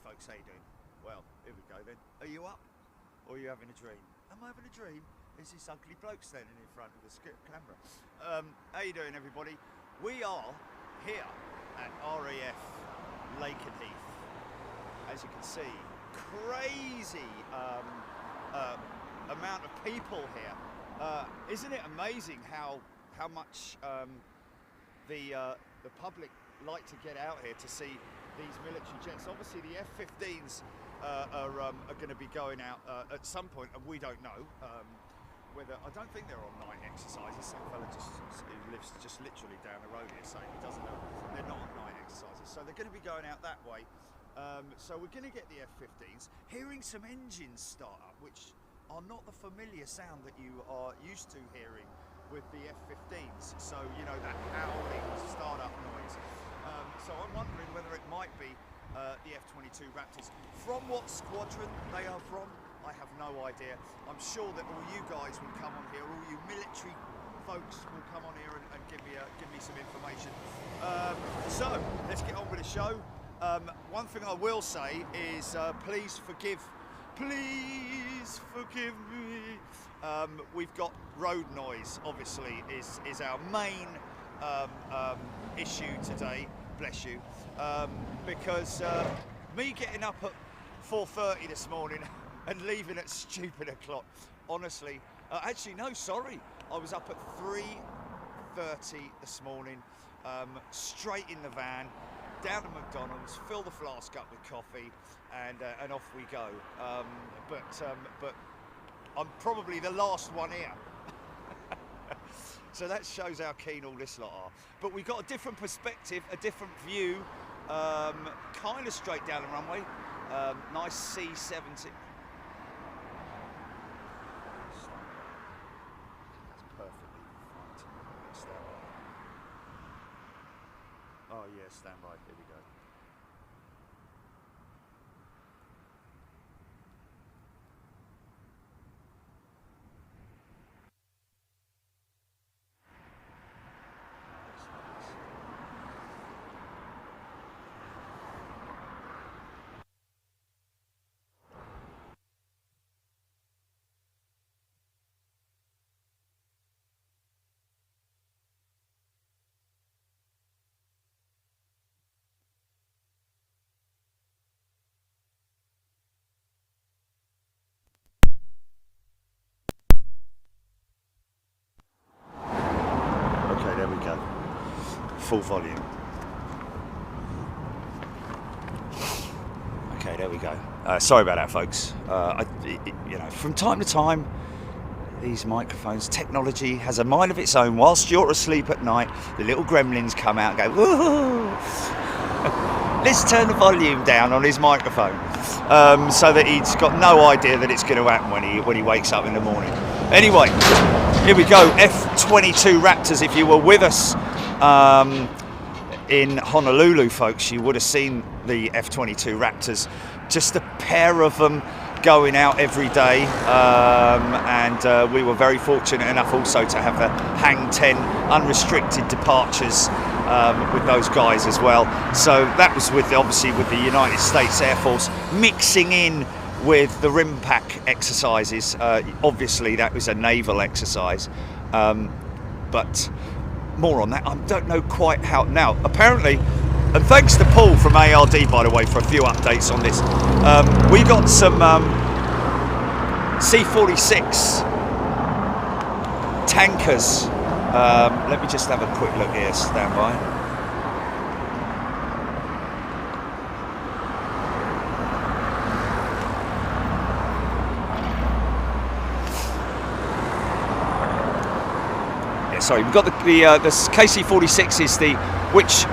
folks, how you doing? Well, here we go then. Are you up? Or are you having a dream? Am I having a dream? Is this ugly bloke standing in front of the camera? How you doing, everybody? We are here at RAF Lakenheath. As you can see, crazy amount of people here. Isn't it amazing how much the public like to get out here to see these military jets? Obviously the F15s are going to be going out at some point, and we don't know whether. I don't think they're on night exercises. Some fella who lives just literally down the road here saying he doesn't know. They're not on night exercises, so they're going to be going out that way. So we're going to get the F15s, hearing some engines start up, which are not the familiar sound that you are used to hearing with the F15s. So, you know, that howling startup noise. So I'm wondering whether it might be the F22 Raptors. From what squadron they are from, I have no idea. I'm sure that all you guys will come on here, all you military folks will come on here and give me some information. So let's get on with the show. One thing I will say is please forgive me. We've got road noise, obviously, is our main issue today. Bless you. Because me getting up at 4:30 this morning and leaving at stupid o'clock, honestly, actually no, sorry, I was up at 3:30 this morning, straight in the van, down to McDonald's, fill the flask up with coffee, and off we go. But I'm probably the last one here. So that shows how keen all this lot are. But we've got a different perspective, a different view, kind of straight down the runway. Nice C-70. That's perfectly fine. Stand by. Oh yeah, stand by. Here we go. There we go. Full volume. Okay, there we go. Sorry about that, folks. You know, from time to time, these microphones, technology has a mind of its own. Whilst you're asleep at night, the little gremlins come out and go, woohoo! Let's turn the volume down on his microphone, so that he's got no idea that it's going to happen when he wakes up in the morning. Anyway, here we go. F22 Raptors. If you were with us in Honolulu, folks, you would have seen the F22 Raptors. Just a pair of them going out every day, and we were very fortunate enough also to have the Hang 10 unrestricted departures with those guys as well. So that was obviously with the United States Air Force mixing in with the RIMPAC exercises. Obviously that was a naval exercise, but more on that. I don't know quite how. Now apparently, and thanks to Paul from ARD, by the way, for a few updates on this, we got some C-46 tankers. Let me just have a quick look here, stand by. Sorry, we've got the KC-46 is which,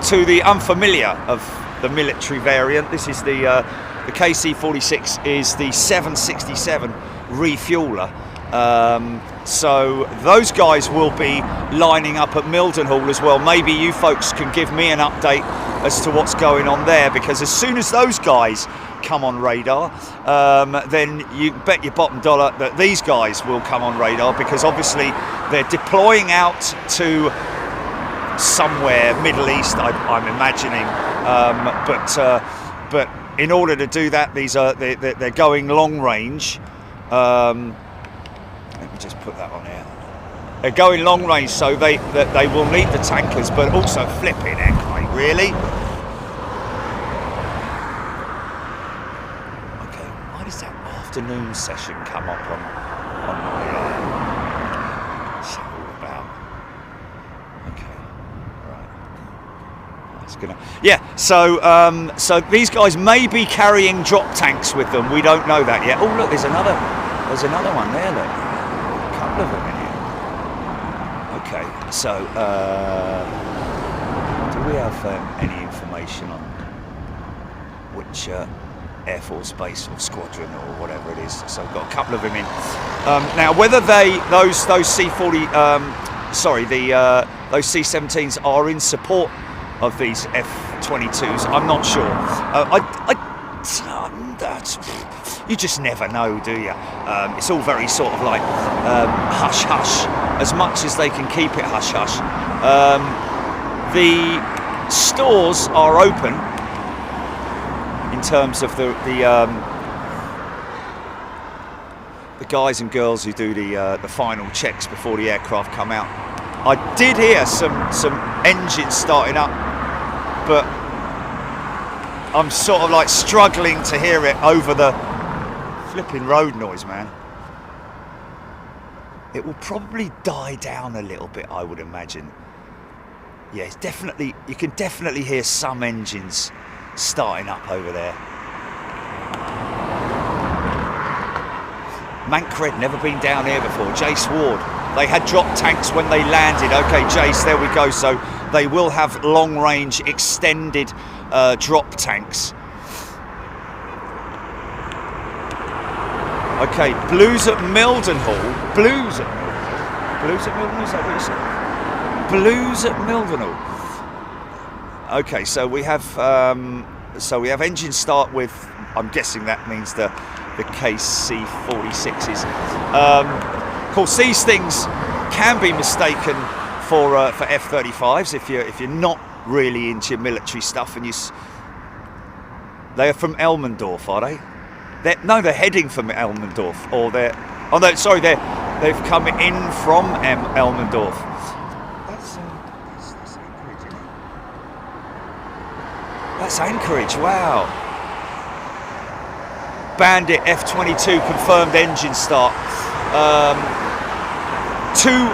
to the unfamiliar of the military variant, this is the KC-46 is the 767 refueler. So those guys will be lining up at Mildenhall as well. Maybe you folks can give me an update as to what's going on there, because as soon as those guys come on radar, then you bet your bottom dollar that these guys will come on radar, because obviously they're deploying out to somewhere Middle East, I'm imagining, but but in order to do that, they're going long range. Let me just put that on here. They're going long range, so they will need the tankers, but also flipping heck, mate, really? Okay, why does that afternoon session come up on my show about? Okay, right. That's gonna, yeah. So these guys may be carrying drop tanks with them. We don't know that yet. Oh look, there's another one there. Look, a couple of them in here. Okay, so do we have any information on which Air Force base or squadron or whatever it is? So I've got a couple of them in. Now, whether those C-40, those C-17s are in support of these F-22s, I'm not sure. You just never know, do you? It's all very sort of like hush-hush, as much as they can keep it hush-hush. The stores are open in terms of the guys and girls who do the final checks before the aircraft come out. I did hear some engines starting up, but I'm sort of like struggling to hear it over the flipping road noise, man. It will probably die down a little bit, I would imagine. Yeah, it's definitely, you can definitely hear some engines starting up over there. Mancred, never been down here before. Jace Ward, they had drop tanks when they landed. Okay, Jace, there we go. So they will have long range extended drop tanks. Okay, Blues at Mildenhall. Blues at Mildenhall, is that what you said? Blues at Mildenhall. Okay, so we have engine start with, I'm guessing that means the KC-46s. Of course, these things can be mistaken for F-35s if you're not really into your military stuff, and they are from Elmendorf, are they? They're heading from Elmendorf, or they've come in from Elmendorf. That's Anchorage, isn't it? That's Anchorage, wow. Bandit F22 confirmed engine start. Two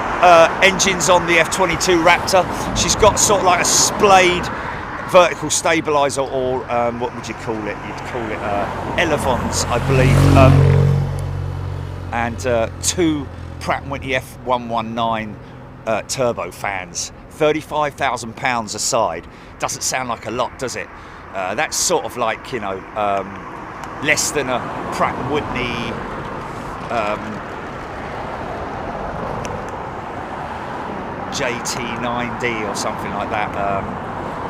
engines on the F22 Raptor. She's got sort of like a splayed vertical stabilizer, or what would you call it? You'd call it elevons, I believe. And two Pratt & Whitney F119 turbo fans. £35,000 a side. Doesn't sound like a lot, does it? That's sort of like, you know, less than a Pratt & Whitney JT9D or something like that,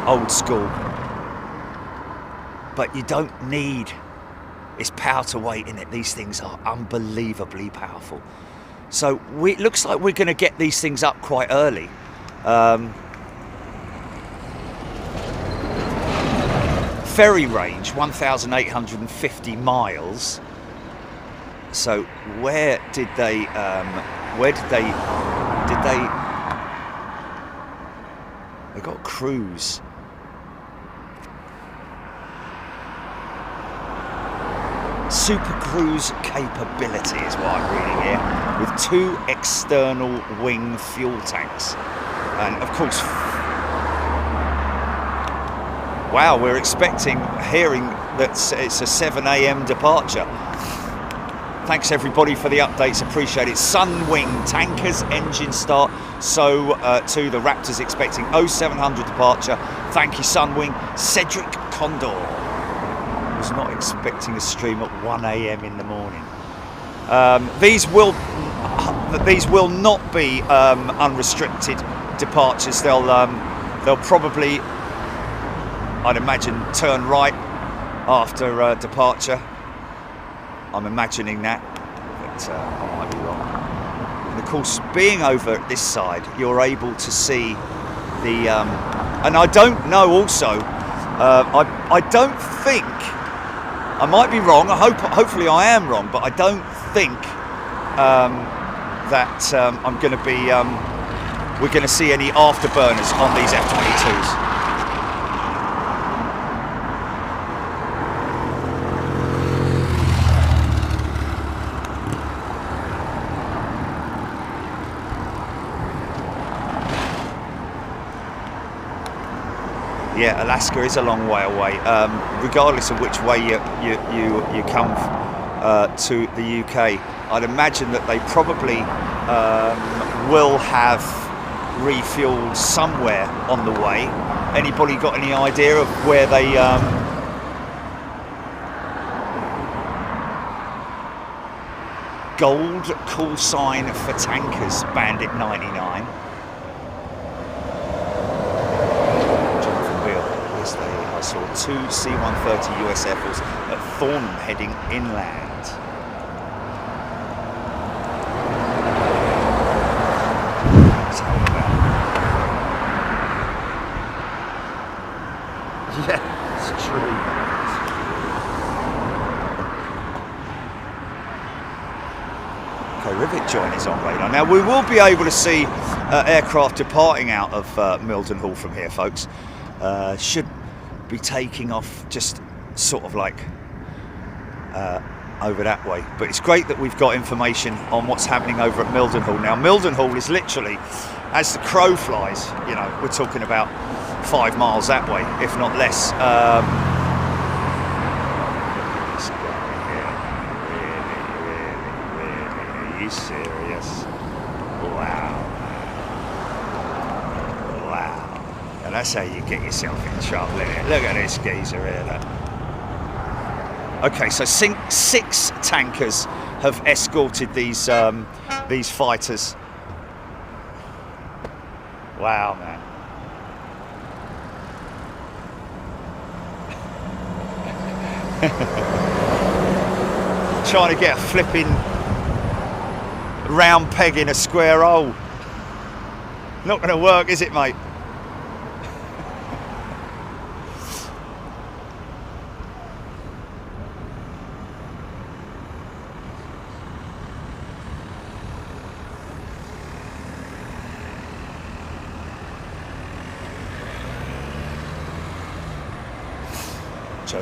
old school. But you don't need, it's power to weight in it. These things are unbelievably powerful. So it looks like we're going to get these things up quite early. Ferry range 1,850 miles. So where did they got cruise. Super cruise capability is what I'm reading here, with 2 external wing fuel tanks. And of course, wow, we're hearing that it's a 7 a.m. departure. Thanks everybody for the updates, appreciate it. Sunwing tankers engine start. So to the Raptors expecting 0700 departure. Thank you, Sunwing. Cedric Condor was not expecting a stream at 1 a.m. in the morning. These will not be unrestricted departures. They'll probably, I'd imagine, turn right after departure. I'm imagining that, but I might be wrong. And of course, being over at this side, you're able to see the, and I don't know also I don't think, I might be wrong, hopefully I am wrong, but I don't think that I'm going to be, we're going to see any afterburners on these F22s. Yeah, Alaska is a long way away. Regardless of which way you come to the UK, I'd imagine that they probably will have refueled somewhere on the way. Anybody got any idea of where they? Gold call sign for tankers, Bandit 99. I saw 2 C-130 US Air Force at Thornham heading inland. Yeah, it's true. Okay, rivet joint is on radar. Now we will be able to see aircraft departing out of Mildenhall from here, folks. Should be taking off just sort of like over that way, but it's great that we've got information on what's happening over at Mildenhall. Now Mildenhall is literally, as the crow flies, you know, we're talking about 5 miles that way, if not less. Really, are you serious? Wow. That's how you get yourself in trouble, isn't it? Look at this geezer here. Look. Okay, so 6 tankers have escorted these fighters. Wow, man. Trying to get a flipping round peg in a square hole. Not going to work, is it, mate?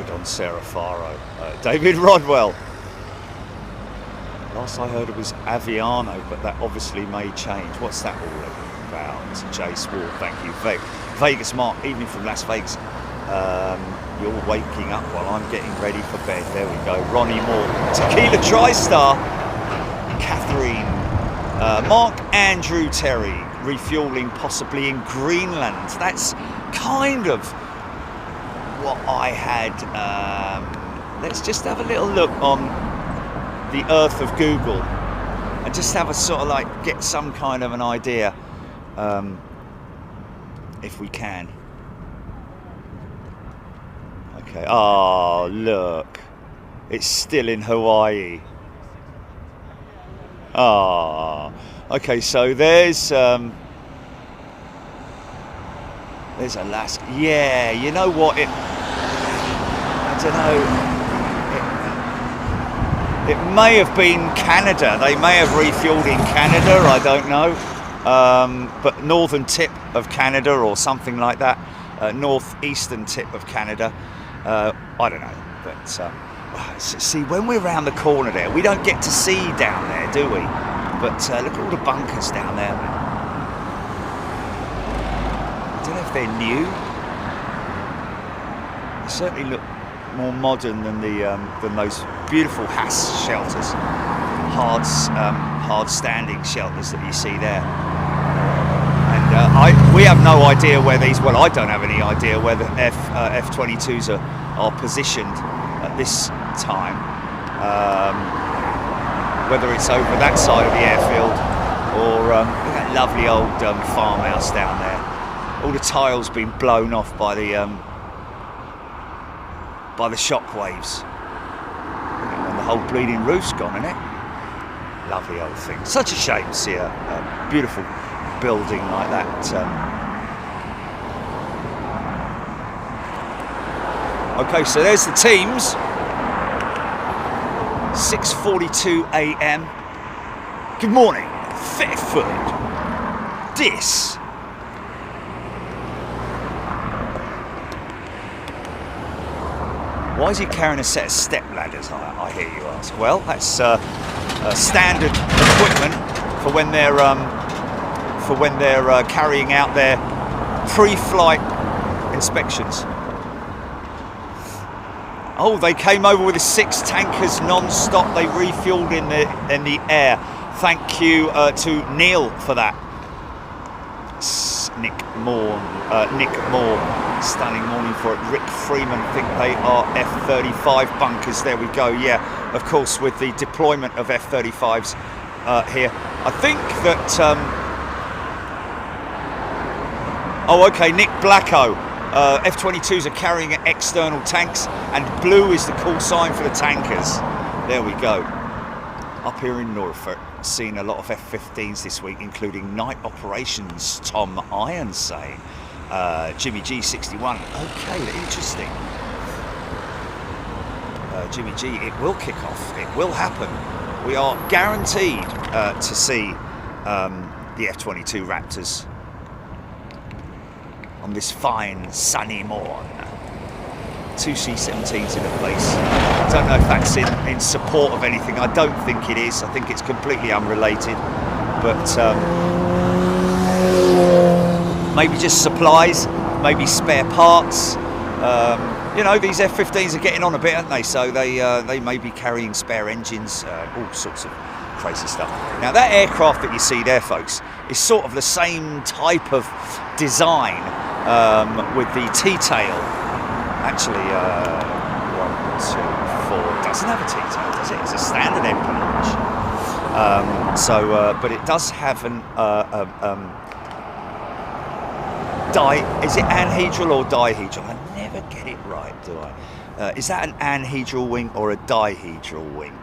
Don Serafaro, David Rodwell. Last I heard it was Aviano, but that obviously may change. What's that all about? It's Jace Ward, thank you. Vegas Mark, evening from Las Vegas. You're waking up while I'm getting ready for bed. There we go. Ronnie Moore, Tequila TriStar, Catherine, Mark Andrew Terry, refueling possibly in Greenland. That's kind of what I had. Let's just have a little look on the earth of Google and just have a sort of like get some kind of an idea, if we can. Okay. Oh, look, it's still in Hawaii. Ah. Okay, so there's Alaska. Yeah, you know what? I don't know. It may have been Canada. They may have refueled in Canada. I don't know. But northern tip of Canada or something like that. Northeastern tip of Canada. I don't know. But see, when we're around the corner there, we don't get to see down there, do we? But look at all the bunkers down there, man. I don't know if they're new. They certainly look more modern than than those beautiful Haas shelters, hard standing shelters that you see there. And we have no idea where these. Well, I don't have any idea where the F22s are positioned at this time. Whether it's over that side of the airfield or that lovely old farmhouse down there. All the tiles been blown off by the shock waves, and the whole bleeding roof's gone, isn't it? Lovely old thing. Such a shame to see a beautiful building like that Okay, so there's the teams. 6:42 a.m. Good morning, Fairford. This Why is he carrying a set of step ladders, I hear you ask? Well, that's standard equipment for when they're carrying out their pre-flight inspections. Oh, they came over with the 6 tankers non-stop. They refueled in the air. Thank you to Neil for that. Nick Moore, stunning morning for it. Rick Freeman, think they are F35 bunkers. There we go. Yeah, of course, with the deployment of F35s here. I think that. Oh, okay, Nick Blacko. F22s are carrying external tanks, and blue is the call sign for the tankers. There we go. Up here in Norfolk, seen a lot of F15s this week, including night operations, Tom Iron saying. Jimmy G 61. Okay, interesting. Jimmy G, it will kick off. It will happen. We are guaranteed to see the F22 Raptors on this fine sunny morn. 2 C-17s in a place. I don't know if that's in support of anything. I don't think it is. I think it's completely unrelated. But maybe just supplies, maybe spare parts. You know, these F-15s are getting on a bit, aren't they? So they may be carrying spare engines, all sorts of crazy stuff. Now that aircraft that you see there, folks, is sort of the same type of design with the T-tail. Actually, 1, 2, 4 doesn't have a T-tail, does it? It's a standard empennage. But it does have an is it anhedral or dihedral? I never get it right, do I? Is that an anhedral wing or a dihedral wing?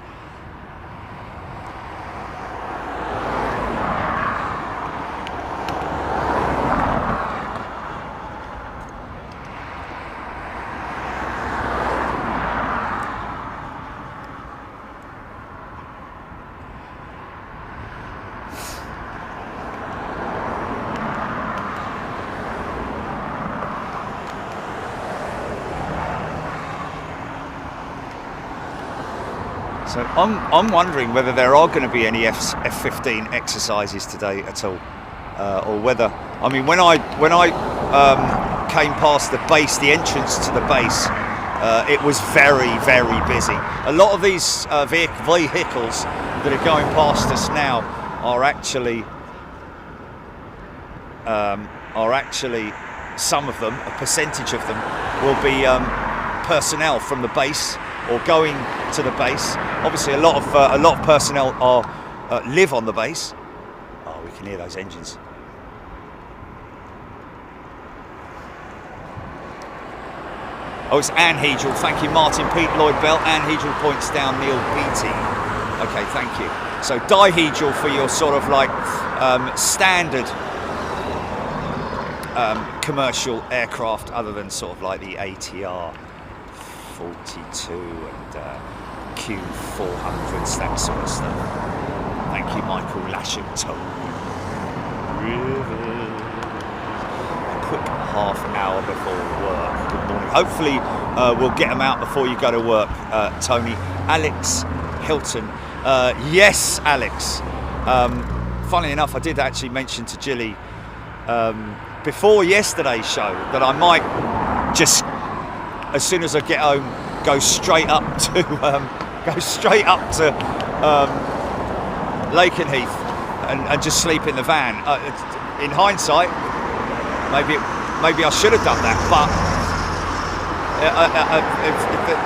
So I'm wondering whether there are going to be any F15 exercises today at all, or whether, I mean, when I came past the base, the entrance to the base, it was very, very busy. A lot of these vehicles that are going past us now are actually some of them, a percentage of them, will be personnel from the base or going to the base. Obviously, a lot of personnel are live on the base. Oh, we can hear those engines. Oh, it's anhedral. Thank you, Martin Pete Lloyd Bell. Anhedral points down Neil Beatty. Okay, thank you. So dihedral for your sort of like standard commercial aircraft, other than sort of like the ATR 42 and Q400s, that sort of stuff. Thank you, Michael Lashington. A quick half hour before work. Good morning. Hopefully we'll get them out before you go to work, Tony. Alex Hilton. Yes, Alex. Funnily enough, I did actually mention to Jilly before yesterday's show that I might just, as soon as I get home, go straight up to Lakenheath and just sleep in the van. In hindsight, maybe I should have done that, but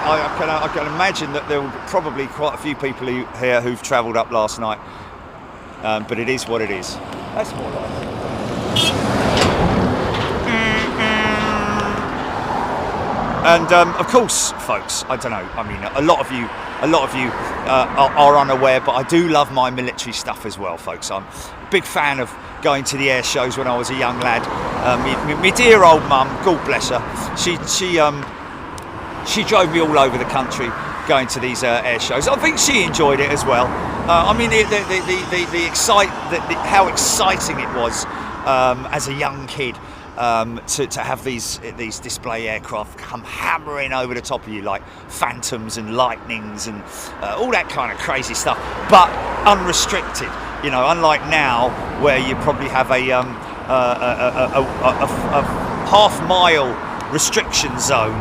I can imagine that there were probably quite a few people here who've travelled up last night. But it is what it is. That's more like it. And of course, folks, I don't know. I mean, a lot of you are unaware, but I do love my military stuff as well, folks. I'm a big fan of going to the air shows when I was a young lad. My dear old mum, God bless her, she she drove me all over the country going to these air shows. I think she enjoyed it as well. I mean, how exciting it was as a young kid to have these display aircraft come hammering over the top of you like Phantoms and Lightnings and all that kind of crazy stuff, but unrestricted. You know, unlike now where you probably have a half-mile restriction zone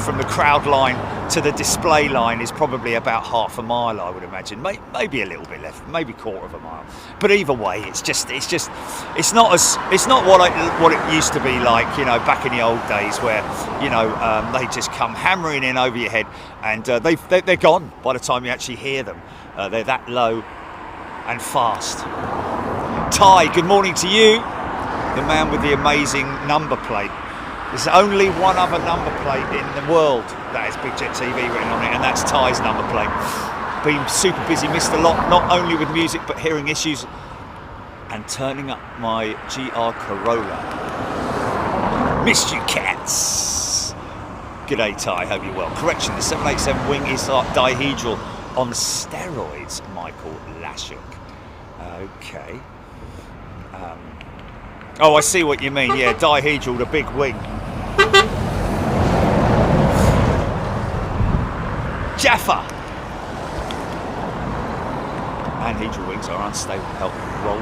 from the crowd line to the display line is probably about half a mile, I would imagine. Maybe a little bit left, maybe quarter of a mile. But either way, it's not what it used to be like, you know, back in the old days where, you know, they just come hammering in over your head, and they're gone by the time you actually hear them. They're that low and fast. Ty, good morning to you, the man with the amazing number plate. There's only one other number plate in the world that has Big Jet TV written on it, and that's Ty's number plate. Been super busy, missed a lot, not only with music but hearing issues, and turning up my GR Corolla. Missed you, cats. G'day, Ty, hope you're well. Correction, the 787 wing is dihedral on steroids, Michael Lashuk. Okay. Oh, I see what you mean. Yeah, dihedral, the big wing. Jaffa. Anhedral wings are unstable. Help roll.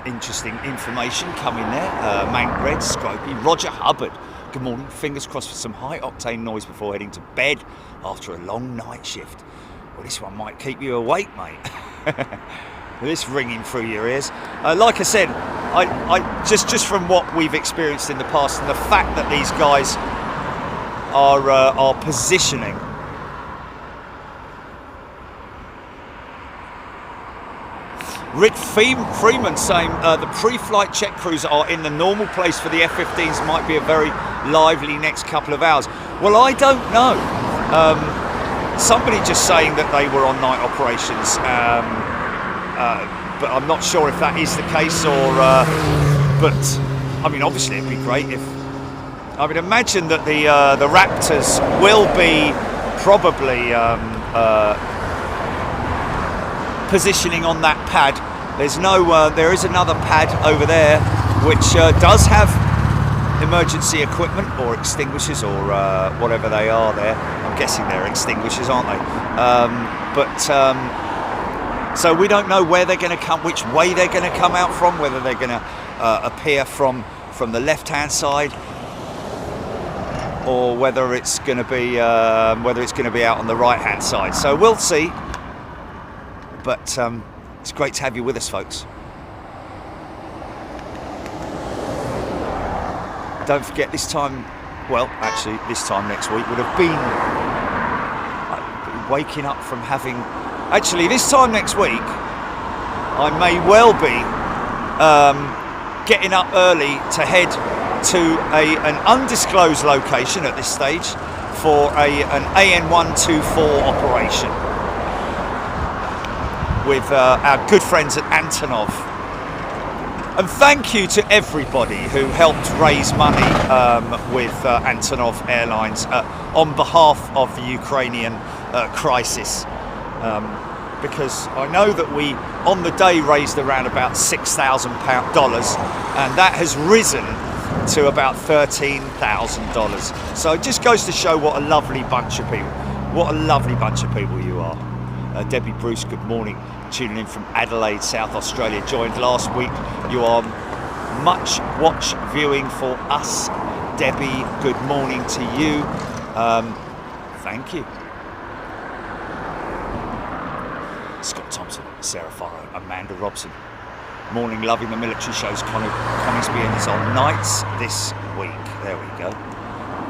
Interesting information coming there. Mank Red, Scropey, Roger Hubbard. Good morning. Fingers crossed for some high octane noise before heading to bed after a long night shift. Well, this one might keep you awake, mate. This ringing through your ears. Like I said, I just from what we've experienced in the past, and the fact that these guys are positioning. Rick Freeman saying the pre-flight check crews are in the normal place for the F-15s, might be a very lively next couple of hours. Well, I don't know. Somebody just saying that they were on night operations, but I'm not sure if that is the case or. But I mean, obviously, it'd be great if. I would imagine that the Raptors will be probably. Positioning on that pad. There is another pad over there which does have emergency equipment or extinguishers or whatever they are there. I'm guessing they're extinguishers, aren't they? So we don't know where they're going to come, which way they're going to come out from, whether they're going to appear from the left-hand side or whether it's going to be out on the right-hand side. So we'll see. But it's great to have you with us, folks. Don't forget, this time next week would have been waking up from having. Actually, this time next week, I may well be getting up early to head to an undisclosed location at this stage for an AN124 operation with our good friends at Antonov. And thank you to everybody who helped raise money with Antonov Airlines on behalf of the Ukrainian crisis. Because I know that we, on the day, raised around about $6,000, and that has risen to about $13,000. So it just goes to show what a lovely bunch of people, you are. Debbie Bruce, good morning. Tuning in from Adelaide, South Australia. Joined last week. You are much watch viewing for us. Debbie, good morning to you. Thank you. Scott Thompson, Sarah Farrow, Amanda Robson. Morning, loving the military shows. Conisby is on nights this week. There we go.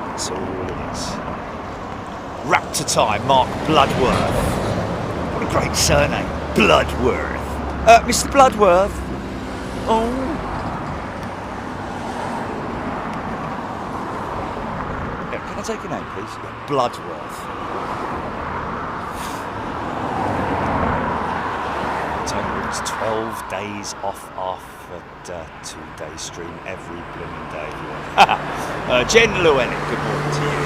That's all it is. Raptor time, Mark Bloodworth. What a great surname, Bloodworth. Mr. Bloodworth. Oh. Yeah, can I take your name, please? Yeah, Bloodworth. Tony It's 12 days off after 2-day stream every blooming day. Jen Llewellyn, good morning to you.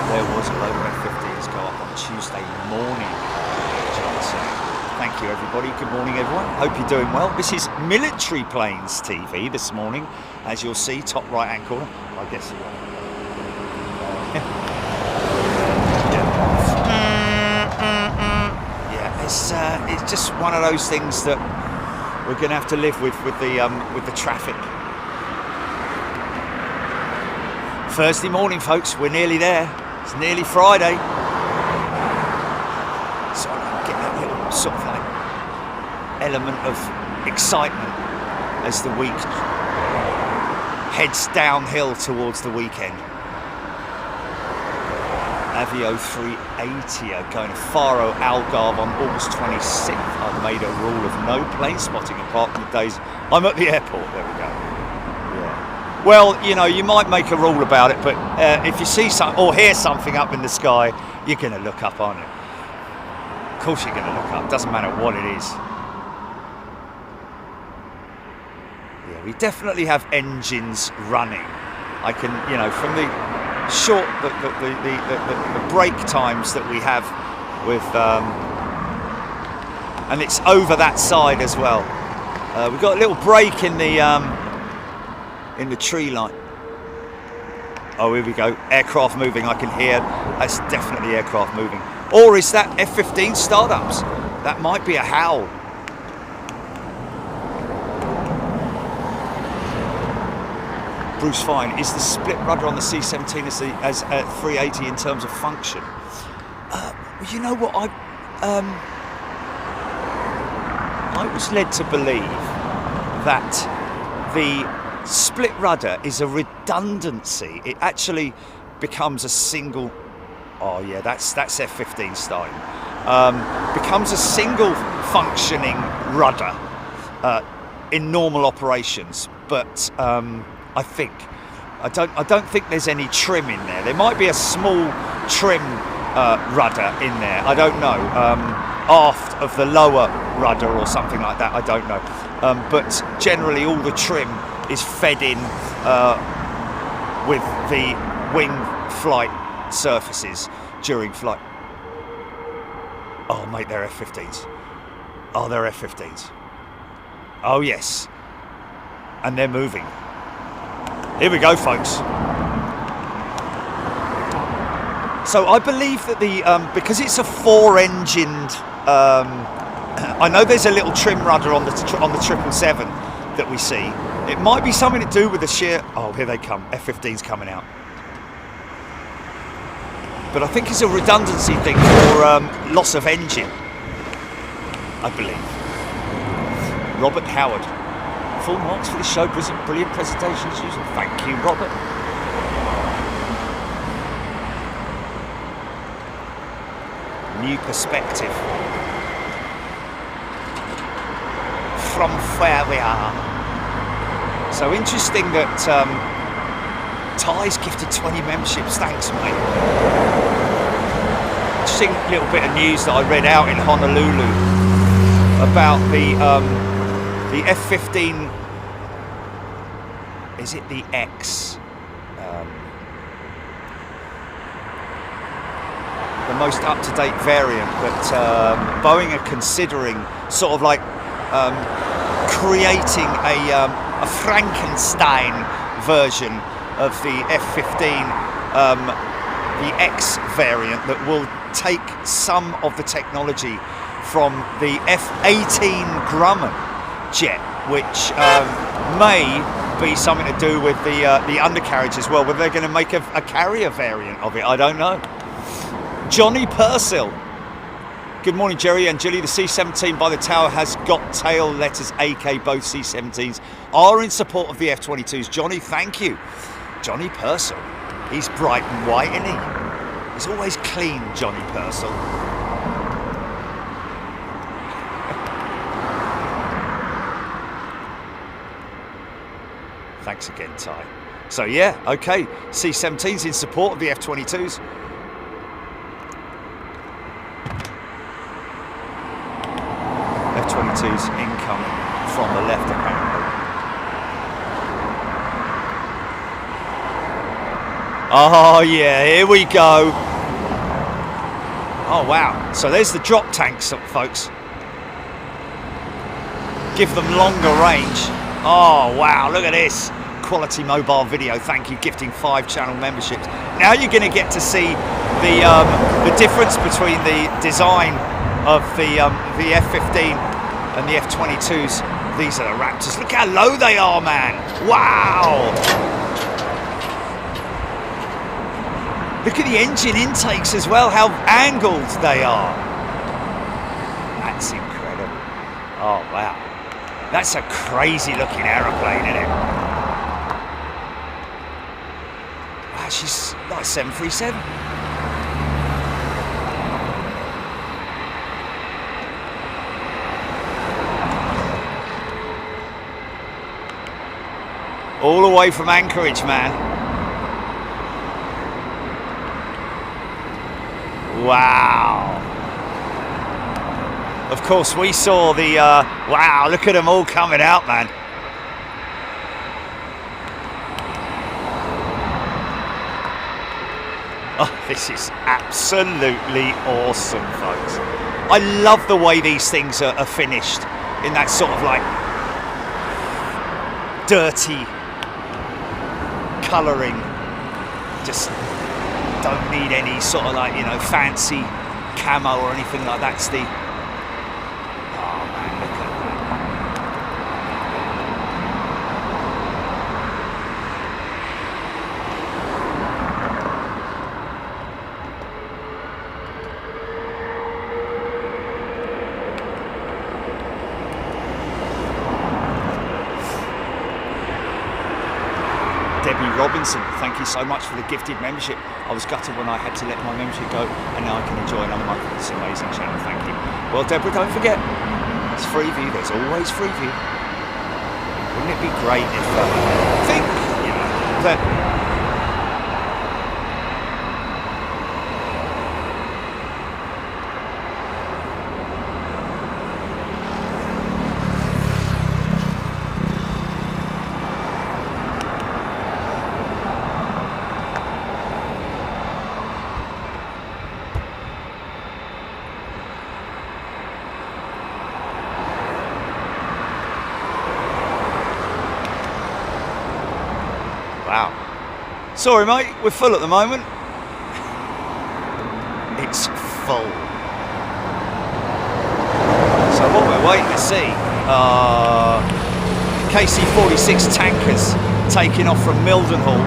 There was a load of F15s go up on Tuesday morning. Thank you, everybody. Good morning, everyone. Hope you're doing well. This is Military Planes TV this morning, as you'll see, top right-hand corner. I guess you will. It's just one of those things that we're going to have to live with the traffic. Thursday morning, folks. We're nearly there. It's nearly Friday. So I get that little sort of like element of excitement as the week heads downhill towards the weekend. Avio 380 are going to Faro Algarve on August 26th. I've made a rule of no plane spotting apart from the days I'm at the airport. There we go. Yeah. Well, you know, you might make a rule about it, but if you see something or hear something up in the sky, you're going to look up, aren't you? Of course you're going to look up. Doesn't matter what it is. Yeah, we definitely have engines running. I can, you know, from the short the break times that we have with and it's over that side as well. We've got a little break in the tree line. Oh, here we go. Aircraft moving. I can hear. That's definitely aircraft moving. Or is that F15 startups? That might be a howl. Bruce Fine, is the split rudder on the C-17 as 380 in terms of function? You know what, I was led to believe that the split rudder is a redundancy. It actually becomes a single. Oh yeah, that's F15 starting. Becomes a single functioning rudder in normal operations, but. I don't think there's any trim in there. There might be a small trim rudder in there. I don't know. Aft of the lower rudder or something like that. I don't know. But generally, all the trim is fed in with the wing flight surfaces during flight. Oh, mate, they're F-15s. Oh, they're F-15s. Oh, yes. And they're moving. Here we go, folks. So I believe that because it's a four-engined, I know there's a little trim rudder on the 777 that we see. It might be something to do with the sheer. Oh, here they come. F-15's coming out. But I think it's a redundancy thing for loss of engine. I believe. Robert Howard. Full marks for the show. Brilliant presentation as usual. Thank you, Robert. New perspective from where we are. So interesting that Ty's gifted 20 memberships. Thanks, mate. Interesting little bit of news that I read out in Honolulu about the F15, is it the X? The most up-to-date variant that Boeing are considering, sort of like creating a Frankenstein version of the F15, the X variant that will take some of the technology from the F18 Grumman jet, which may be something to do with the undercarriage as well. Whether they're going to make a carrier variant of it, I don't know. Johnny Purcell. Good morning, Jerry and Julie. The C-17 by the tower has got tail letters AK. Both C-17s are in support of the F-22s. Johnny, thank you. Johnny Purcell. He's bright and white, isn't he? He's always clean, Johnny Purcell. Thanks again, Ty. So yeah, okay, C-17's in support of the F-22s. F22's incoming from the left apparently. Oh yeah, here we go. Oh wow, so there's the drop tanks, folks. Give them longer range. Oh wow, look at this. Quality mobile video, thank you, gifting 5 channel memberships. Now you're going to get to see the difference between the design of the F15 and the F22s. These are the Raptors. Look how low they are, man. Wow. Look at the engine intakes as well, how angled they are. That's incredible. Oh, wow. That's a crazy looking aeroplane, isn't it? Wow, she's like 737. All the way from Anchorage, man. Wow. Of course, we saw the, wow, look at them all coming out, man. Oh, this is absolutely awesome, folks. I love the way these things are finished in that sort of like dirty colouring. Just don't need any sort of like, you know, fancy camo or anything like that. That's the, oh man, look at that. Debbie Robinson, thank you so much for the gifted membership. I was gutted when I had to let my membership go, and now I can enjoy another month of this amazing channel. Thank you. Well, Deborah, don't forget, it's Freeview. There's always Freeview. Wouldn't it be great if think, you know, that wow. Sorry, mate, we're full at the moment. It's full. So what we're waiting to see, KC-46 tankers taking off from Mildenhall,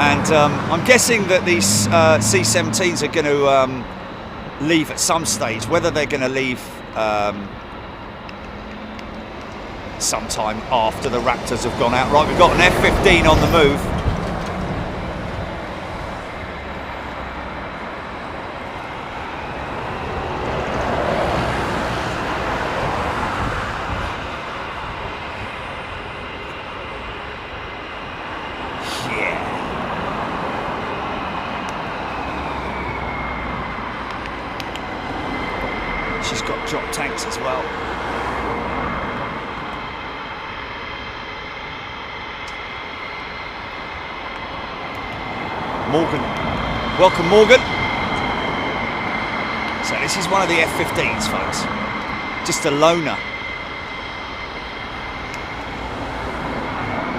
and I'm guessing that these C-17s are going to leave at some stage. Whether they're going to leave sometime after the Raptors have gone out. Right, we've got an F15 on the move. Yeah. She's got drop tanks as well. Morgan, welcome Morgan. So this is one of the F15s, folks. Just a loner.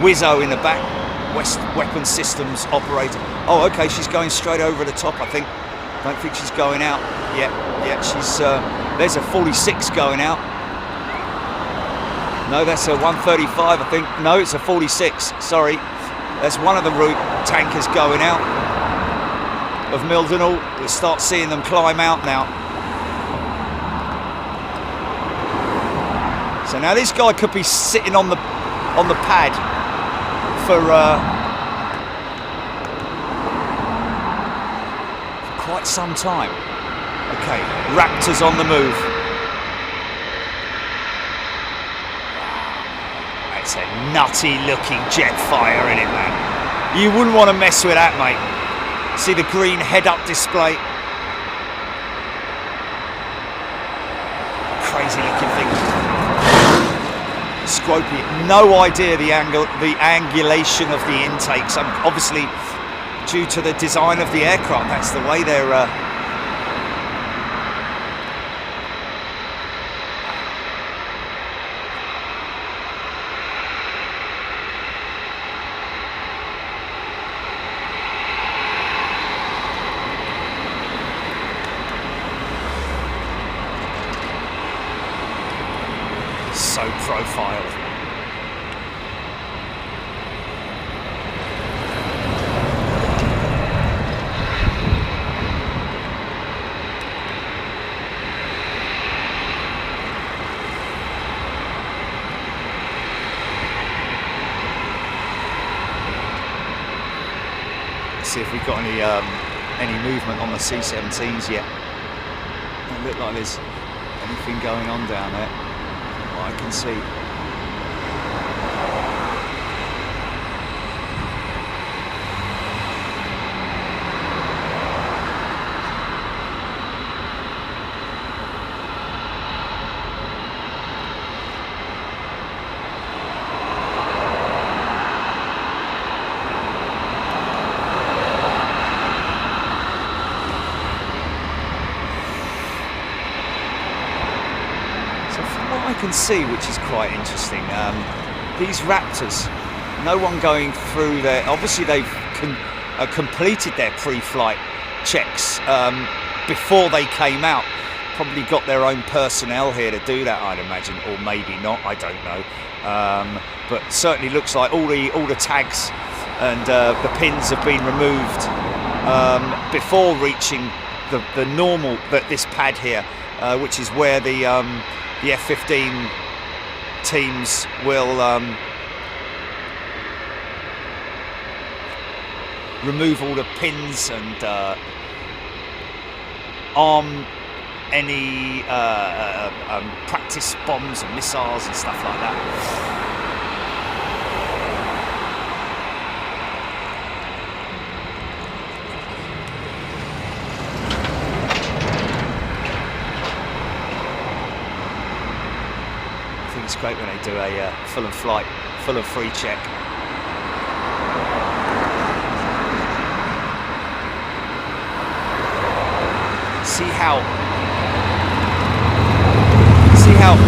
Wizzo in the back, West Weapon Systems operator. Oh, okay, she's going straight over the top, I think. Don't think she's going out. Yeah, she's, there's a 46 going out. No, that's a 135, I think. No, it's a 46, sorry. That's one of the route tankers going out of Mildenhall. We'll start seeing them climb out now. So now this guy could be sitting on the pad for quite some time. Okay, Raptors on the move. It's a nutty looking jet fire in it, man. You wouldn't want to mess with that, mate. See the green head-up display. Crazy looking thing. scropy. No idea the angulation of the intakes. Obviously, due to the design of the aircraft, that's the way they're. So profiled. Let's see if we've got any movement on the C-17s yet. Doesn't look like there's anything going on down there. I can see. Can see, which is quite interesting, these Raptors, no one going through there. Obviously they've completed their pre-flight checks before they came out, probably got their own personnel here to do that, I'd imagine, or maybe not, I don't know, but certainly looks like all the tags and the pins have been removed before reaching the normal, this pad here, which is where the F15 teams will remove all the pins and arm any practice bombs and missiles and stuff like that. It's great when they do a full and free check. See how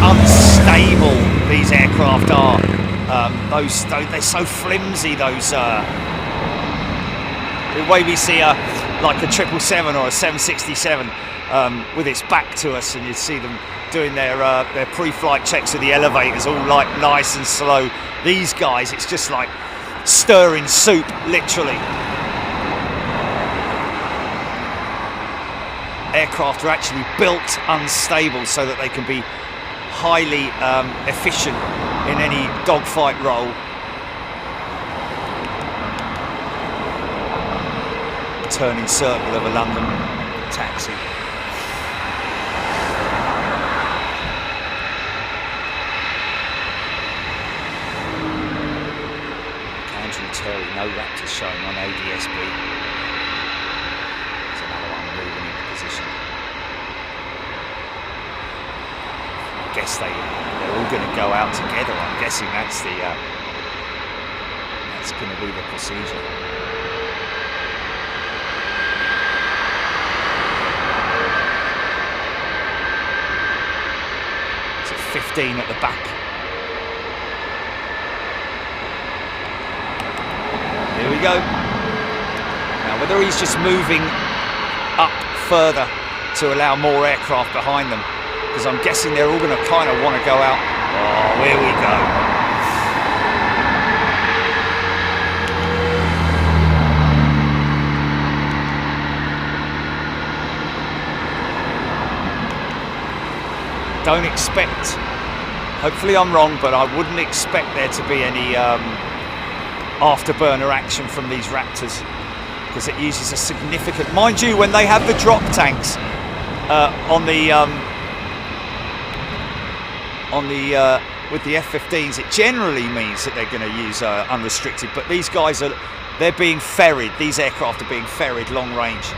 unstable these aircraft are. They're so flimsy. The way we see like a 777 or a 767 with its back to us, and you see them doing their pre-flight checks of the elevators, all like nice and slow. These guys, it's just like stirring soup, literally. Aircraft are actually built unstable so that they can be highly efficient in any dogfight role. Turning circle of a London taxi. No Raptors showing on ADSB. There's another one moving into position. I guess they're all going to go out together. I'm guessing that's going to be the procedure. It's a 15 at the back. Here we go. Now, whether he's just moving up further to allow more aircraft behind them, because I'm guessing they're all going to kind of want to go out. Oh, here we go. Don't expect, hopefully I'm wrong, but I wouldn't expect there to be any afterburner action from these Raptors, because it uses a significant, mind you, when they have the drop tanks with the F15s, it generally means that they're going to use unrestricted, but these guys they're being ferried, these aircraft are being ferried long range.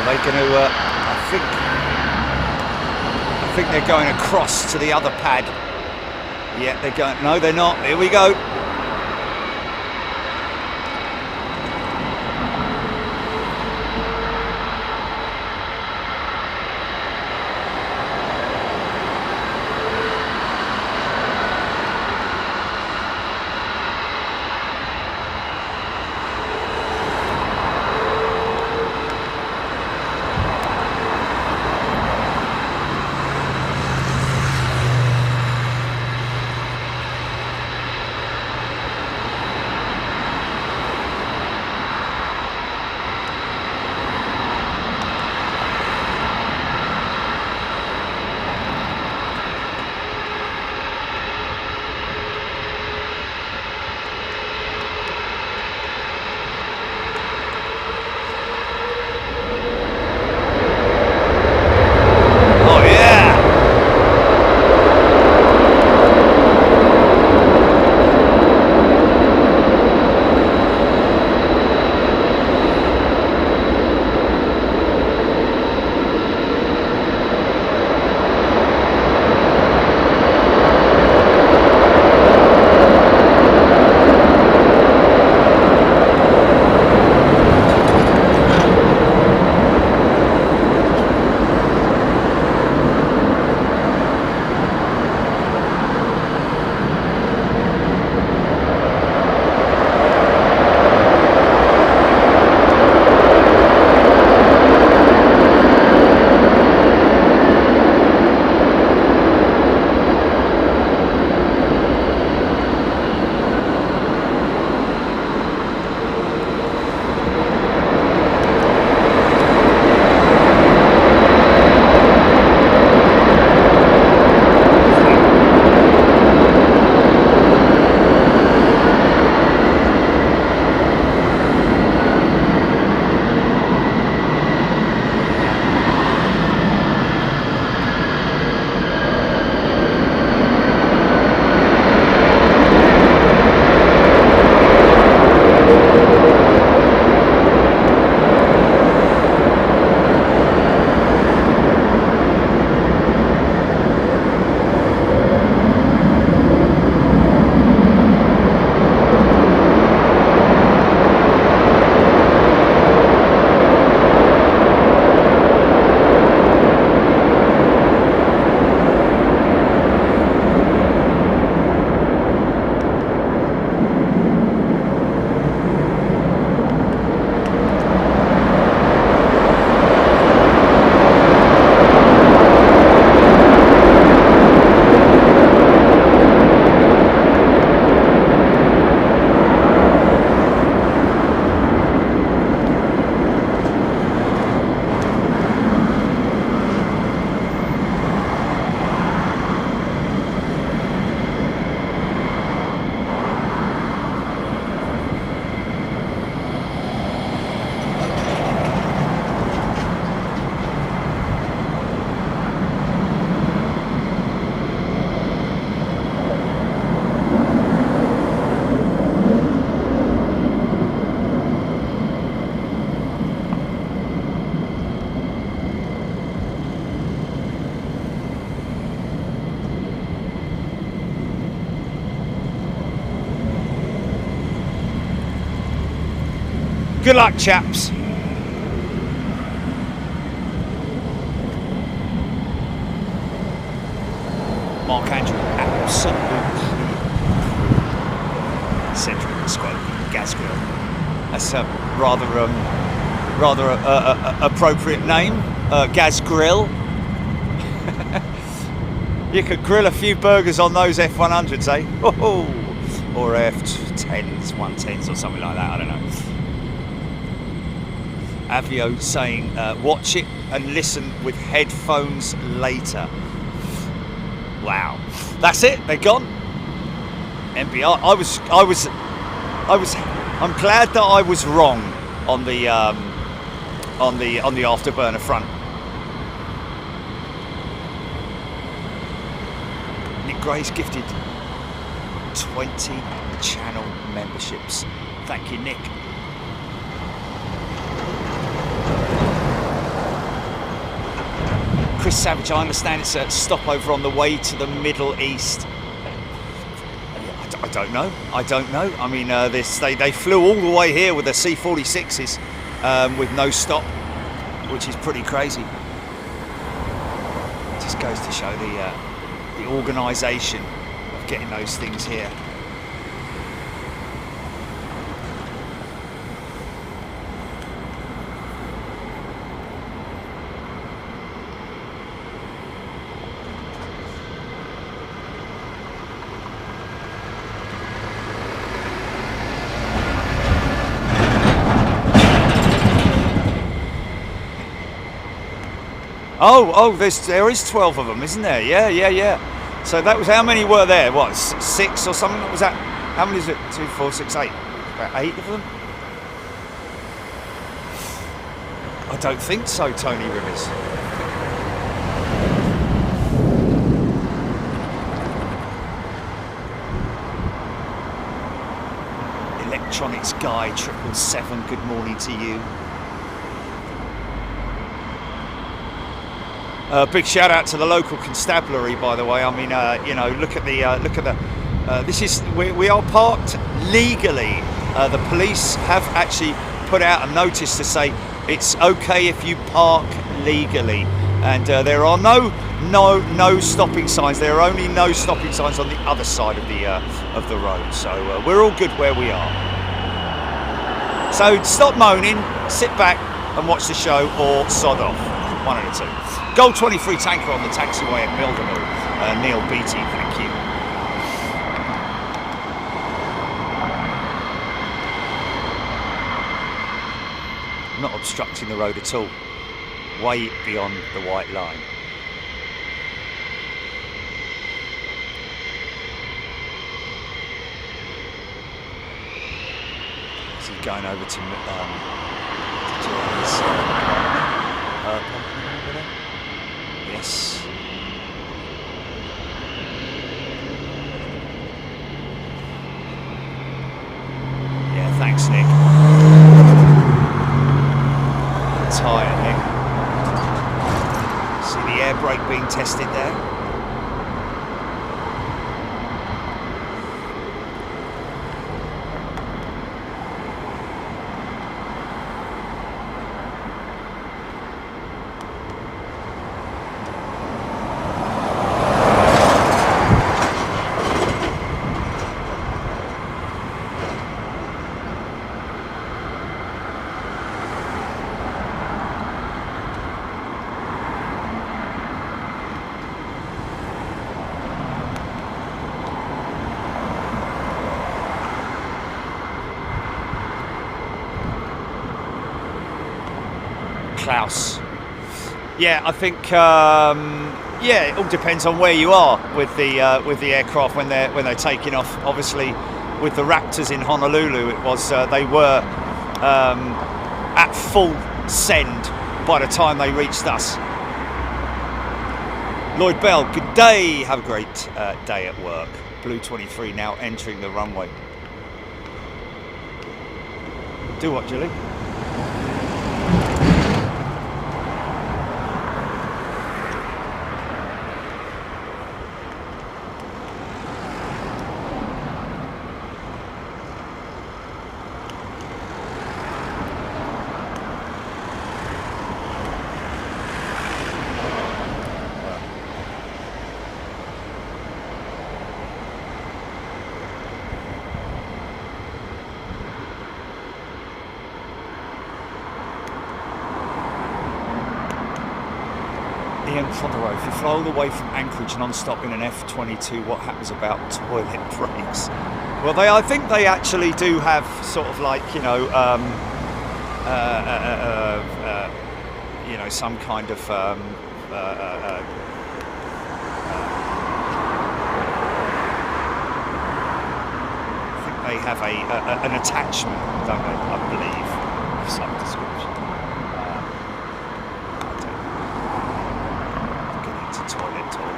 they going to? I think they're going across to the other pad. Yeah, they're going. No, they're not. Here we go. Good luck, chaps. Mark Andrew, absolutely centre of the squad. Gas Grill. That's a rather appropriate name. Gas Grill. You could grill a few burgers on those F100s, eh? Oh, or F10s, 110s, or something like that. I don't know. Avio saying, watch it and listen with headphones later. Wow, that's it. They're gone. MBR. I'm glad that I was wrong on the afterburner front. Nick Gray's gifted 20 channel memberships. Thank you, Nick. Chris Savage, I understand it's a stopover on the way to the Middle East. I don't know. I mean, they flew all the way here with the C-46s with no stop, which is pretty crazy. It just goes to show the organisation of getting those things here. Oh, there is 12 of them, isn't there? Yeah. So that was, how many were there? What, 6 or something? What was that? How many is it? 2, 4, 6, 8. About 8 of them? I don't think so, Tony Rivers. Electronics Guy 777, good morning to you. Big shout out to the local constabulary, by the way. I mean, you know, look at the. This is we are parked legally. The police have actually put out a notice to say it's okay if you park legally, and there are no stopping signs. There are only no stopping signs on the other side of the road. So we're all good where we are. So stop moaning, sit back and watch the show, or sod off. One of the two. Gold 23 tanker on the taxiway at Mildermill. Neil Beattie, thank you. I'm not obstructing the road at all. Way beyond the white line. Is he going over to yes. Yeah, thanks, Nick. Tired, Nick. See the air brake being tested there? Klaus. Yeah, I think yeah, it all depends on where you are with the aircraft when they're taking off. Obviously, with the Raptors in Honolulu, it was they were at full send by the time they reached us. Lloyd Bell, good day. Have a great day at work. Blue 23 now entering the runway. Do what, Julie? If you fly all the way from Anchorage non-stop in an F22, what happens about toilet breaks? Well, I think they actually do have sort of like, you know, some kind of I think they have an attachment, don't they? I believe, of some description. Toilet talk.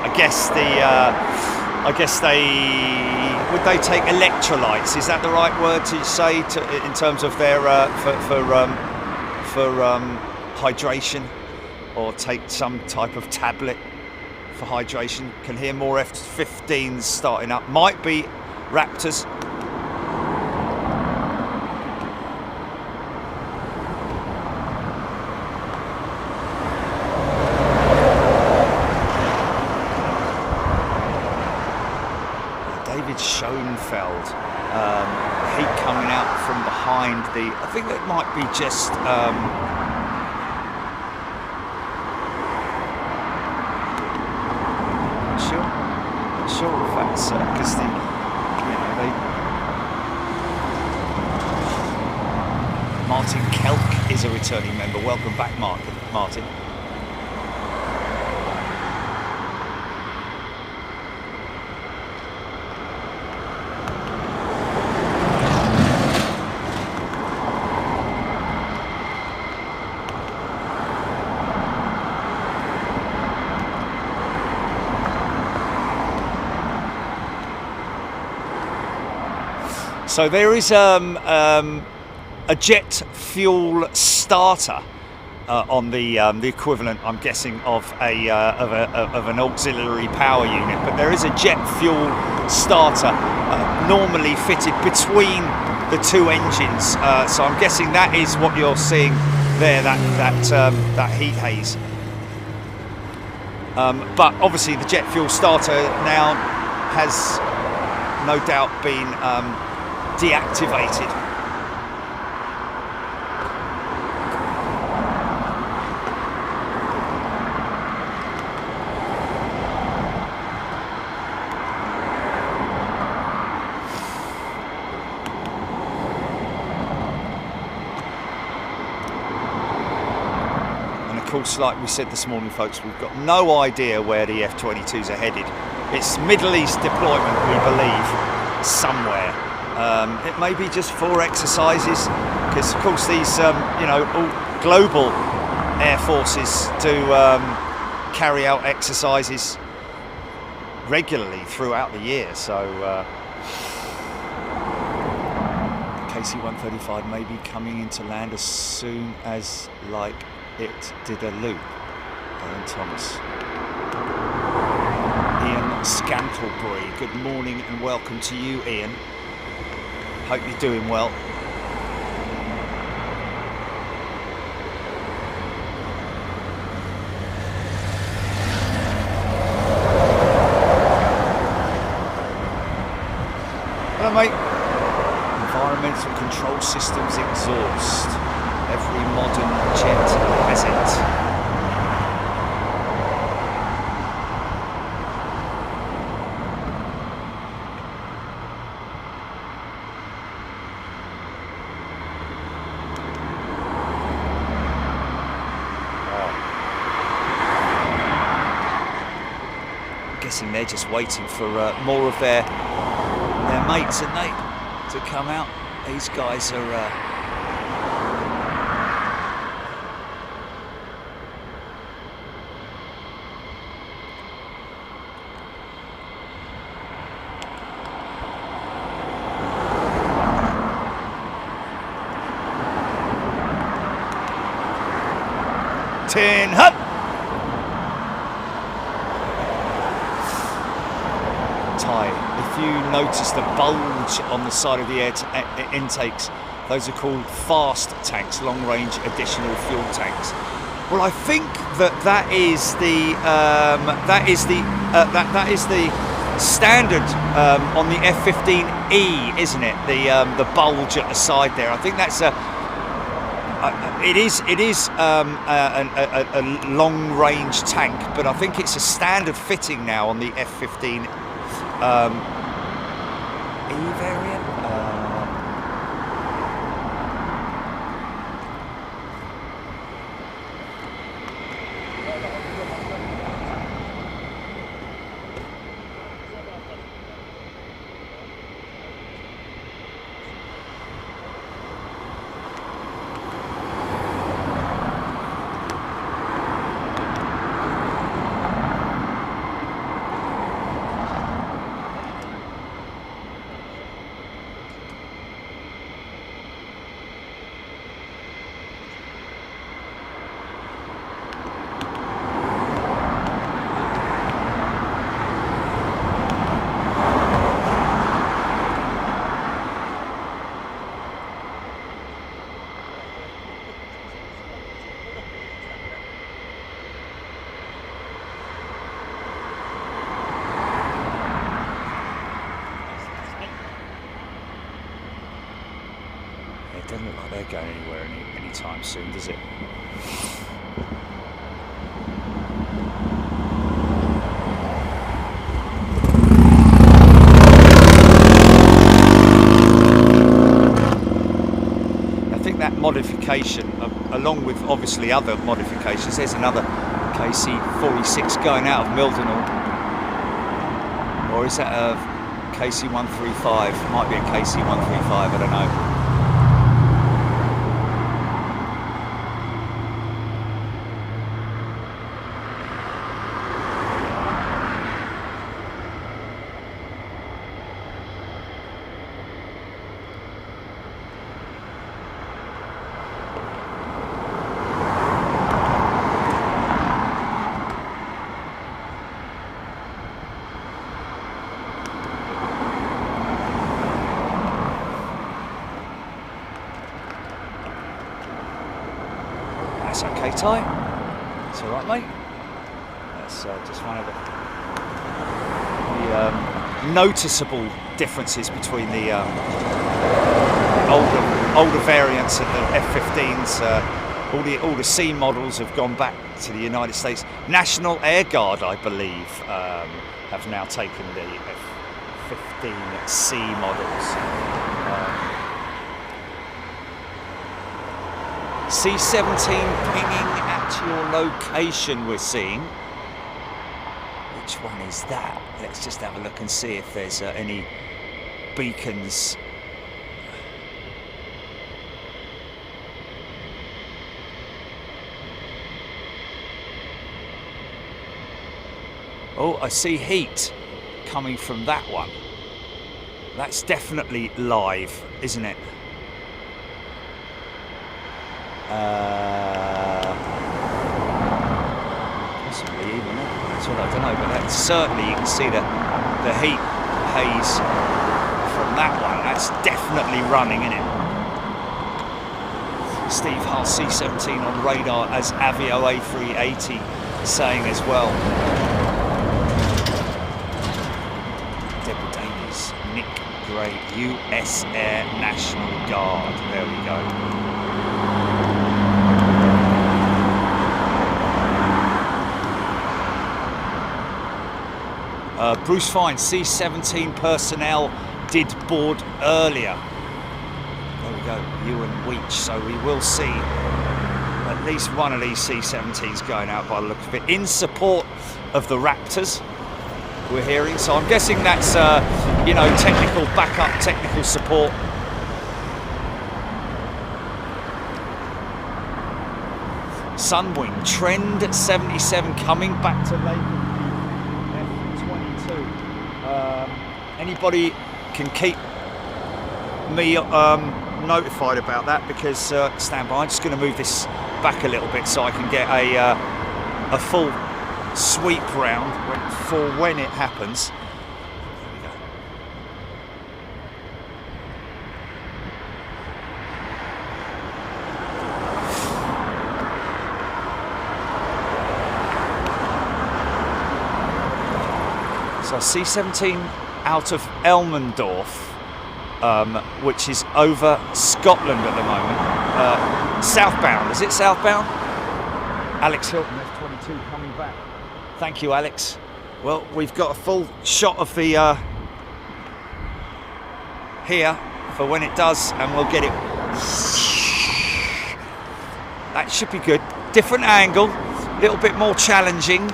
I guess the I guess would they take electrolytes? Is that the right word to say in terms of their for hydration, or take some type of tablet for hydration? Can hear more F15s starting up. Might be Raptors. Schoenfeld, heat coming out from behind I think that might be just not sure if that's because Martin Kelk is a returning member. Welcome back, Martin. So there is a jet fuel starter on the equivalent, I'm guessing, of an auxiliary power unit. But there is a jet fuel starter normally fitted between the two engines. So I'm guessing that is what you're seeing there, that heat haze. But obviously the jet fuel starter now has no doubt been deactivated. And of course, like we said this morning, folks, we've got no idea where the F22s are headed. It's Middle East deployment, we believe, somewhere. It may be just 4 exercises, because of course these, all global air forces do carry out exercises regularly throughout the year. So KC-135 may be coming into land as soon as, like, it did a loop. Alan Thomas. Ian Scantlebury, good morning and welcome to you, Ian. Hope you're doing well. Hello, mate. Environmental control systems exhaust. Every modern jet has it. They're just waiting for more of their mates and to come out. These guys are Tin Hut. If you notice the bulge on the side of the intakes, those are called fast tanks, long-range additional fuel tanks. Well, I think that is the standard on the F15E, isn't it? The bulge at the side there. I think that's it is a long-range tank, but I think it's a standard fitting now on the F15. E variant. Doesn't look like they're going anywhere anytime soon, does it? I think that modification, along with obviously other modifications, there's another KC-46 going out of Mildenhall. Or is that a KC-135? Might be a KC-135, I don't know. That's okay, Ty. It's all right, mate. That's just one of the noticeable differences between the older variants of the F15s. All the C models have gone back to the United States. National Air Guard, I believe, have now taken the F15C models. C-17 pinging at your location, we're seeing. Which one is that? Let's just have a look and see if there's any beacons. Oh, I see heat coming from that one. That's definitely live, isn't it? Possibly even that's what I don't know, but that's certainly, you can see the heat haze from that one. That's definitely running, isn't it? Steve Hull, C-17 on radar, as Avio A380 saying as well. Deborah Davies, Nick Gray, US Air National Guard. There we go. Bruce Fine, C-17 personnel did board earlier. There we go, Ewan Weech. So we will see at least one of these C-17s going out by the look of it, in support of the Raptors, we're hearing. So I'm guessing that's, you know, technical backup, technical support. Sunwing, Trend 77 coming back to Lakenheath. Anybody can keep me notified about that, because stand by. I'm just going to move this back a little bit so I can get a full sweep round for when it happens. There we go. So C-17 out of Elmendorf, which is over Scotland at the moment. Southbound, is it southbound? Alex Hilton, F22 coming back. Thank you, Alex. Well, we've got a full shot of the here for when it does, and we'll get it. That should be good. Different angle, a little bit more challenging,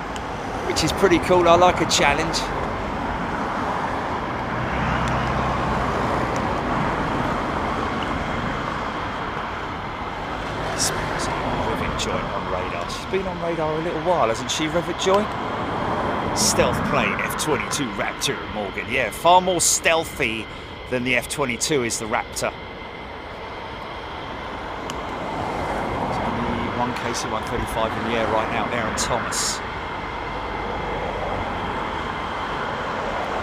which is pretty cool. I like a challenge. Joint on radar. She's been on radar a little while, hasn't she, Revit Joy? Stealth plane, F22 Raptor, Morgan. Yeah, far more stealthy than the F22 is the Raptor. There's only one KC-135 in the air right now, Aaron Thomas.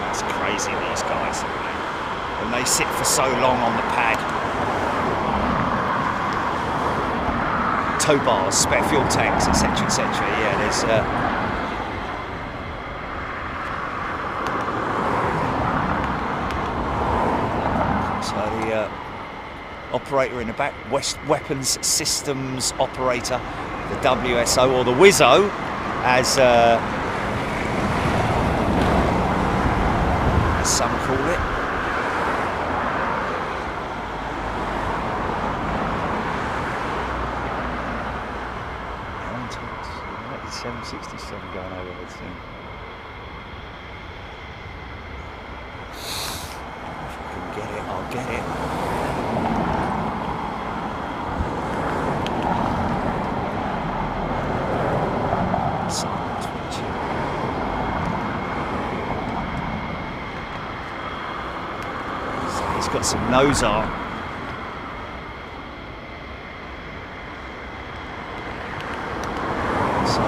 That's crazy, these guys. And they sit for so long on the pad. Tow bars, spare fuel tanks, etc, etc. Yeah, there's so the operator in the back, weapons systems operator, the WSO or the WISO, as some call it. It's 767 going overhead soon. If I can get it, I'll get it. He's got some nose art. So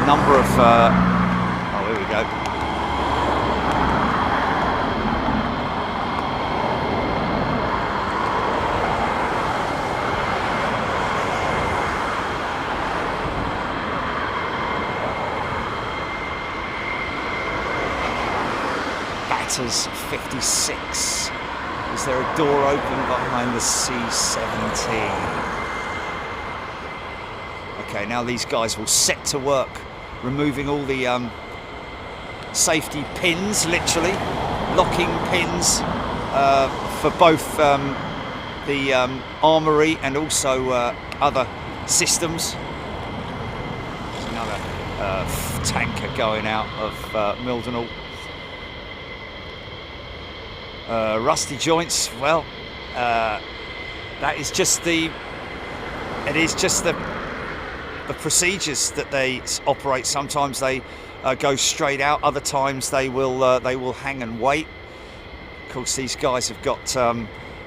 number of oh, here we go. Raptors 56. Is there a door open behind the C-17? Okay, now these guys will set to work removing all the safety pins, literally, locking pins for both the armoury and also other systems. There's another tanker going out of Mildenhall. Rusty joints, well, that is just the procedures that they operate. Sometimes they go straight out, other times they will hang and wait. Of course, these guys have got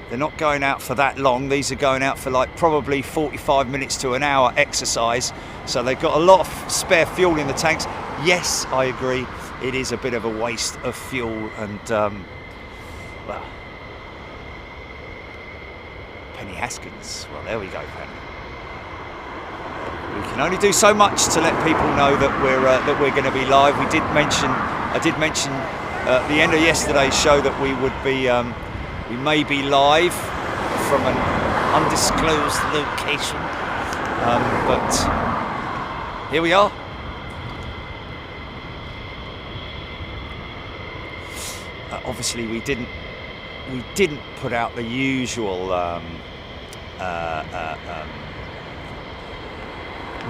they're not going out for that long. These are going out for like probably 45 minutes to an hour exercise, so they've got a lot of spare fuel in the tanks. Yes, I agree, it is a bit of a waste of fuel, and well, Penny Haskins. Well, there we go, Penny. We can only do so much to let people know that we're going to be live. I did mention at the end of yesterday's show that we would be, we may be live from an undisclosed location, but here we are. Obviously, we didn't put out the usual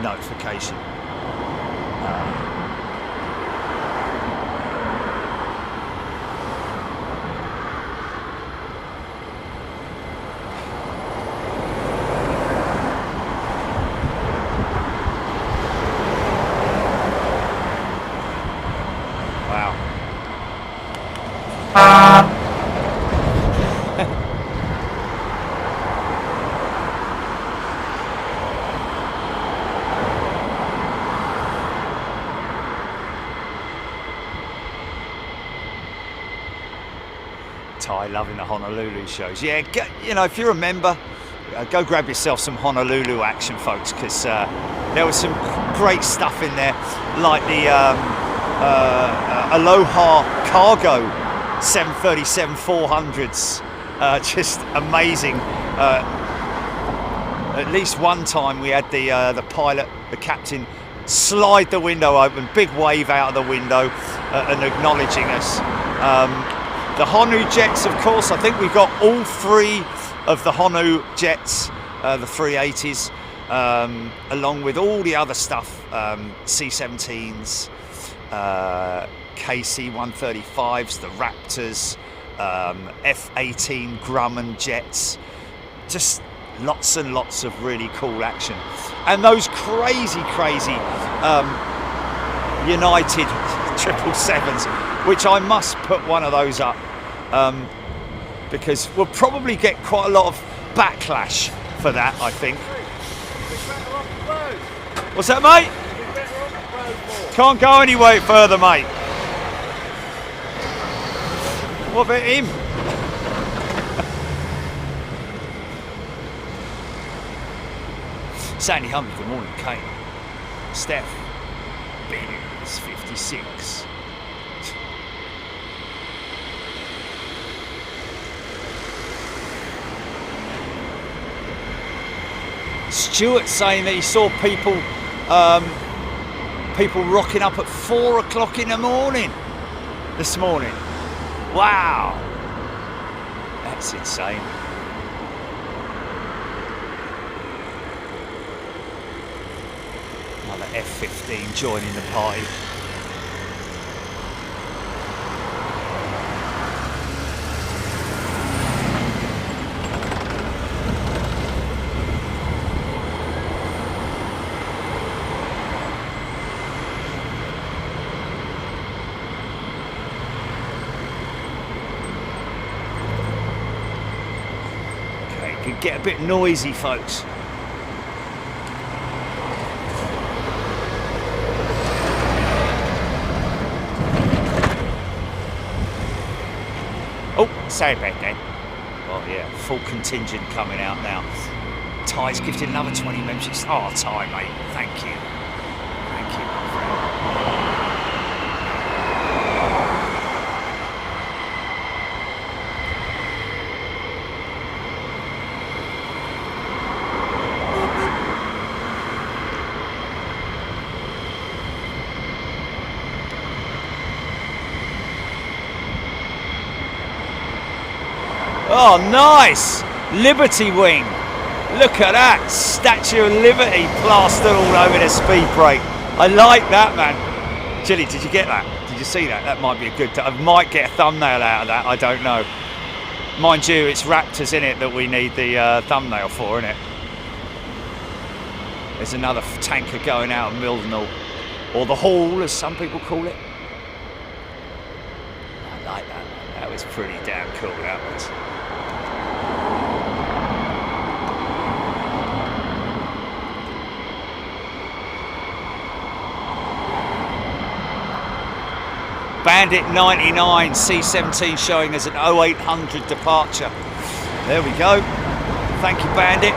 notification. Ty loving the Honolulu shows. Yeah, you know, if you're a member, go grab yourself some Honolulu action, folks, because there was some great stuff in there, like the Aloha Cargo 737-400s, just amazing. At least one time we had the pilot, the captain, slide the window open, big wave out of the window, and acknowledging us. The Honu jets, of course, I think we've got all three of the Honu jets, the 380s, along with all the other stuff, C-17s, KC-135s, the Raptors, F-18 Grumman jets, just lots and lots of really cool action. And those crazy United 777s, which I must put one of those up, because we'll probably get quite a lot of backlash for that, I think. What's that, mate? Can't go any way further, mate. What about him? Sandy Humby, good morning, Kane. Steph, Bennett's 56. Stuart saying that he saw people people rocking up at 4 o'clock in the morning this morning. Wow, that's insane. Another F15 joining the party. Could get a bit noisy, folks. Oh, sorry about that. Oh yeah, full contingent coming out now. Ty's gifted another 20 memberships. Oh, Ty, mate, thank you. Thank you, my friend. Oh, nice! Liberty Wing. Look at that. Statue of Liberty plastered all over the speed brake. I like that, man. Chili, did you get that? Did you see that? That might be a good... I might get a thumbnail out of that. I don't know. Mind you, it's Raptors in it that we need the thumbnail for, isn't it? There's another tanker going out of Mildenhall. Or the Hall, as some people call it. I like that. That was pretty damn cool, that was. Bandit 99 C-17 showing as an 0800 departure. There we go. Thank you, Bandit.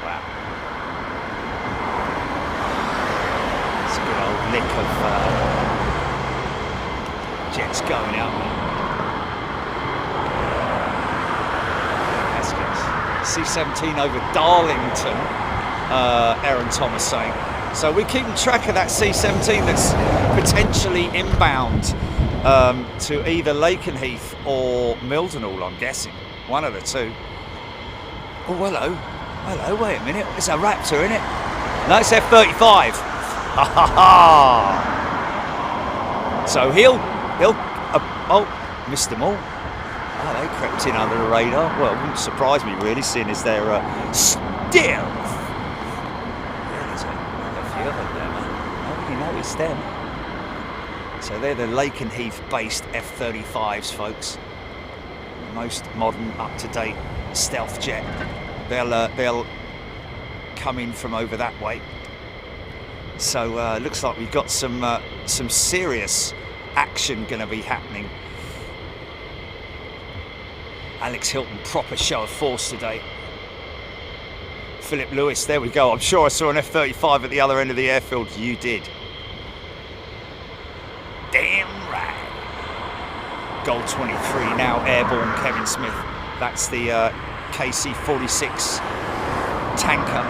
Wow. It's a good old lick of jets going out there. C-17 over Darlington, Aaron Thomas saying. So we're keeping track of that C-17 that's potentially inbound to either Lakenheath or Mildenhall, I'm guessing. One of the two. Oh, hello. Hello, wait a minute. It's a Raptor, isn't it? No, it's F35. Ha ha ha! So he'll oh, missed them all. Oh, they crept in under the radar. Well, it wouldn't surprise me really, seeing as they're stealth. Yeah, there's a few of them there, man. Nobody noticed them. So they're the Lakenheath-based F35s, folks. The most modern, up-to-date stealth jet. They'll come in from over that way. So looks like we've got some serious action going to be happening. Alex Hilton, proper show of force today. Philip Lewis, there we go. I'm sure I saw an F-35 at the other end of the airfield. You did. Damn right. Gold 23, now airborne Kevin Smith. That's the KC-46 tanker,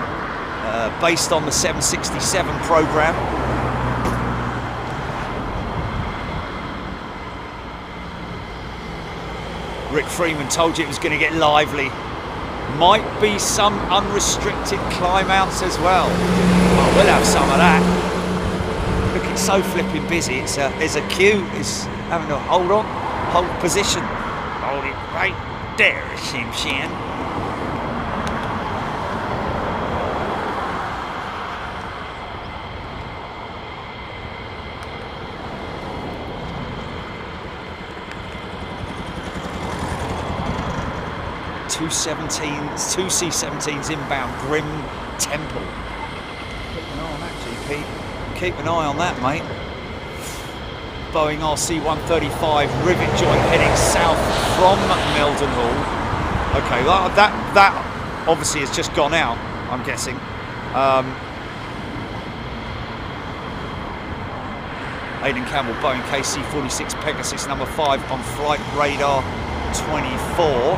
based on the 767 program. Rick Freeman told you it was going to get lively. Might be some unrestricted climb outs as well. Well, we'll have some of that. Look, it's so flipping busy. There's a queue. It's having to hold position. Hold it right there, Shim Shan. Two C-17s inbound, Grim Temple. Keep an eye on that, GP. Keep an eye on that, mate. Boeing RC-135 rivet joint heading south from Mildenhall. Okay, that obviously has just gone out, I'm guessing. Aidan Campbell, Boeing KC-46 Pegasus number 5 on flight radar 24.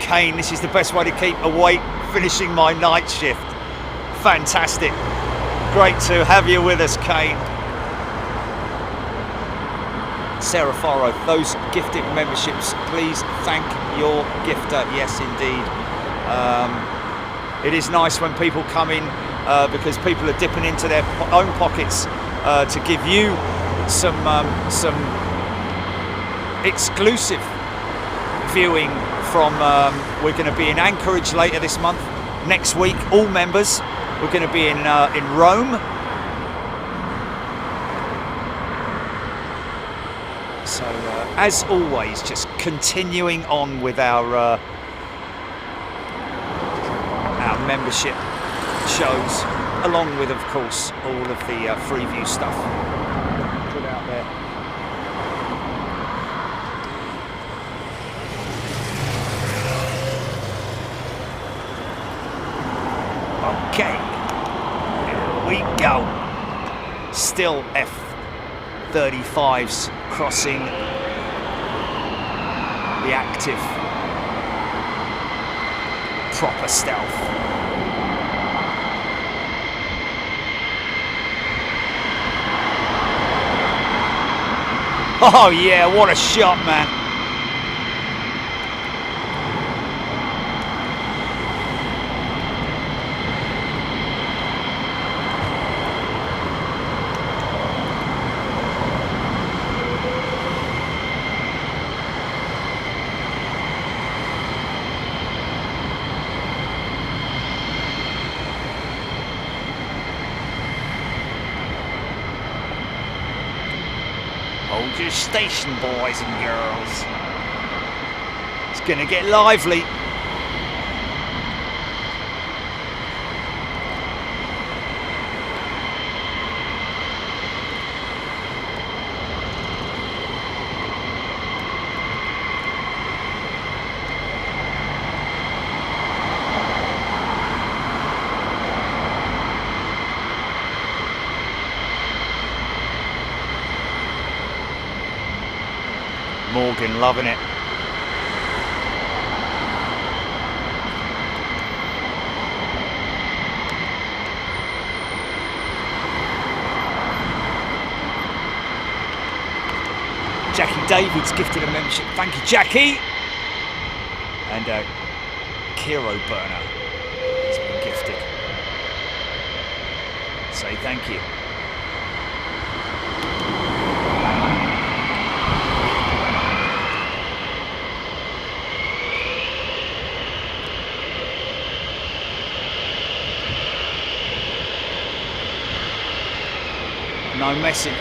Kane, this is the best way to keep awake finishing my night shift. Fantastic. Great to have you with us, Kane. Sarah Faro, those gifted memberships, please thank your gifter. Yes, indeed. It is nice when people come in because people are dipping into their own pockets to give you some exclusive viewing from. We're going to be in Anchorage later this month. Next week, all members. We're going to be in Rome. So, as always, just continuing on with our membership shows, along with, of course, all of the free view stuff put out there. Okay, here we go. Still F35s crossing the active proper stealth. Oh yeah, what a shot, man. Hold your station, boys and girls. It's gonna get lively. Morgan loving it. Jackie Davids gifted a membership. Thank you, Jackie. And Kiro Burner has been gifted. Say thank you. No messing.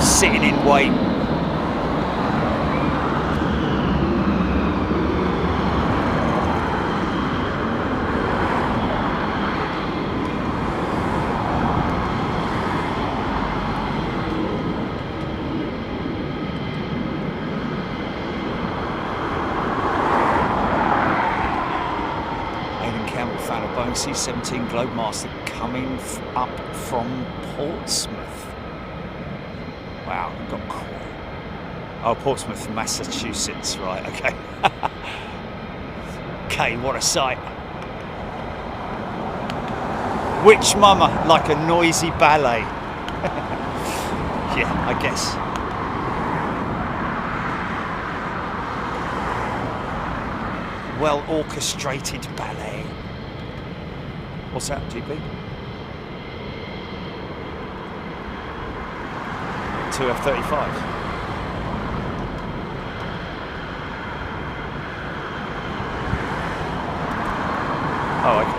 sitting in wait. Boeing C-17 Globemaster coming up from Portsmouth. Wow, we've got... Oh, Portsmouth, Massachusetts, right, okay. Okay, what a sight. Witch mama, like a noisy ballet. Yeah, I guess. Well orchestrated ballet. What's that, GP? 2 F35s. Oh, okay.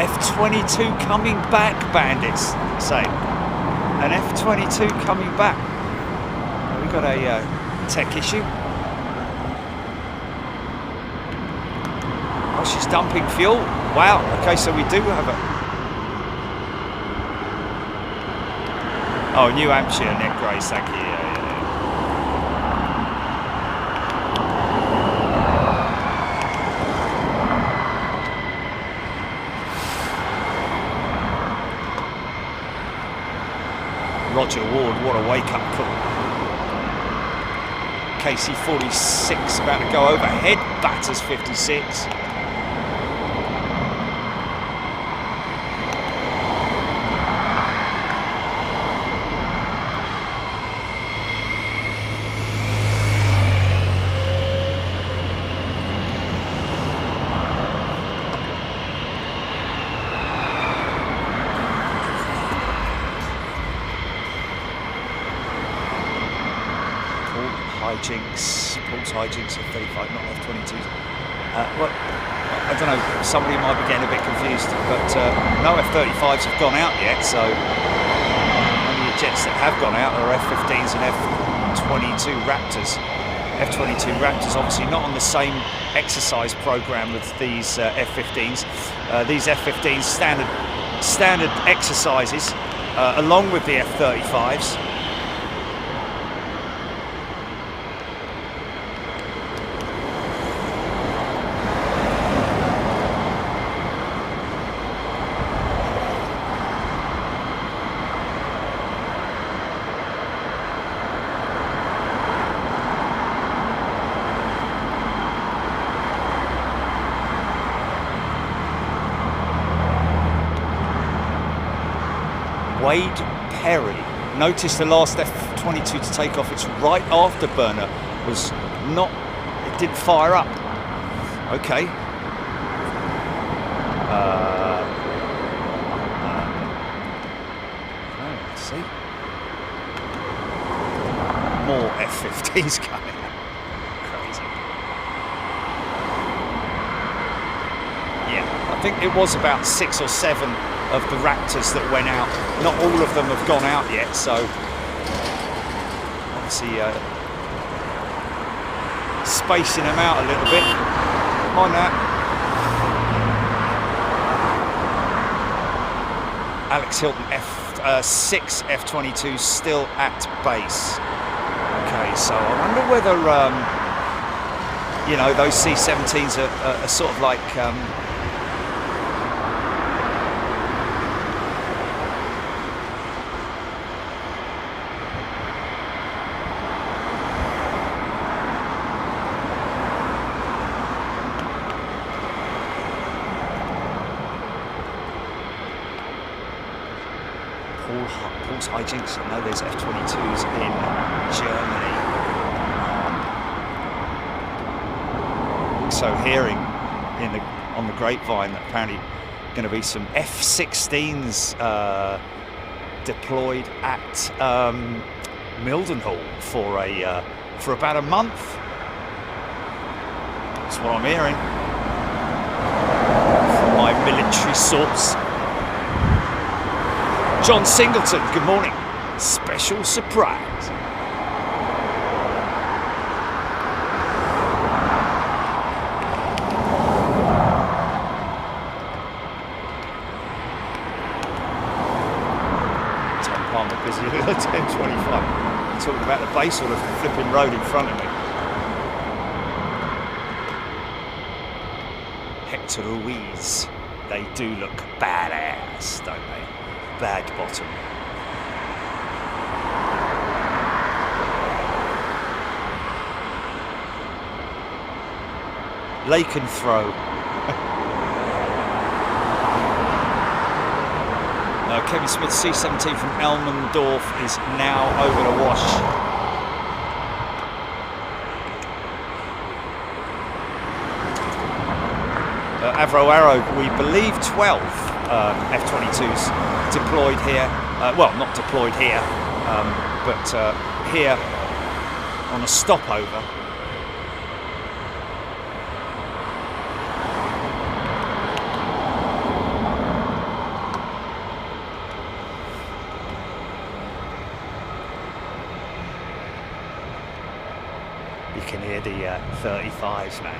F22 coming back, bandits. Say, an F22 coming back. We got a tech issue. Oh, she's dumping fuel. Wow. Okay, so we do have a... Oh, New Hampshire, Nick Grace, thank you. Yeah. Roger Ward, what a wake-up call. KC-46 about to go overhead, batters 56. Paul's hijinks of 35, not F22s. Well, I don't know, somebody might be getting a bit confused, but no F35s have gone out yet, so only the jets that have gone out are F15s and F22 Raptors. F22 Raptors obviously not on the same exercise program with these F15s. These F15s standard exercises along with the F35s. Wade Perry. Notice the last F22 to take off its right afterburner was not, it didn't fire up. Okay. Let's see. More F15s coming out. Crazy. Yeah, I think it was about 6 or 7 of the Raptors that went out. Not all of them have gone out yet, so obviously spacing them out a little bit. On that, Alex Hilton, F6 F22 still at base. Okay, so I wonder whether you know, those C-17s are sort of like Paul's hijinks. I know there's F22s in Germany. So hearing on the grapevine that apparently going to be some F16s deployed at Mildenhall for about a month. That's what I'm hearing from my military source. John Singleton, good morning. Special surprise. Tom Palmer busy at 10:25. Talking about the base or the flipping road in front of me. Hector Ruiz. They do look badass, don't they? Bad bottom. Lake and throw. Kevin Smith C-17 from Elmendorf is now over the wash. Avro Arrow, we believe 12 F22s deployed here. Well, not deployed here, but here on a stopover. You can hear the 35s, man.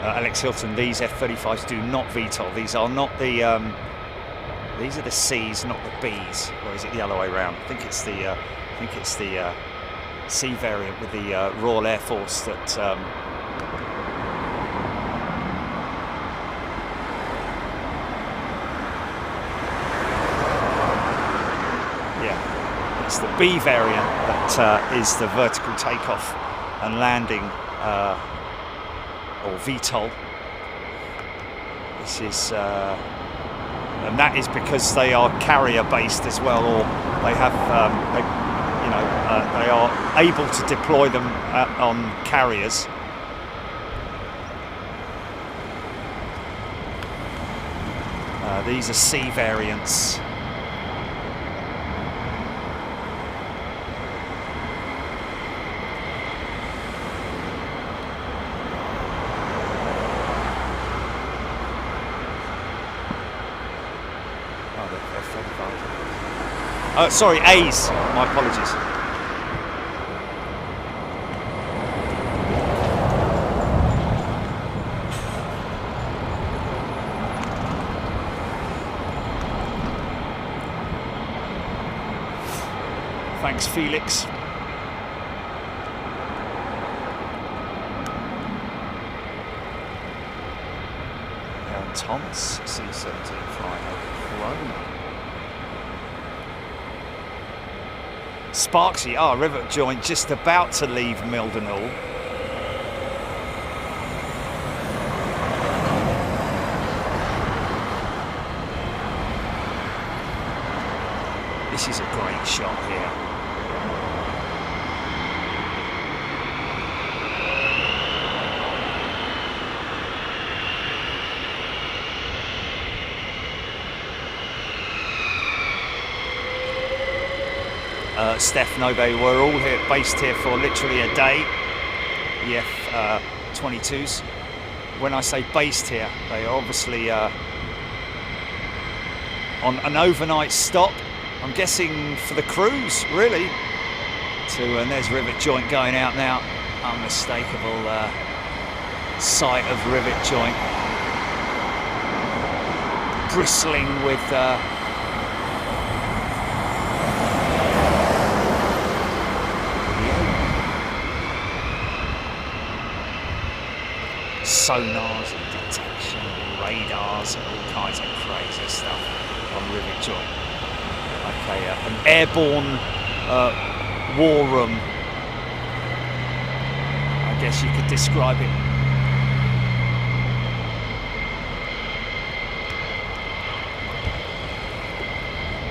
Alex Hilton, these F35s do not VTOL. These are not the. These are the C's, not the B's. Or is it the other way around? I think it's the. C variant with the Royal Air Force that. Yeah, it's the B variant that is the vertical takeoff and landing. Or VTOL. This is, and that is because they are carrier based as well, or they have, they are able to deploy them on carriers. These are C variants. Sorry, A's. My apologies. Thanks, Felix. Thomas, C-17 flying over Rome. Sparksy, rivet joint just about to leave Mildenhall. This is a great shot here. Steph, no, they were all here, based here for literally a day, the F22s. When I say based here, they are obviously on an overnight stop, I'm guessing for the cruise, really. And there's rivet joint going out now. Unmistakable sight of rivet joint. Bristling with sonars and detection, radars and all kinds of crazy stuff on rivet joint. Okay, an airborne war room, I guess you could describe it.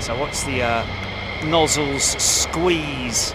So what's the nozzles squeeze?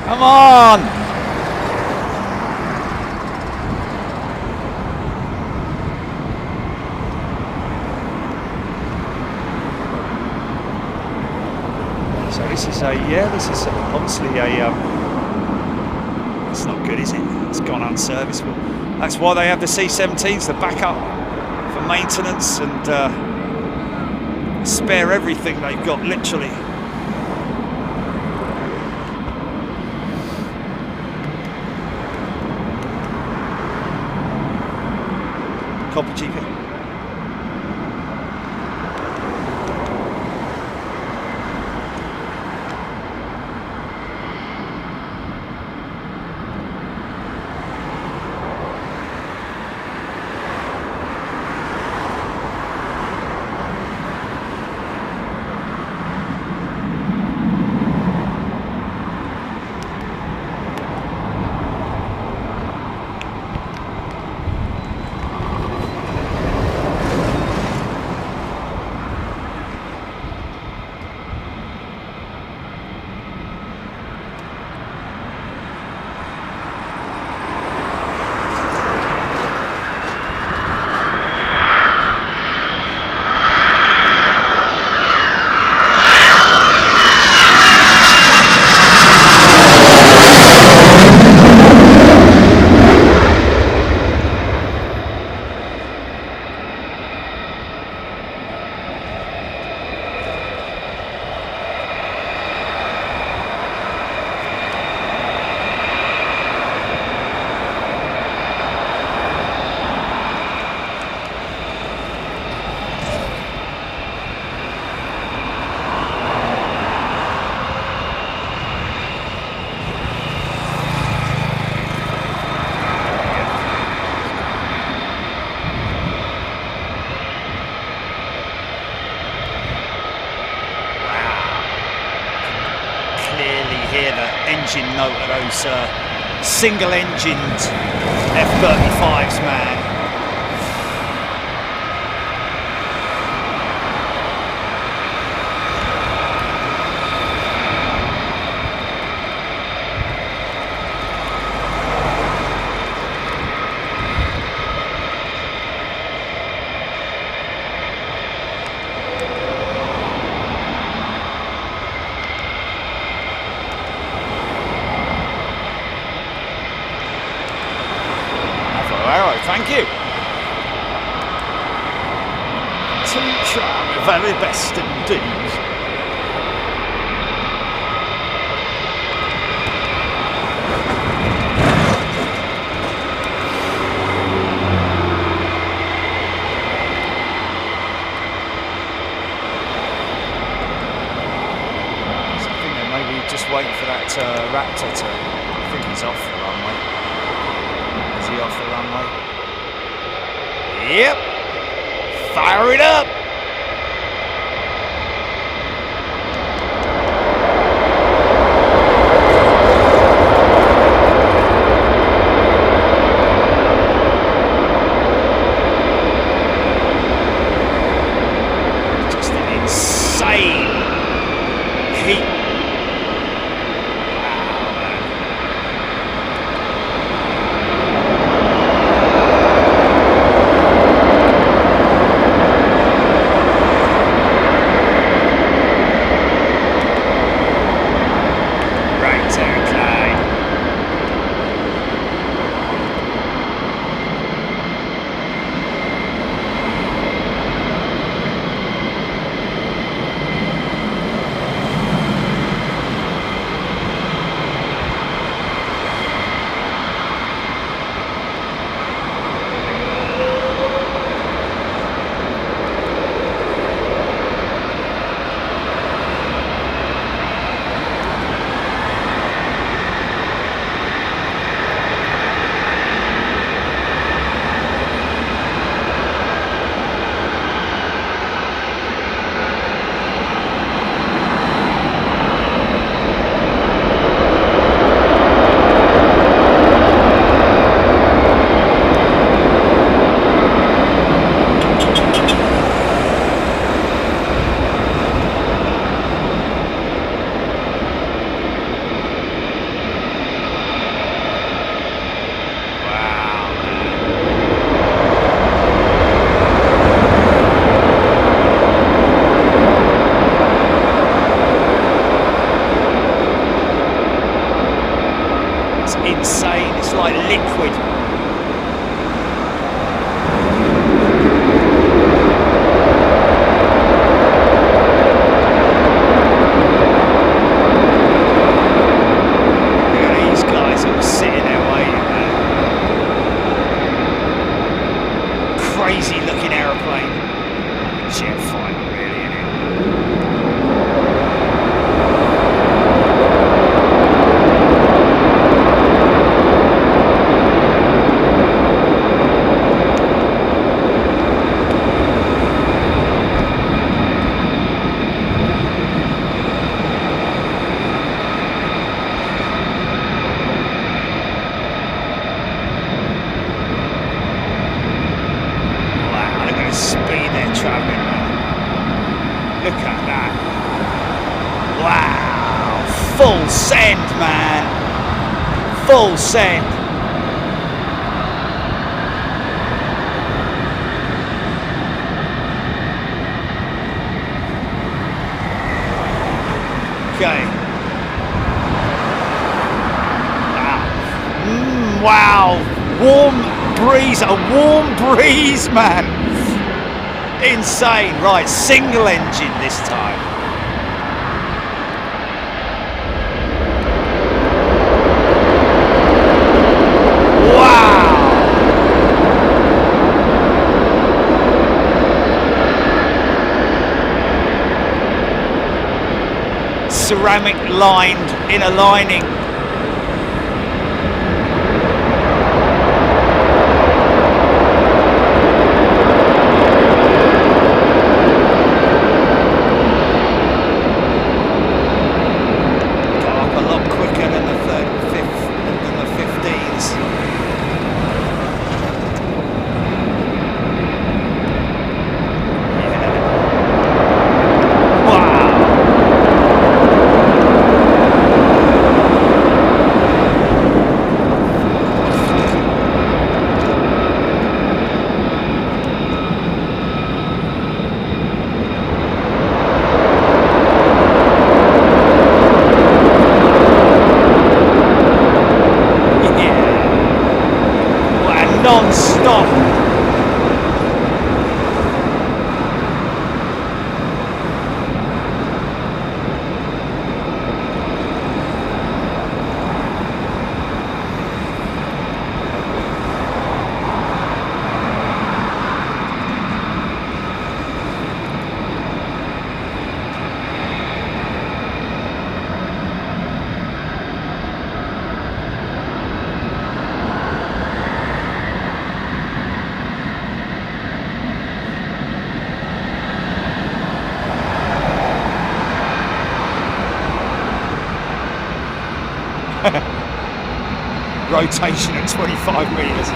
Come on! So this is obviously a, it's not good, is it? It's gone unserviceable. That's why they have the C-17s, the backup for maintenance and spare everything they've got, literally. Copy, GP. Engine note of those single-engined F35s, man. Thank you. Teacher, the very best indeed. So I think they may be just waiting for that Raptor to. I think he's off the runway. Is he off the runway? Yep, fire it up. Just an insane heat. It's insane. It's like liquid. Look at these guys all sitting there waiting, man. Crazy looking aeroplane. Jet fighter, really, isn't it? Look at that. Wow. Full send, man. Full send. Okay. Wow. Warm breeze. A warm breeze, man. Insane. Right, single engine this time. Wow. Ceramic lined inner lining. Non-stop. Rotation at 25 metres.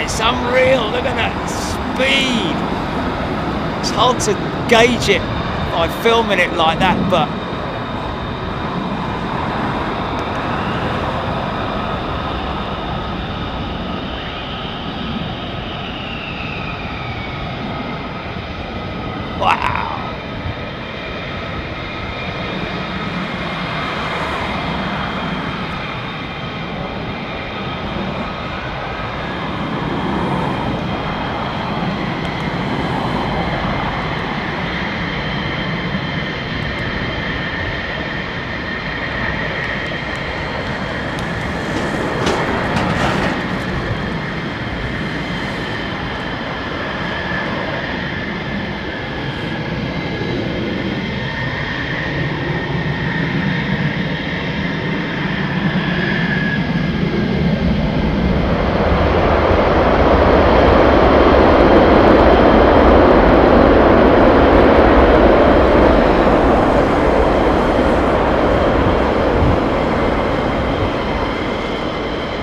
It's unreal. Look at that speed. It's hard to gauge it by filming it like that, but wow.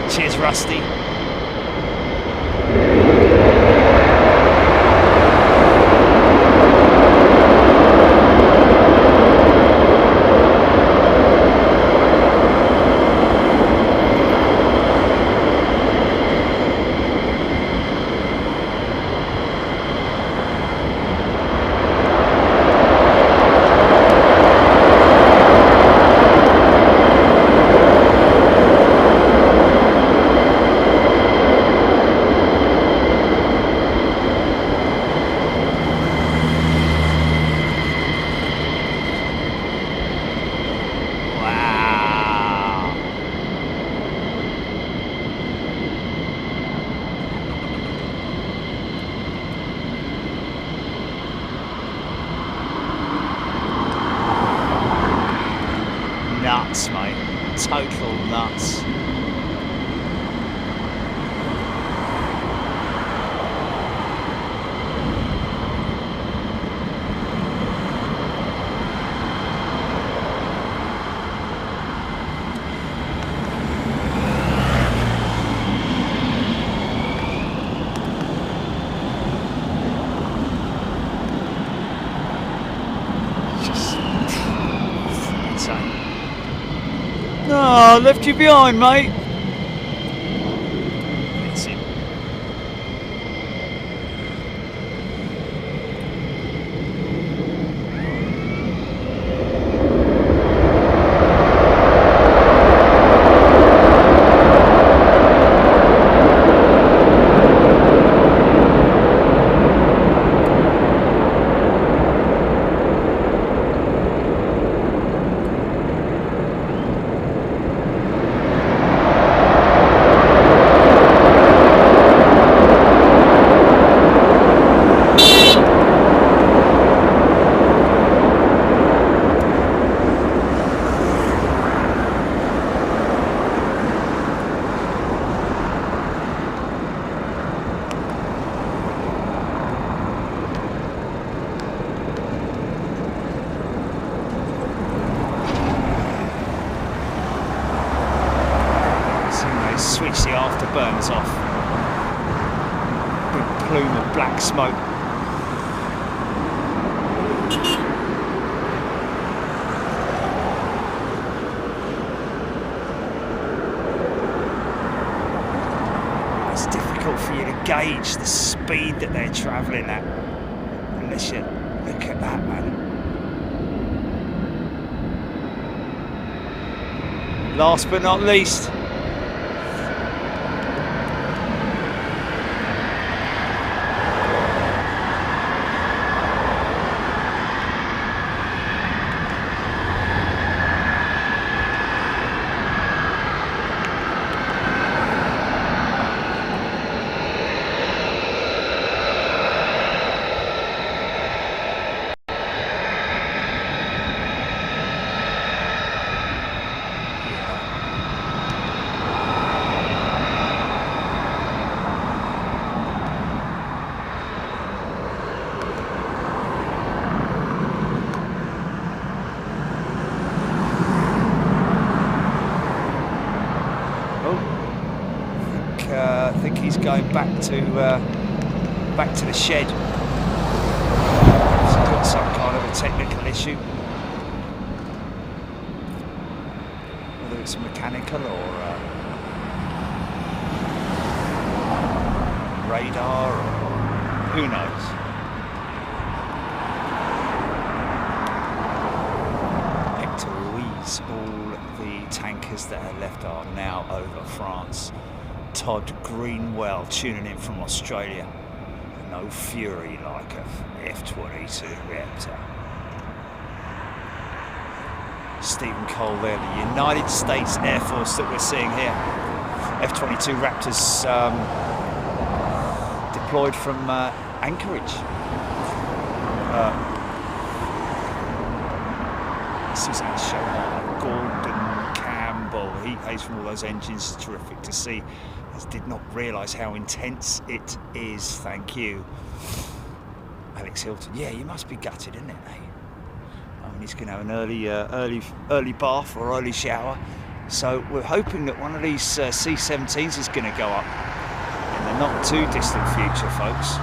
Cheers, Rusty. Nuts, mate. Total nuts. Oh, left you behind, mate. That's it. Switch the afterburners off. Big plume of black smoke. It's difficult for you to gauge the speed that they're travelling at unless you look at that, man. Last but not least, going back to the shed. Some kind of a technical issue, whether it's mechanical or radar, or who knows. Hector Ruiz, all the tankers that are left are now over France. Todd Greenwell tuning in from Australia. No fury like a F22 Raptor. Stephen Cole there, the United States Air Force that we're seeing here. F22 Raptors deployed from Anchorage. Suzanne Schumacher, Gordon Campbell, heat haze from all those engines, terrific to see. Did not realise how intense it is. Thank you, Alex Hilton. Yeah, you must be gutted, isn't it? Eh? I mean, he's going to have an early bath or early shower. So we're hoping that one of these C-17s is going to go up in the not too distant future, folks.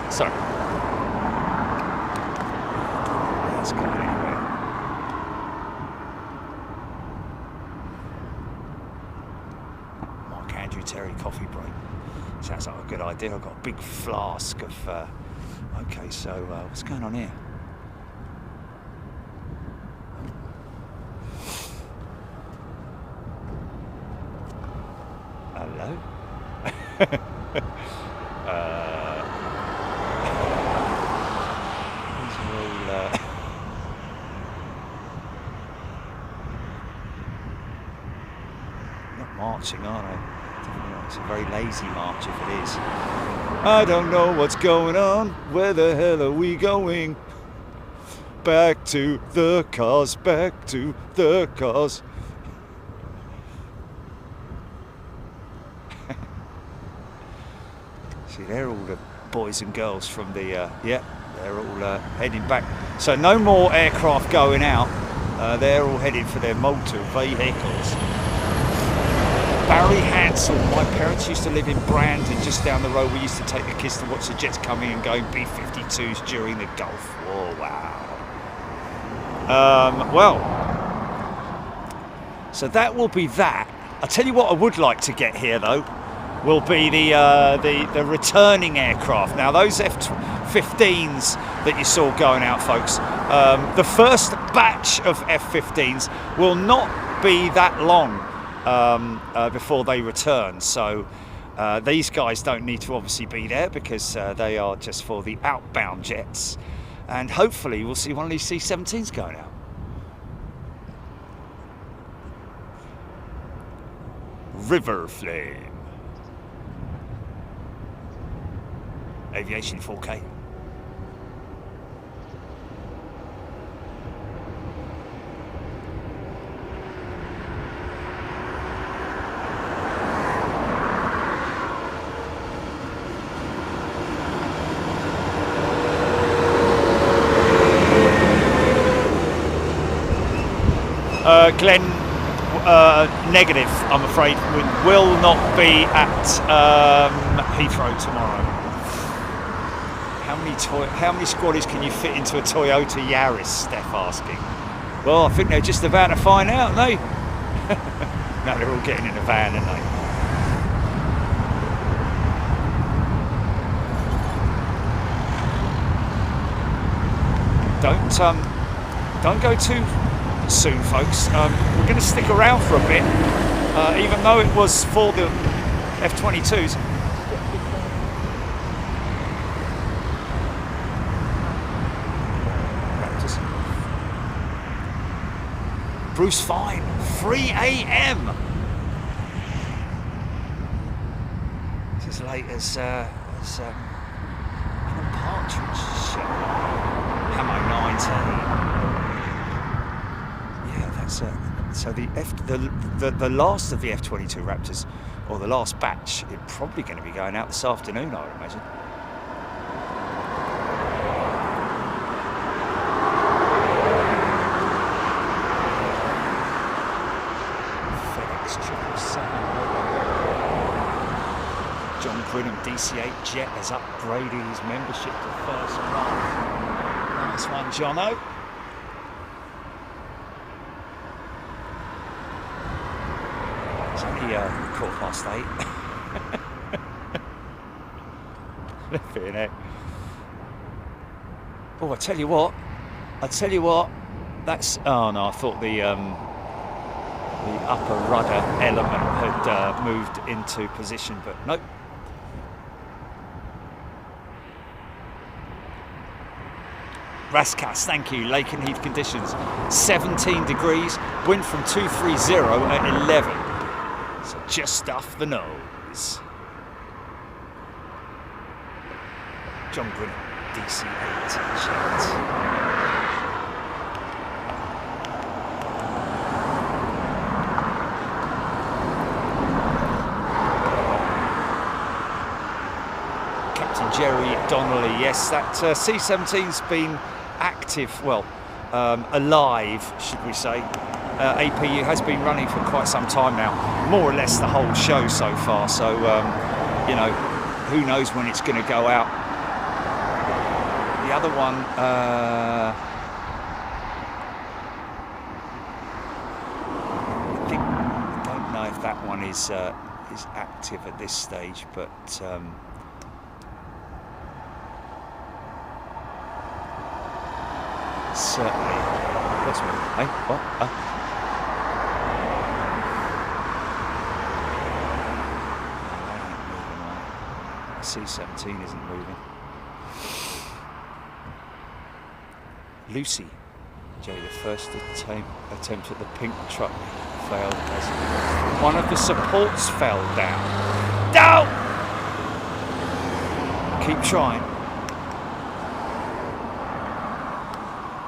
Sorry. That's going anywhere. Mark Andrew Terry coffee break. Sounds like a good idea. I've got a big flask of. Okay, so what's going on here? Hello. Marching, aren't they? It's a very lazy march if it is. I don't know what's going on. Where the hell are we going? Back to the cars, back to the cars. See, they're all the boys and girls from the, yeah, they're all heading back. So no more aircraft going out. They're all heading for their motor vehicles. Barry Hansel, my parents used to live in Brandon, just down the road. We used to take the kids to watch the jets coming and going, B-52s during the Gulf War. Wow. Well, so that will be that. I'll tell you what I would like to get here, though, will be the returning aircraft. Now, those F15s that you saw going out, folks, the first batch of F15s will not be that long before they return. So these guys don't need to obviously be there because they are just for the outbound jets. And hopefully we'll see one of these C-17s going out. River Flame. Aviation 4K. Glenn, negative, I'm afraid. We will not be at Heathrow tomorrow. How many squaddies can you fit into a Toyota Yaris, Steph asking? Well, I think they're just about to find out, aren't they? No, they're all getting in a van, aren't they? Don't go too soon, folks. We're going to stick around for a bit, even though it was for the F22s. Raptors. Bruce Fine, 3 a.m. It's as late as Partridge show. Camo 19. So the last of the F22 Raptors, or the last batch, is probably going to be going out this afternoon, I would imagine. Grinham DC8 Jet has upgraded his membership to first class. Nice one, Jono. It's only 8:15. Flipping it. Oh, I tell you what. That's, oh no, I thought the upper rudder element had moved into position, but nope. Raskas, thank you. Lakenheath conditions, 17 degrees, wind from 230 at 11. So just off the nose. John Grinham, DC8 Jet. Jerry Donnelly, yes, that C-17's been active, well, alive, should we say. APU has been running for quite some time now, more or less the whole show so far, so, you know, who knows when it's going to go out. The other one, I don't know if that one is active at this stage, but certainly. What's me? Hey, what? C-17 isn't moving. Lucy. Jay, the first attempt at the pink truck failed as one of the supports fell down. Down! Keep trying.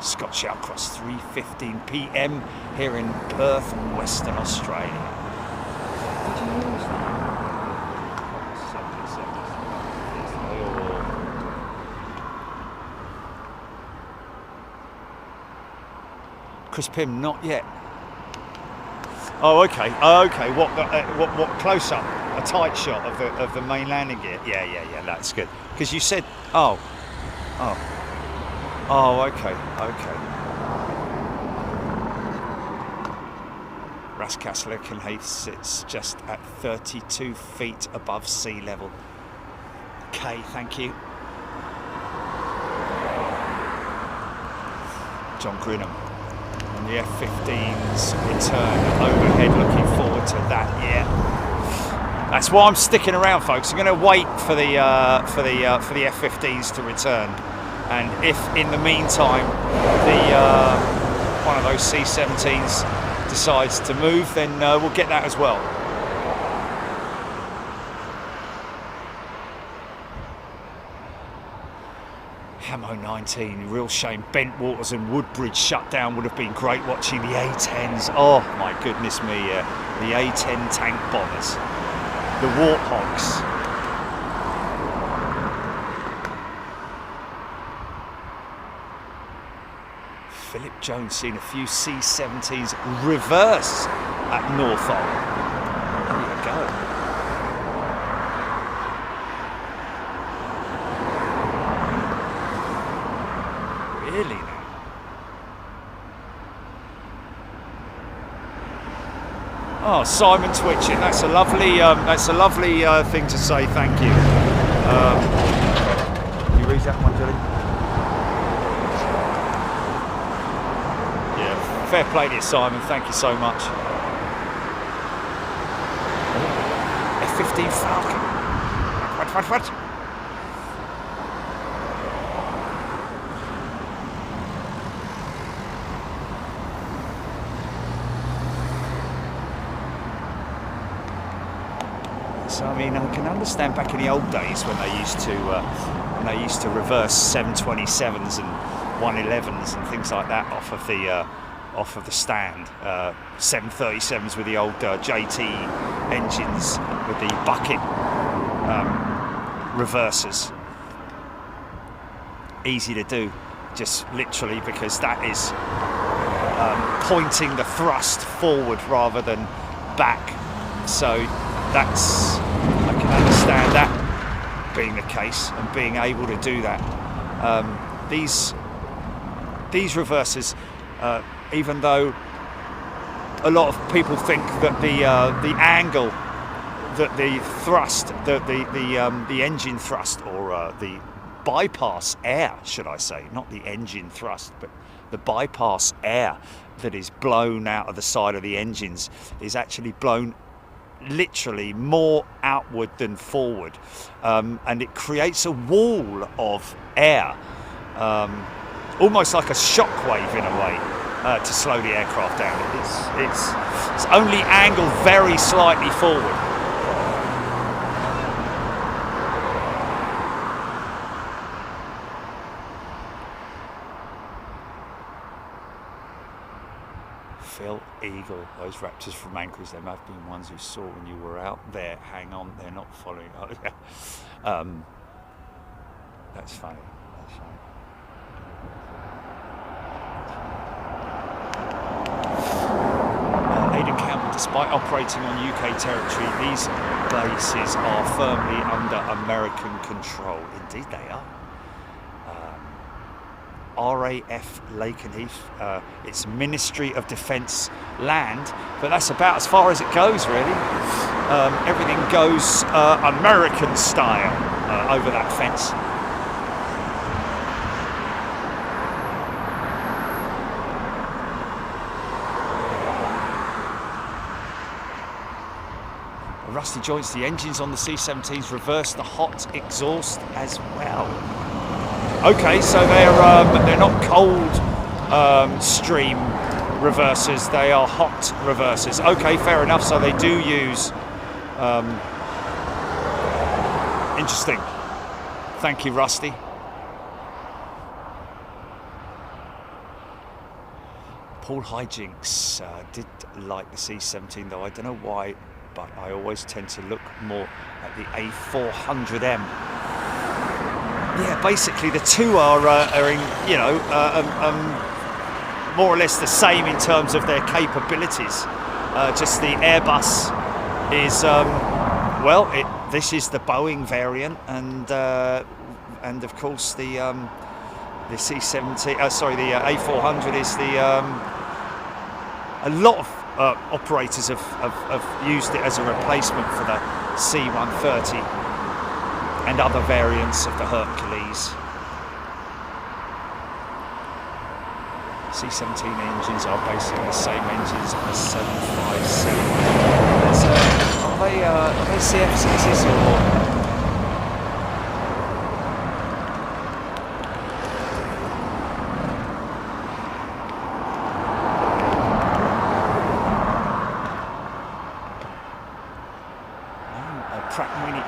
Scott Shallcross, 3:15 p.m. here in Perth, Western Australia. Did you use that? Chris Pym, not yet. Oh, okay. Okay. What close up? A tight shot of the main landing gear. Yeah. That's good. Because you said, oh, okay. Raskas Lakenheath sits just at 32 feet above sea level. Okay, thank you. John Grinham on the F15's return overhead. Looking forward to that. Yeah, that's why I'm sticking around, folks. I'm going to wait for the F15s to return. And if in the meantime one of those C-17s decides to move, then we'll get that as well. Hamo 19, real shame. Bentwaters and Woodbridge shut down. Would have been great watching the A-10s. Oh my goodness me, the A-10 tank bombers, the Warthogs. Philip Jones seen a few C-17s reverse at Northolt. There you go. Really now? Oh, Simon twitching. That's a lovely thing to say. Thank you. Can you read that one, Julie? Fair play to you, Simon. Thank you so much. F15 Falcon. What? So I mean, I can understand back in the old days when they used to reverse 727s and 111s and things like that off of the stand, 737s with the old JT engines with the bucket reversers. Easy to do, just literally because that is pointing the thrust forward rather than back. So I can understand that. being the case and being able to do that. These reversers, even though a lot of people think that the angle, that the thrust, the engine thrust, or the bypass air, should I say, not the engine thrust, but the bypass air that is blown out of the side of the engines is actually blown literally more outward than forward, and it creates a wall of air, almost like a shockwave in a way, to slow the aircraft down. It's only angled very slightly forward. Phil Eagle, those Raptors from Anchorage, they may have been ones you saw when you were out there. Hang on, they're not following. Oh, yeah. That's funny. That's funny. Aidan Campbell, despite operating on UK territory, these bases are firmly under American control. Indeed they are. RAF Lakenheath, it's Ministry of Defence land, but that's about as far as it goes, really. Everything goes American style over that fence. Rusty joints, the engines on the C-17s reverse the hot exhaust as well. Okay, so they're not cold stream reversers, they are hot reversers. Okay, fair enough, so they do use... interesting. Thank you, Rusty. Paul Hijinks did like the C-17, though I don't know why, but I always tend to look more at the A400M. Yeah, basically the two are in, you know, more or less the same in terms of their capabilities. Just the Airbus is, this is the Boeing variant, and of course the C-17, the A400 is the. A lot of operators have used it as a replacement for the C-130 and other variants of the Hercules. C-17 engines are basically the same engines as 757. Are they CF6s or?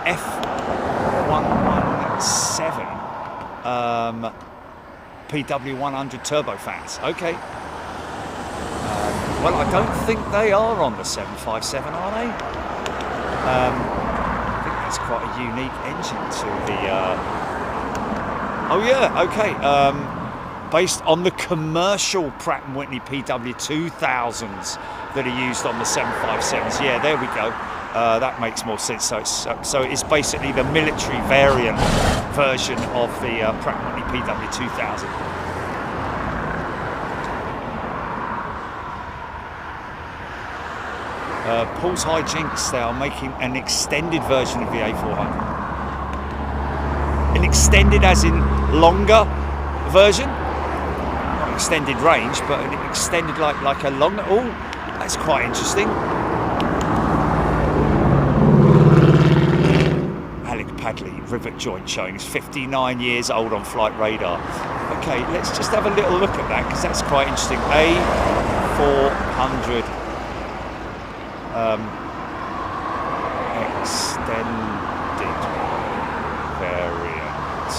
F17 PW100 turbofans. Okay. Well, I don't think they are on the 757, are they? I think that's quite a unique engine to the... Oh yeah, okay. Based on the commercial Pratt & Whitney PW2000s that are used on the 757s. Yeah, there we go. That makes more sense. So it's basically the military variant version of the Pratt & Whitney PW2000. Paul's Hijinks, they are making an extended version of the A400. An extended as in longer version? Not extended range, but an extended like a longer... Oh, that's quite interesting. Padley rivet joint showing is 59 years old on flight radar. Okay, let's just have a little look at that because that's quite interesting. A400 extended variant.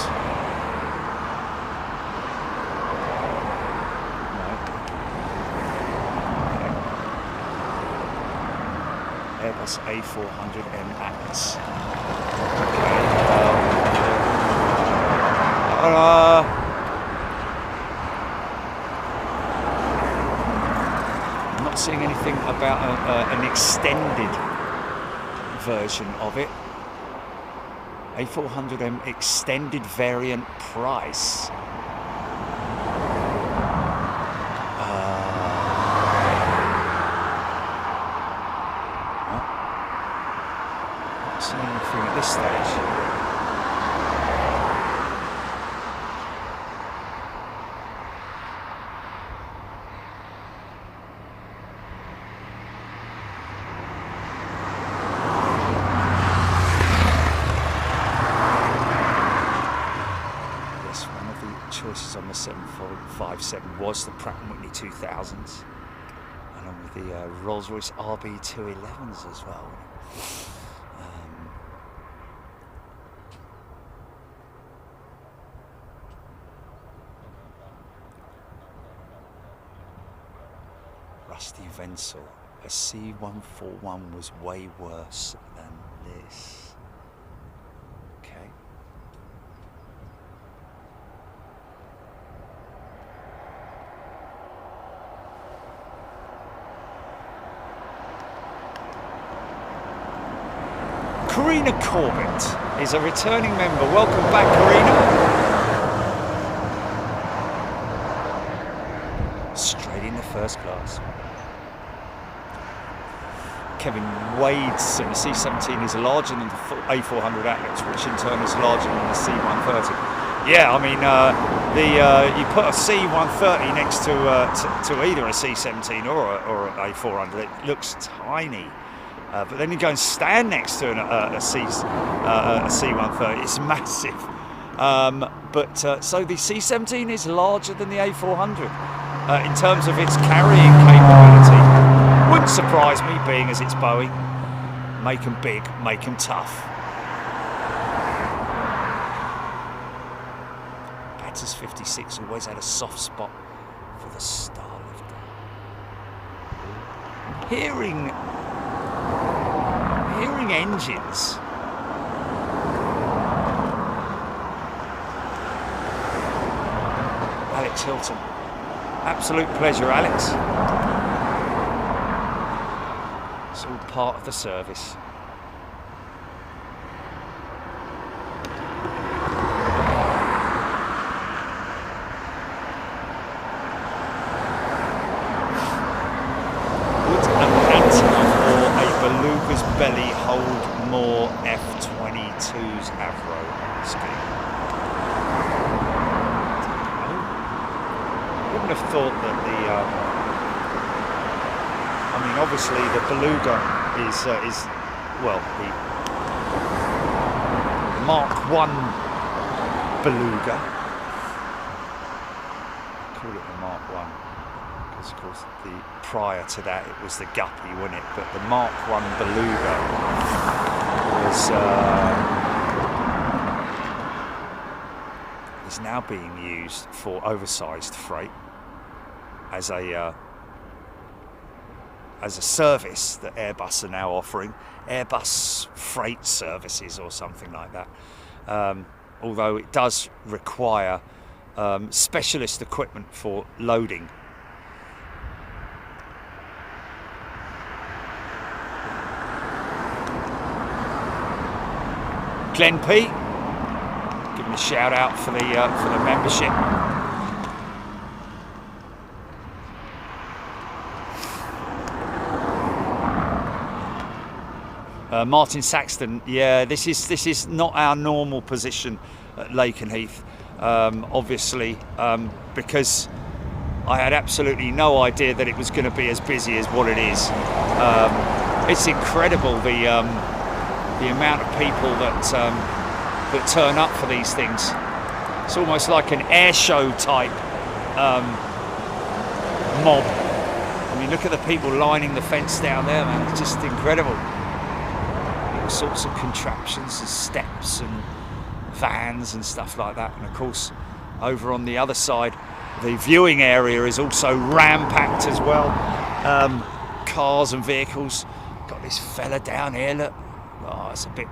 No. Airbus A400M ACTS. I'm not seeing anything about an extended version of it. A400M extended variant price. Not seeing anything at this stage. Choices on the 757 was the Pratt & Whitney 2000s, along with the Rolls-Royce RB211s as well. Rusty Vensel, a C141 was way worse than this. Okay. Karina Corbett is a returning member. Welcome back, Karina. Straight into first class. Kevin Wade's C-17 is larger than the A400 Atlas, which in turn is larger than the C-130. Yeah, I mean, you put a C-130 next to either a C-17 or an A400, it looks tiny. But then you go and stand next to a C-130, it's massive. So the C-17 is larger than the A400 in terms of its carrying capability. Wouldn't surprise me, being as it's Boeing. Make them big, make them tough. Batters 56 always had a soft spot for the Starlifter. Hearing engines. Alex Hilton. Absolute pleasure, Alex. It's all part of the service. Belly hold more F22's Avro scheme. I wouldn't have thought that the I mean, obviously the Beluga is well, the Mark 1 Beluga. Call it the Mark 1. Of course, prior to that it was the Guppy, wasn't it? But the Mark 1 Beluga is now being used for oversized freight as a service that Airbus are now offering, Airbus Freight Services or something like that. Although it does require specialist equipment for loading. Glenn P, giving a shout out for the membership. Martin Saxton, yeah, this is not our normal position at Lakenheath, obviously, because I had absolutely no idea that it was going to be as busy as what it is. It's incredible the amount of people that turn up for these things. It's almost like an air show type mob. I mean, look at the people lining the fence down there, man. It's just incredible. All sorts of contraptions and steps and vans and stuff like that. And of course, over on the other side, the viewing area is also ram-packed as well. Cars and vehicles. Got this fella down here, look. Oh, it's a bit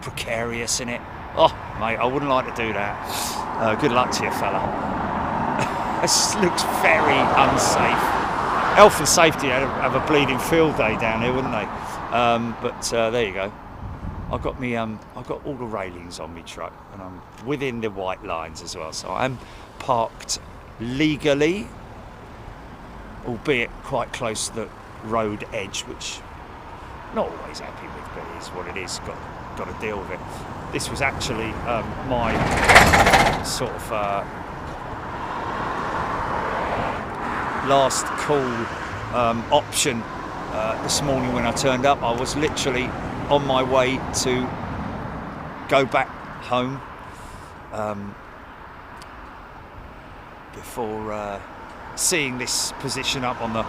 precarious, isn't it? Oh, mate, I wouldn't like to do that. Good luck to you, fella. This looks very unsafe. Health and safety have a bleeding field day down here, wouldn't they? But there you go. I've got all the railings on my truck, and I'm within the white lines as well. So I'm parked legally, albeit quite close to the road edge, which not always happy with, but it is what it is. Got to deal with it. This was actually my sort of last call option this morning when I turned up. I was literally on my way to go back home before seeing this position up on the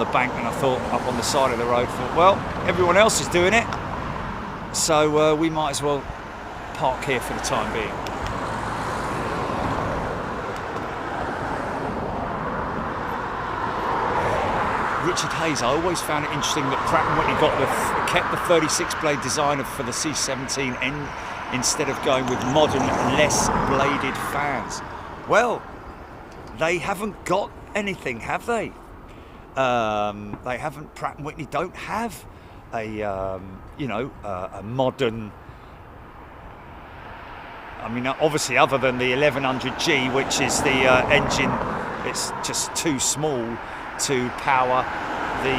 bank, and I thought, up on the side of the road, thought, well, everyone else is doing it, so we might as well park here for the time being. Richard Hayes, I always found it interesting that Pratt & Whitney kept the 36 blade design for the C-17 instead of going with modern, less bladed fans. Well, they haven't got anything, have they? They haven't. Pratt & Whitney don't have a modern. I mean, obviously, other than the 1100G, which is the engine, it's just too small to power the.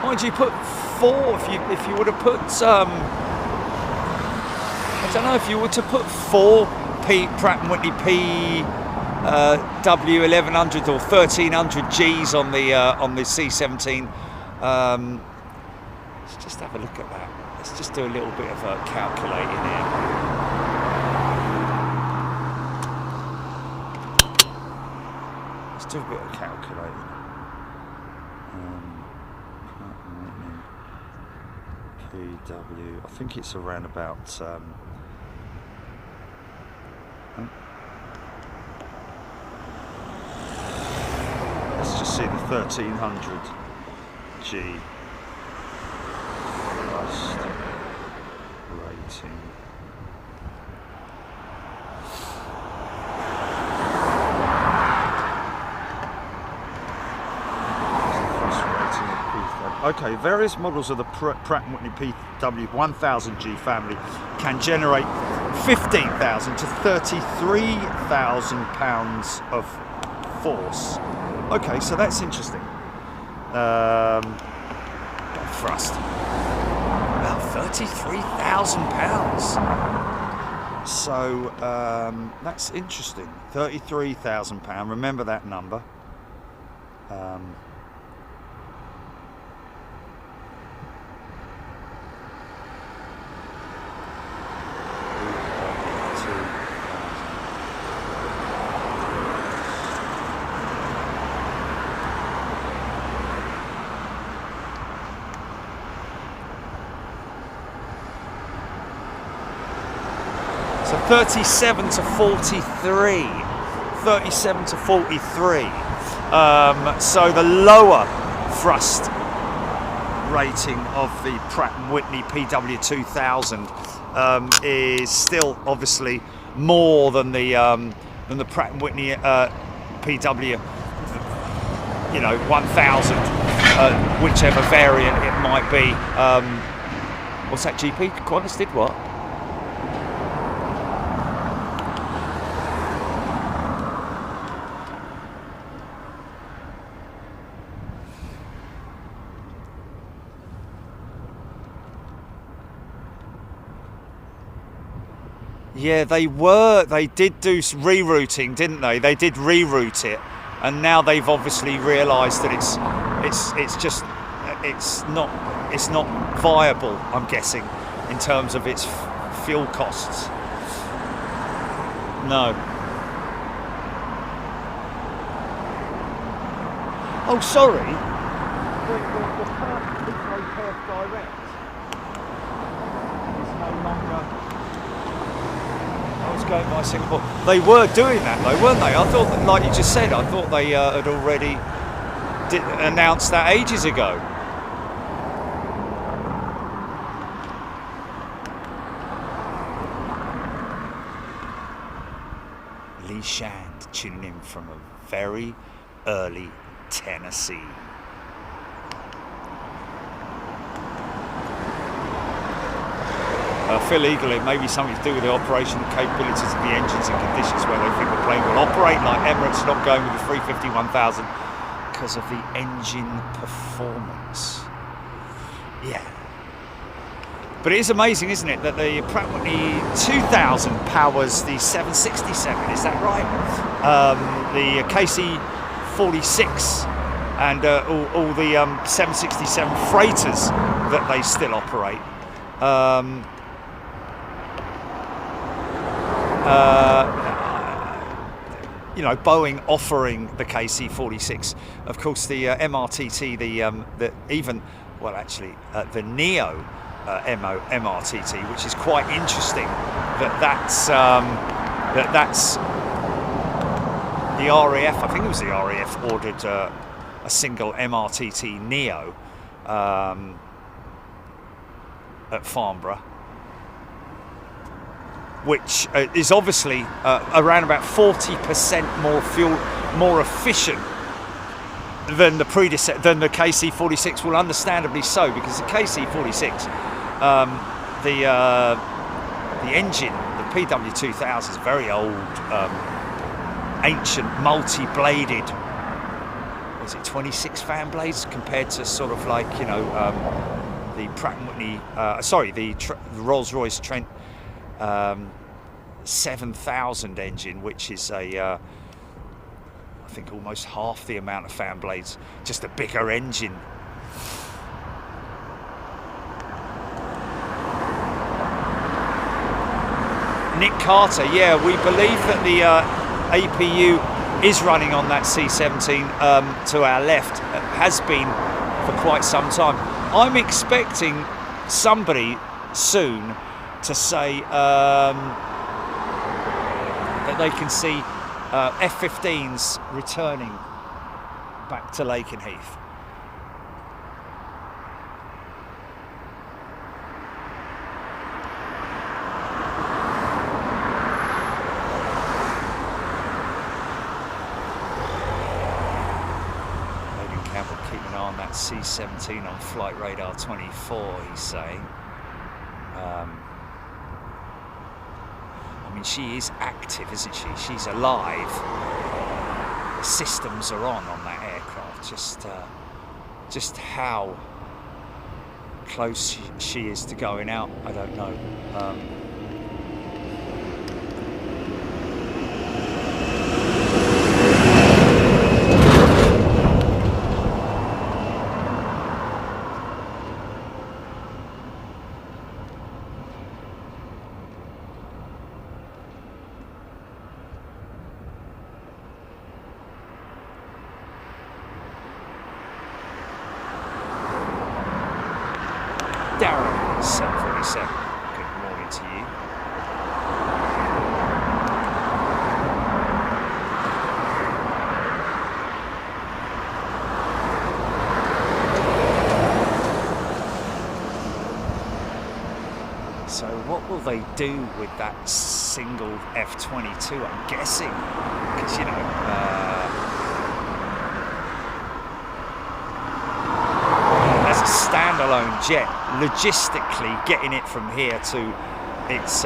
Mind you, put 4. If you were to put, I don't know, if you were to put 4 Pratt & Whitney W1100 or 1300 Gs on the C-17. Let's just have a look at that. Let's just do a little bit of calculating here. Let's do a bit of calculating. PW. I think it's around about. Let's just see the 1300 G thrust rating. Okay, various models of the Pratt & Whitney PW1000G family can generate 15,000 to 33,000 pounds of force. Okay, so that's interesting. Thrust. About 33,000 pounds. So that's interesting. 33,000 pounds. Remember that number. So 37 to 43. 37 to 43. So the lower thrust rating of the Pratt & Whitney PW2000 is still obviously more than the Pratt & Whitney PW 1000, whichever variant it might be. What's that, GP? Qantas did what? Yeah, they did do rerouting, didn't they? They did reroute it, and now they've obviously realised that it's not viable, I'm guessing, in terms of its fuel costs. No. Oh, sorry. The Perth Direct is no longer. Going by Singapore. They were doing that though, weren't they? I thought that, like you just said, I thought they had already announced that ages ago. Lee Shand tuning in from a very early Tennessee. Phil Eagle, it may be something to do with the operational capabilities of the engines and conditions where they think the plane will operate, like Emirates not going with the 350-1000 because of the engine performance. Yeah. But it is amazing, isn't it, that the Pratt & Whitney 2000 powers the 767, is that right? The KC-46 and all the 767 freighters that they still operate. You know, Boeing offering the KC-46. Of course, the MRTT, the Neo MRTT, which is quite interesting. That's the RAF. I think it was the RAF ordered a single MRTT Neo at Farnborough, which is obviously around about 40% more efficient than the KC-46. Well, understandably so, because the KC-46, the engine, the PW2000 is very old, ancient, multi-bladed. Was it 26 fan blades compared to sort of like, you know, the Pratt & Whitney, the Rolls-Royce Trent 7000 engine, which is I think almost half the amount of fan blades, just a bigger engine. Nick Carter, yeah, we believe that the APU is running on that C-17 to our left, has been for quite some time. I'm expecting somebody soon to say that they can see F15s returning back to Lakenheath. Logan Campbell keeping an eye on that C-17 on flight radar 24, he's saying. I mean, she is active, isn't she? She's alive. The systems are on that aircraft. Just how close she is to going out, I don't know. Darren, 747, good morning to you. So what will they do with that single F22, I'm guessing? Because, you know, standalone jet, logistically getting it from here to its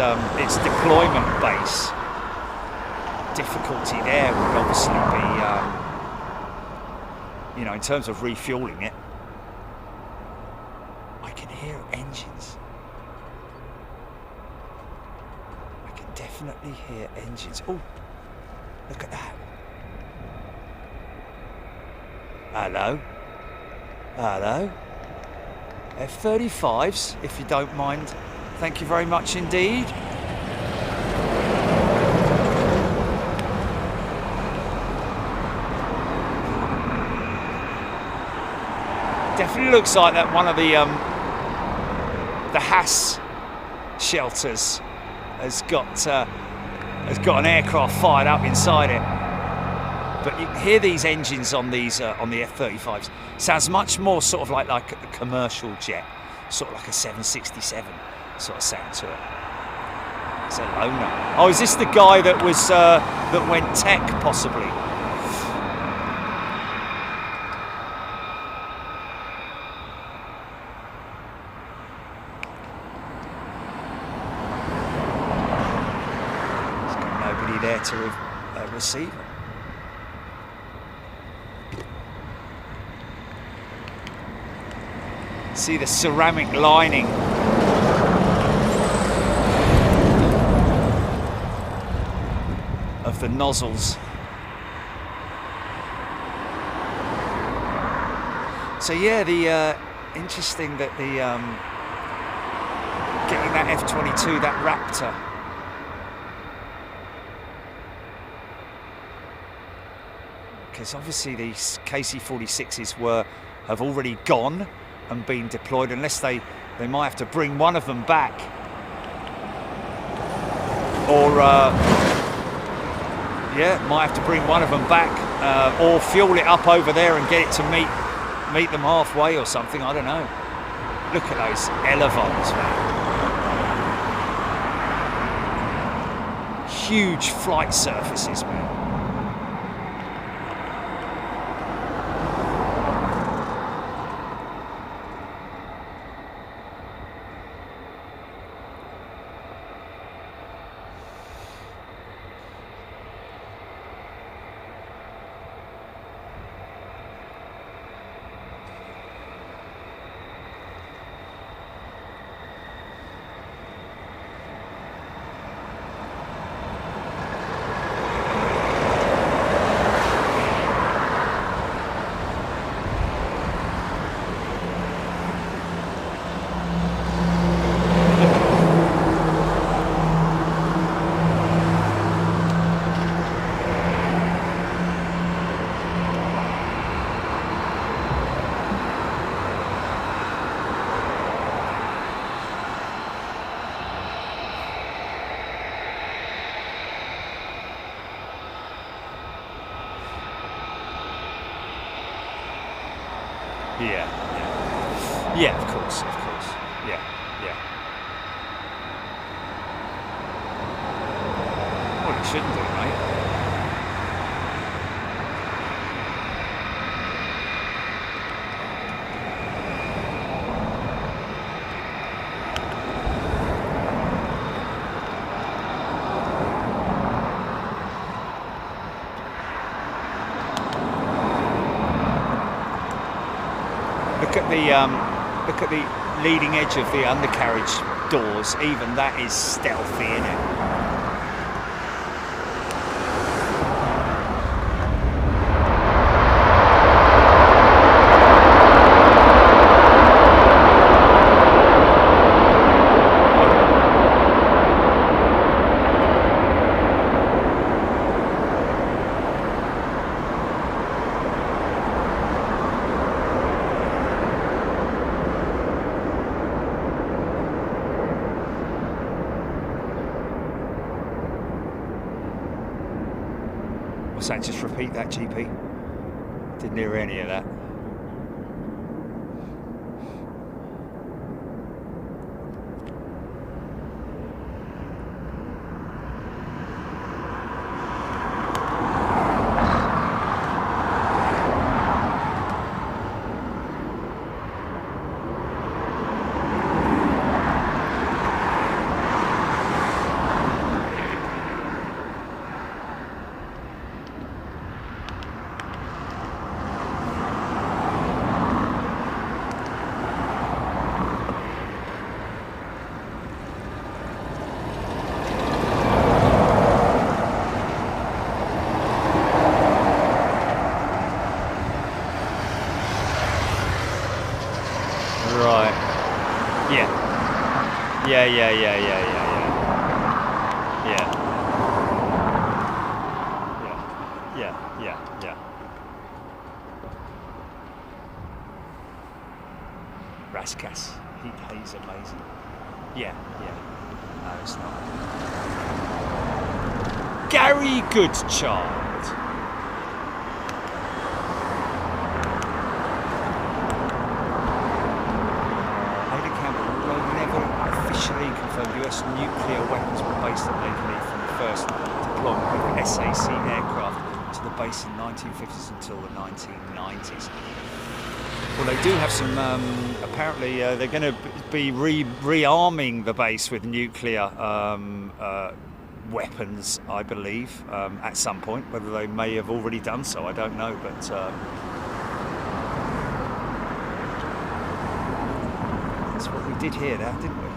deployment base, difficulty there would obviously be, you know, in terms of refueling it. I can hear engines. I can definitely hear engines. Oh, look at that. Hello. Hello. F35s, if you don't mind. Thank you very much indeed. Definitely looks like that one of the Haas shelters has got an aircraft fired up inside it. But you can hear these engines on these on the F35s. Sounds much more sort of like a commercial jet, sort of like a 767 sort of sound to it. It's a loner. Oh, is this the guy that was that went tech possibly? there to receive them. See the ceramic lining of the nozzles. So yeah, the interesting that the getting that F22, that Raptor, because obviously these KC-46s have already gone and been deployed, unless they might have to bring one of them back, or yeah, might have to bring one of them back, or fuel it up over there and get it to meet them halfway or something. I don't know. Look at those elevons, man. Huge flight surfaces, man. Yeah, of course, yeah. Well, it shouldn't do, mate. Look at the leading edge of the undercarriage doors. Even that is stealthy, isn't it? What's that? Just repeat that, GP. Didn't hear any of that. Yeah. Raskas, he's amazing. Yeah. No, it's not. Gary Goodchild. Confirmed US nuclear weapons were based at Lakenheath from the first deployment of SAC aircraft to the base in the 1950s until the 1990s. Well, they do have some, apparently they're going to be rearming the base with nuclear weapons, I believe, at some point. Whether they may have already done so, I don't know. But that's what we did here, now, didn't we?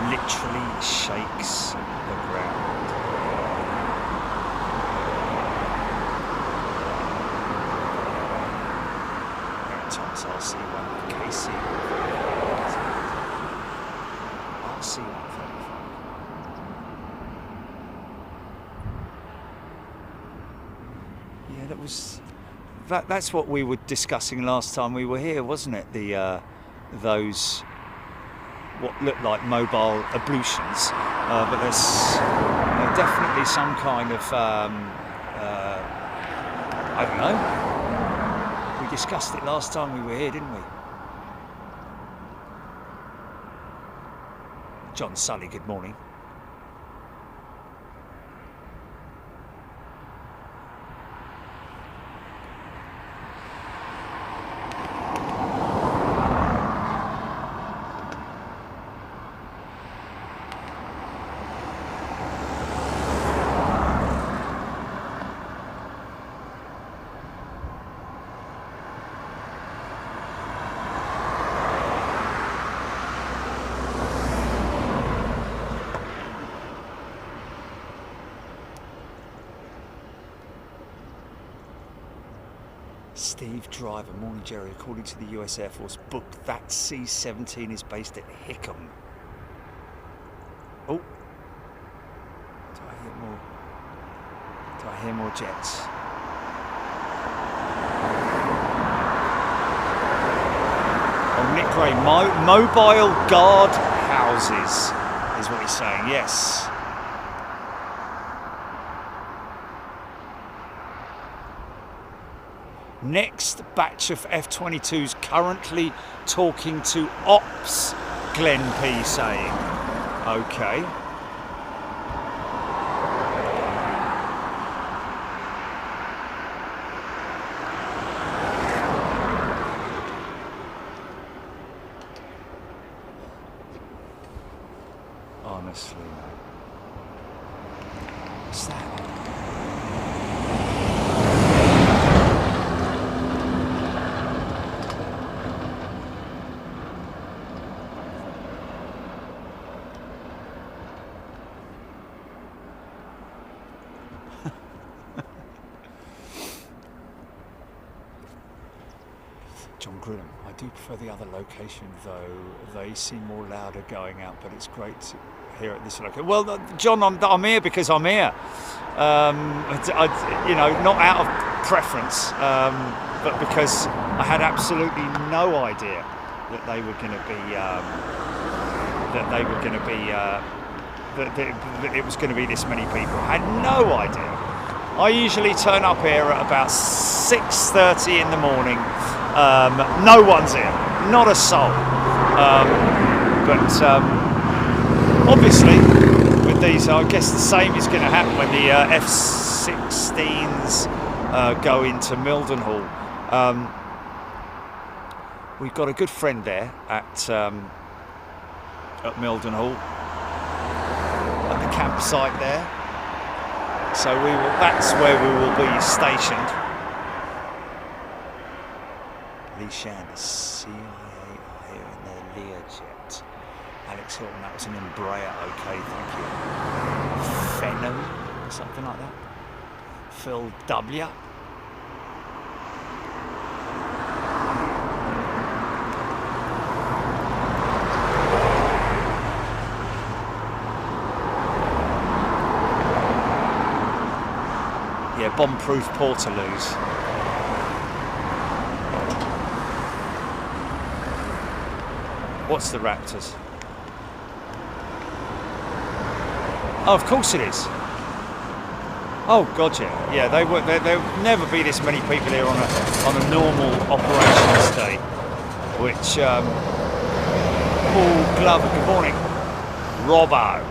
Literally shakes the ground. Maritime RC1 KC. RC135. Yeah, that's what we were discussing last time we were here, wasn't it? Those what look like mobile ablutions, but there's definitely some kind of I don't know. We discussed it last time we were here, didn't we? John Sully, good morning. Steve Driver, morning Jerry, according to the US Air Force book, that C-17 is based at Hickam. Oh, do I hear more jets? Oh, Nick Gray, mobile guard houses is what he's saying, yes. Next batch of F22s currently talking to ops, Glenn P saying. Okay. Honestly, what's that? John Grillham, I do prefer the other location though. They seem more louder going out, but it's great to hear at this location. Well, John, I'm here because I'm here. You know, not out of preference, but because I had absolutely no idea that they were going to be, that it was going to be this many people. I had no idea. I usually turn up here at about 6:30 in the morning. No one's here, not a soul. But obviously, with these, I guess the same is going to happen when the F16s go into Mildenhall. We've got a good friend there at Mildenhall, at the campsite there. So that's where we will be stationed. Lee Shanders, CIA are here in their Learjet. Alex Hilton, that was an Embraer, okay, thank you. Fenno, something like that. Phil W. Yeah, bomb-proof Portaloos. What's the Raptors? Oh, of course it is. Oh God, yeah, yeah. There'll never be this many people here on a normal operations day. Which Paul Glover, good morning. Robbo.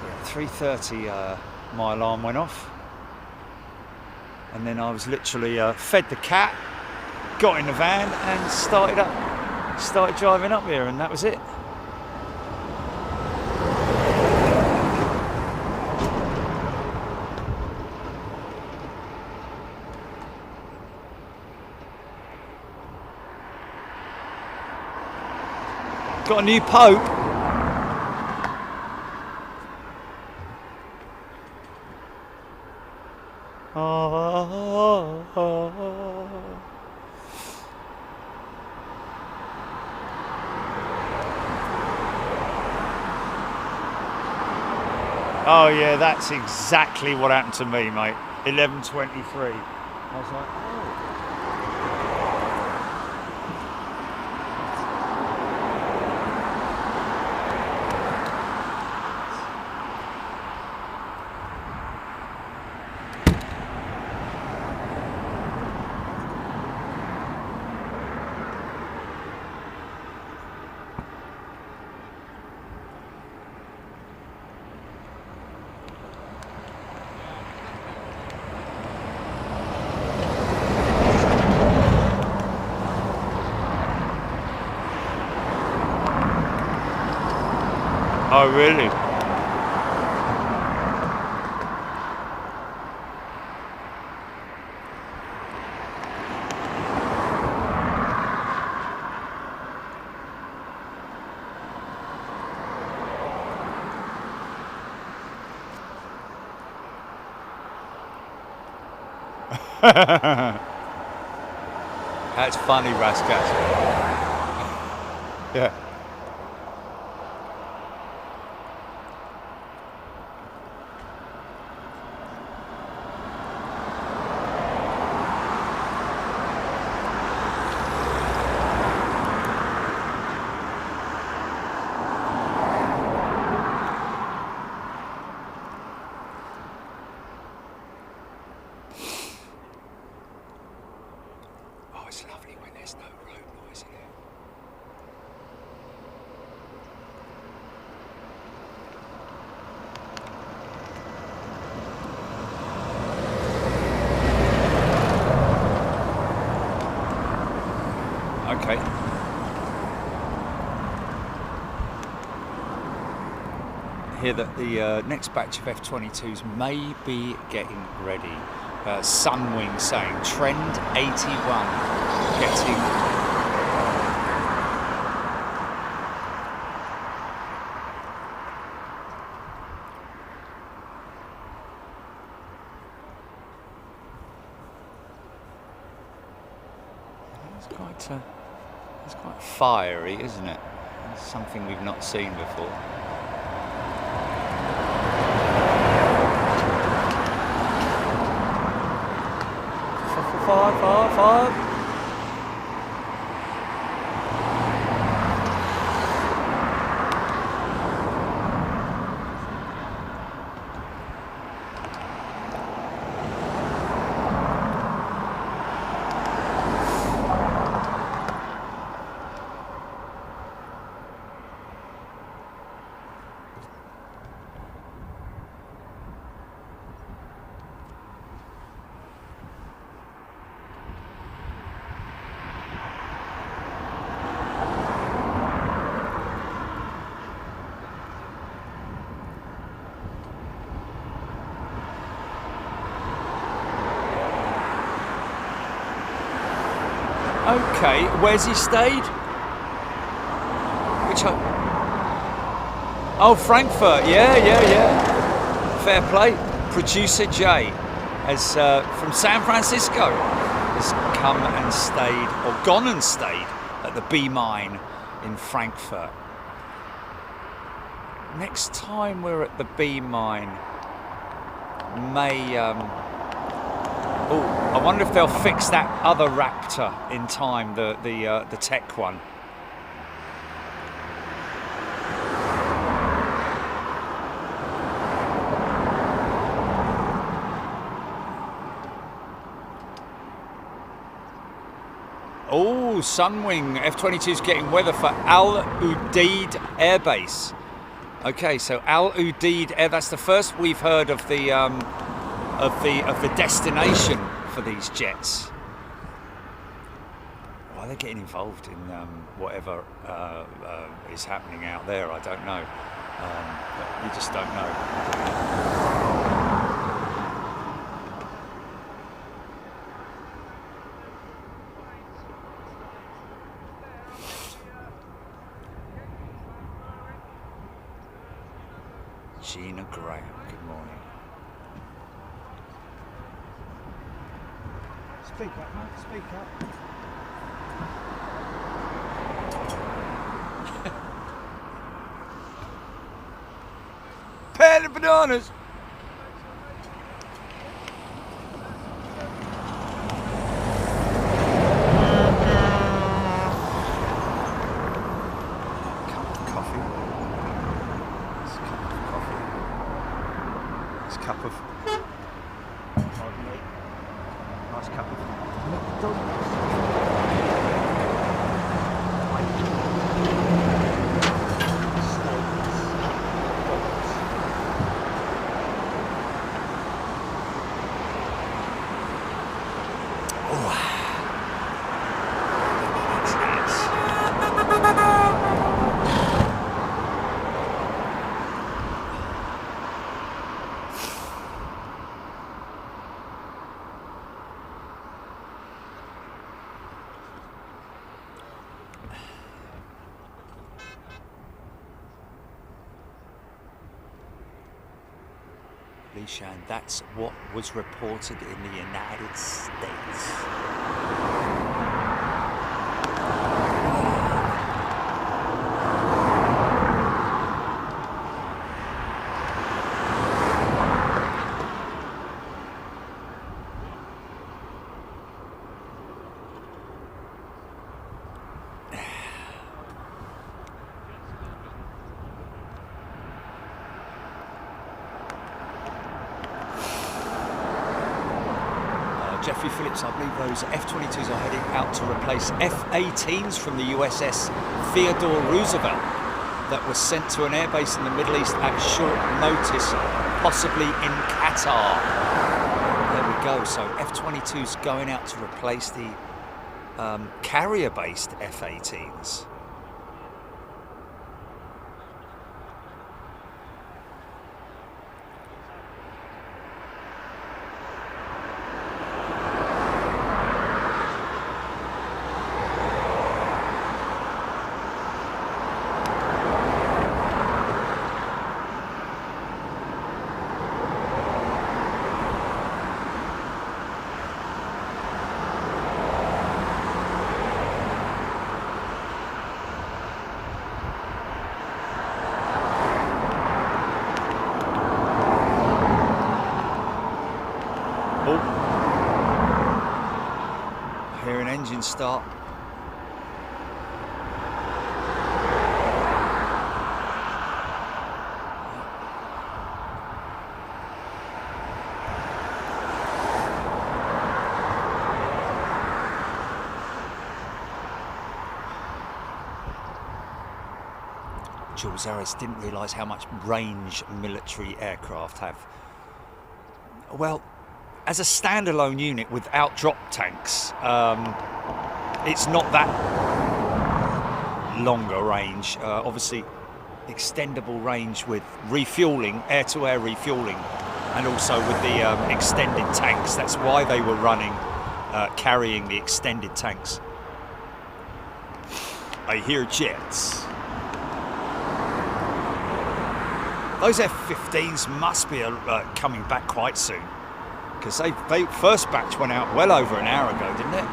Yeah, 3:30. My alarm went off. And then I was literally fed the cat, got in the van and started driving up here, and that was it. Got a new Pope. Oh yeah, that's exactly what happened to me, mate. 11:23. I was like, oh really? That's funny, Raskas. Yeah. It's lovely when there's no road noise in it. Okay. Hear that the next batch of F22s may be getting ready. Sunwing saying trend 81 getting it's quite fiery, isn't it? It's something we've not seen before. Five. Okay, where's he stayed? Which oh, Frankfurt, yeah. Fair play. Producer Jay has from San Francisco has come and stayed, or gone and stayed at the B Mine in Frankfurt. Next time we're at the B Mine, may I wonder if they'll fix that other Raptor in time, the tech one. Oh, Sunwing F22's getting weather for Al Udeid Air Base. Okay, so Al Udeid Air. That's the first we've heard of the destination for these jets. Why they're getting involved in whatever is happening out there, I don't know. But you just don't know. Gina Graham, good morning. Speak up, mate, speak up. Pan of bananas! Lishan, that's what was reported in the United States. Jeffrey Phillips, I believe those F22s are heading out to replace F-18s from the USS Theodore Roosevelt that was sent to an airbase in the Middle East at short notice, possibly in Qatar. There we go. So F-22s going out to replace the carrier-based F-18s. Engine start. Jules Harris didn't realise how much range military aircraft have. Well, as a standalone unit without drop tanks, it's not that longer range. Obviously, extendable range with refueling, air-to-air refueling, and also with the extended tanks. That's why they were running, carrying the extended tanks. I hear jets. Those F-15s must be coming back quite soon, because they first batch went out well over an hour ago, didn't it?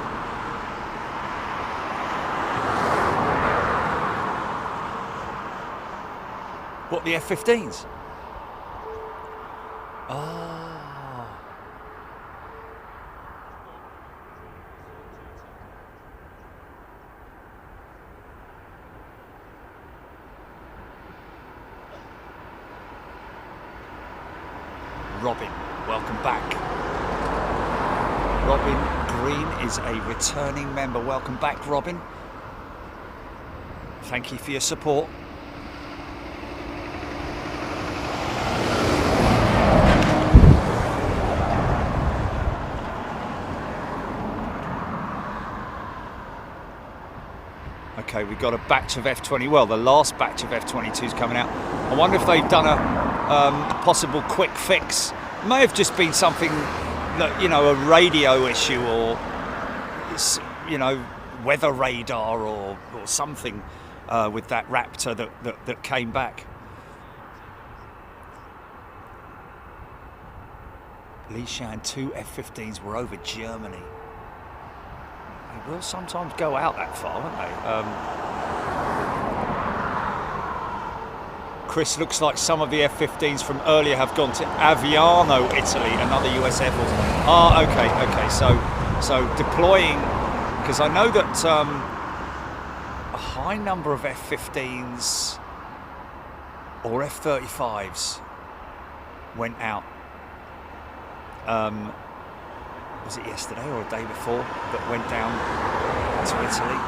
What, the F-15s? Oh. Robin, welcome back. Robin Green is a returning member. Welcome back, Robin. Thank you for your support. Okay, we've got a batch of F20. Well, the last batch of F22s coming out. I wonder if they've done a possible quick fix. It may have just been something that, you know, a radio issue or, you know, weather radar or something with that Raptor that came back. Lishan, 2 F15s were over Germany. They will sometimes go out that far, won't they? Chris, looks like some of the F15s from earlier have gone to Aviano, Italy, another US Air Force. Ah, okay. So deploying, because I know that a high number of F15s or F35s went out. Was it yesterday or a day before that went down to Italy?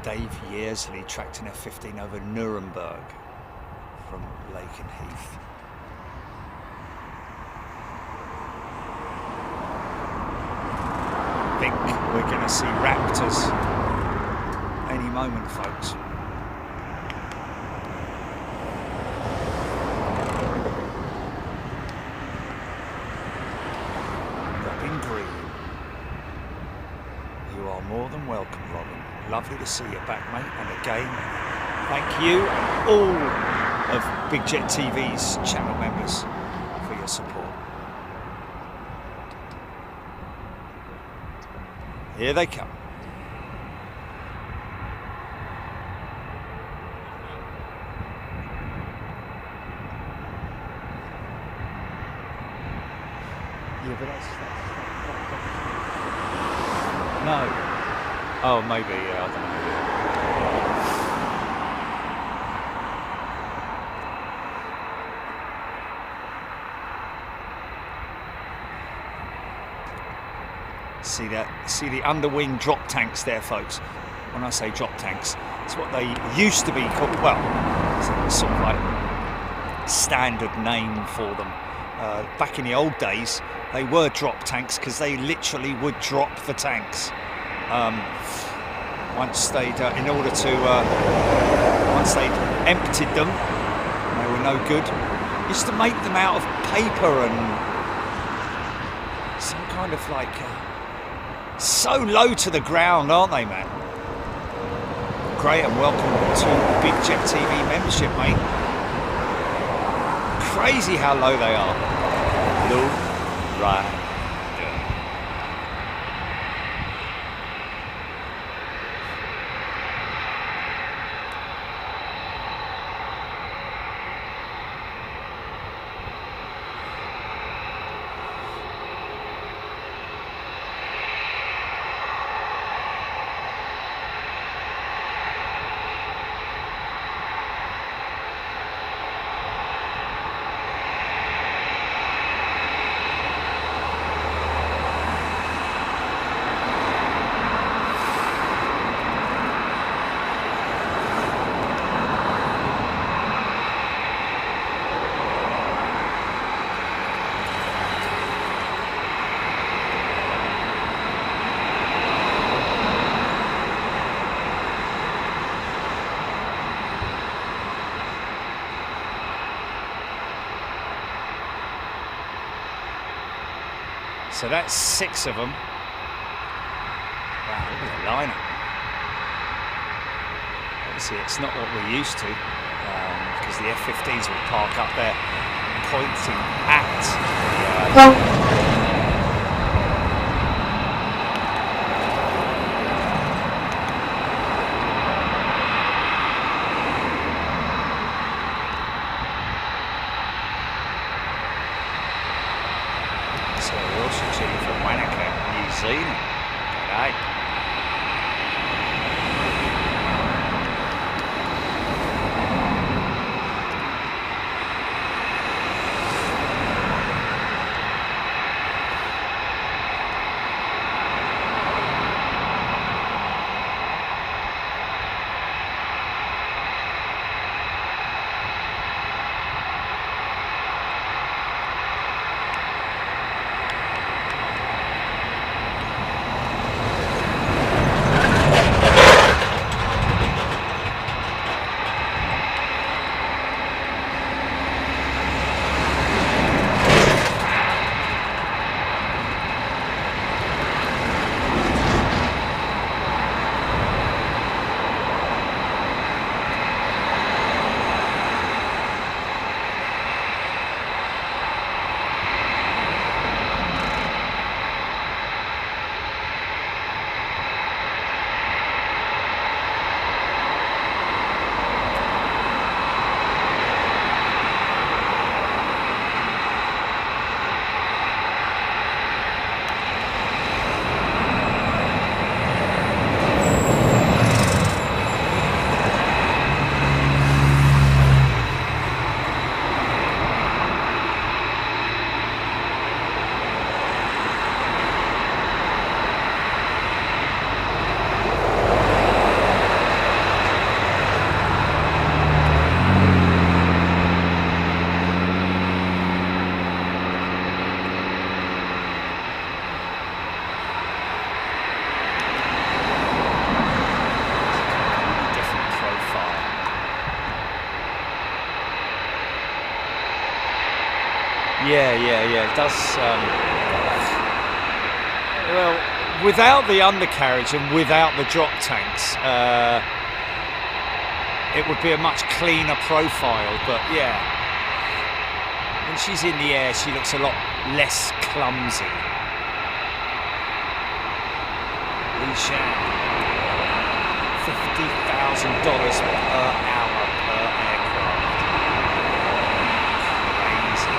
Dave Yearsley tracked an F-15 over Nuremberg from Lakenheath. I think we're going to see Raptors any moment, folks. More than welcome, Robin. Lovely to see you back, mate. And again, thank you and all of Big Jet TV's channel members for your support. Here they come. Yeah, but that's no. Oh, maybe, yeah, I don't know. See the underwing drop tanks there, folks. When I say drop tanks, it's what they used to be called. Well, it's sort of like standard name for them. Back in the old days, they were drop tanks because they literally would drop the tanks. Once they'd emptied them, they were no good. Used to make them out of paper and some kind of like so low to the ground, aren't they, man? Graham, welcome to Big Jet TV membership, mate. Crazy how low they are. Low, right. So that's 6 of them. Wow, look at the lineup. Obviously, it's not what we're used to, because the F-15s will park up there, pointing at the Yeah, it does. Well, without the undercarriage and without the drop tanks, it would be a much cleaner profile. But yeah, when she's in the air, she looks a lot less clumsy. Li Shan, $50,000 per hour per aircraft. Crazy.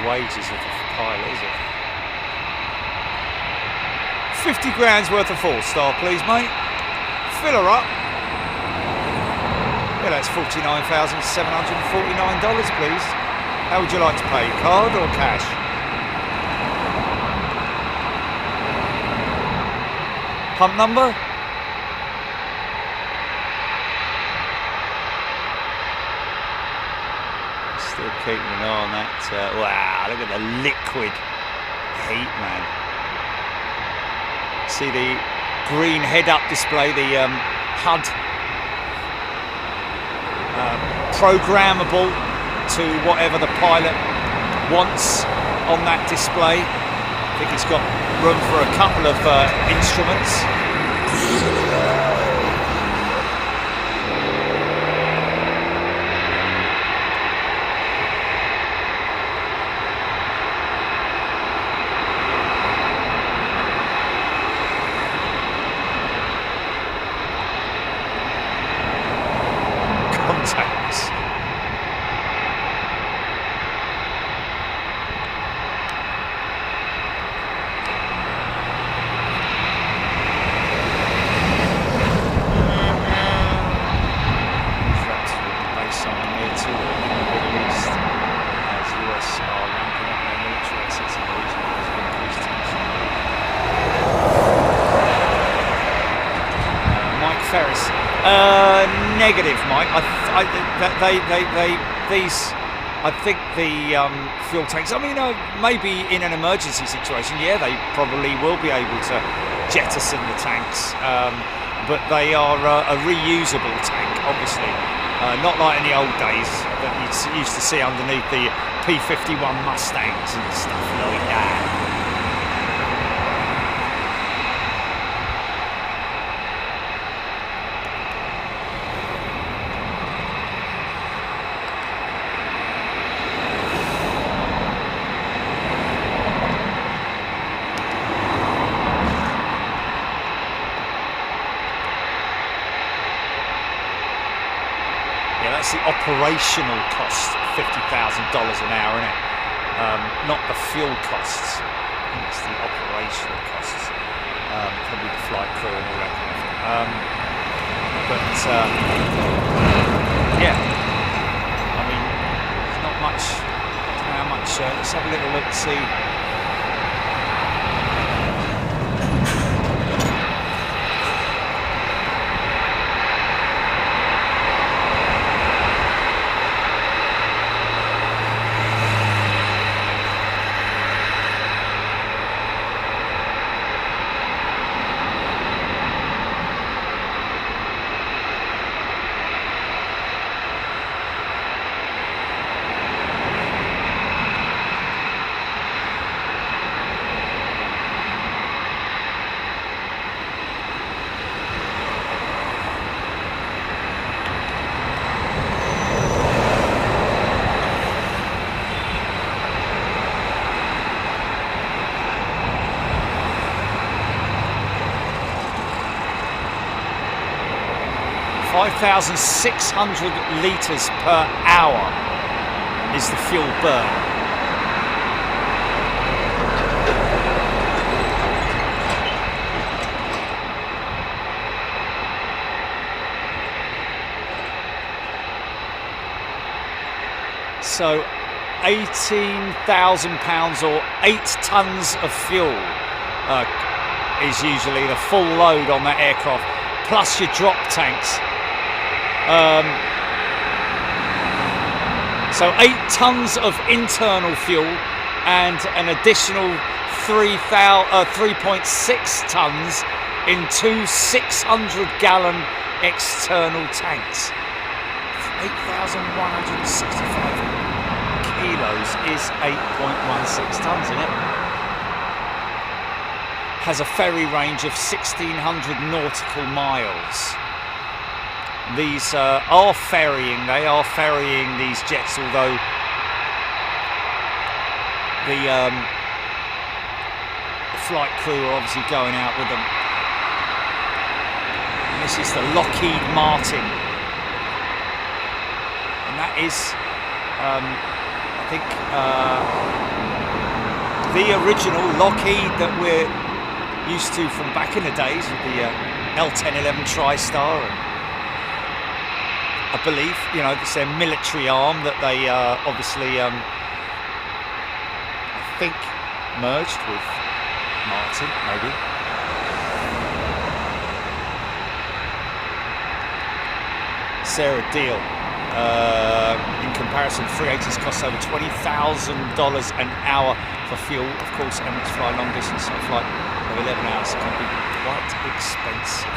Wages of the pilot, is it? 50 grand's worth of 4-star, please, mate. Fill her up. Yeah, that's $49,749, please. How would you like to pay? Card or cash? Pump number? Still keeping an eye on that. Wow, look at the liquid heat, man. See the green head-up display, the HUD programmable to whatever the pilot wants on that display. I think it's got room for a couple of instruments. Negative, Mike. I think the fuel tanks. I mean, maybe in an emergency situation, yeah, they probably will be able to jettison the tanks, but they are a reusable tank, obviously, not like in the old days that you used to see underneath the P51 Mustangs and stuff like that. The operational cost of $50,000 an hour, isn't it? Not the fuel costs. I think it's the operational costs. Probably the flight crew and all that kind of thing. Yeah, I mean, there's not much. I don't know how much. Let's have a little look, see. 5,600 litres per hour is the fuel burn. So £18,000 or 8 tonnes of fuel is usually the full load on that aircraft, plus your drop tanks. So 8 tonnes of internal fuel and an additional 3.6 tonnes in 2 600-gallon external tanks. 8,165 kilos is 8.16 tonnes, isn't it? Has a ferry range of 1,600 nautical miles. These are ferrying these jets, although the flight crew are obviously going out with them. And this is the Lockheed Martin. And that is, I think, the original Lockheed that we're used to from back in the days with the L1011 TriStar. And I believe, you know, it's their military arm that they obviously, I think, merged with Martin, maybe. Sarah Deal. In comparison, 380s cost over $20,000 an hour for fuel. Of course, Emirates fly long distance, so a flight of 11 hours can be quite expensive.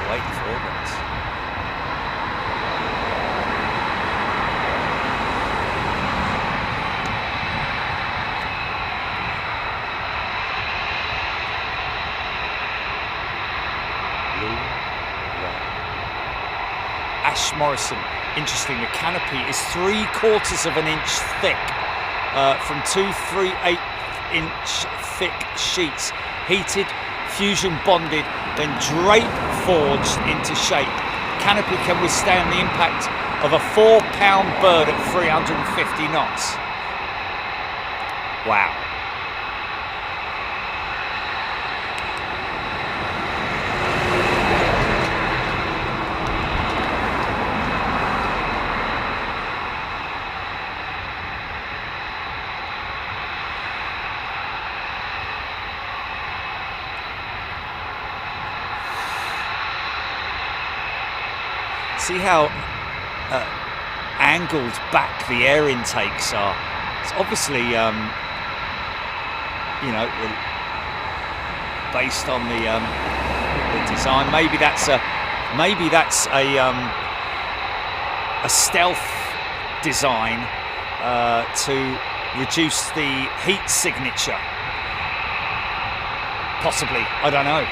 Wait for it. Ash Morrison, interesting, the canopy is 3/4 of an inch thick from 2 3/8-inch thick sheets, heated, fusion bonded, then drape forged into shape. Canopy can withstand the impact of a 4-pound bird at 350 knots. Wow. See how angled back the air intakes are. It's obviously, you know, based on the design. Maybe that's a stealth design to reduce the heat signature. Possibly, I don't know.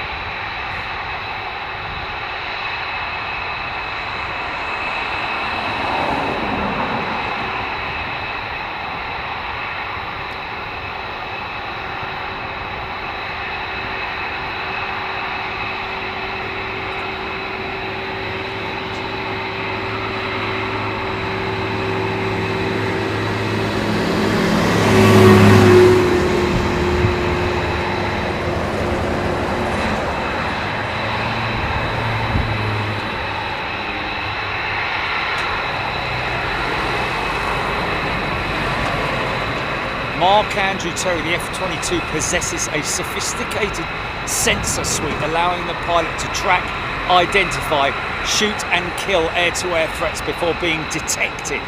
Mark Andrew Terry, the F22 possesses a sophisticated sensor suite allowing the pilot to track, identify, shoot and kill air-to-air threats before being detected.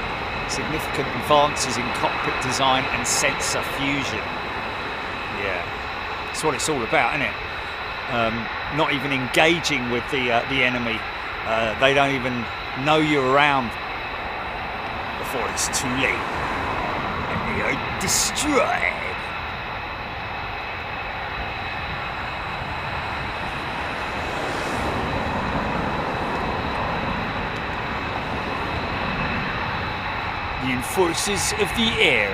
Significant advances in cockpit design and sensor fusion. Yeah, that's what it's all about, isn't it? Not even engaging with the enemy. They don't even know you're around before it's too late. And they are destroyed. The enforcers of the air,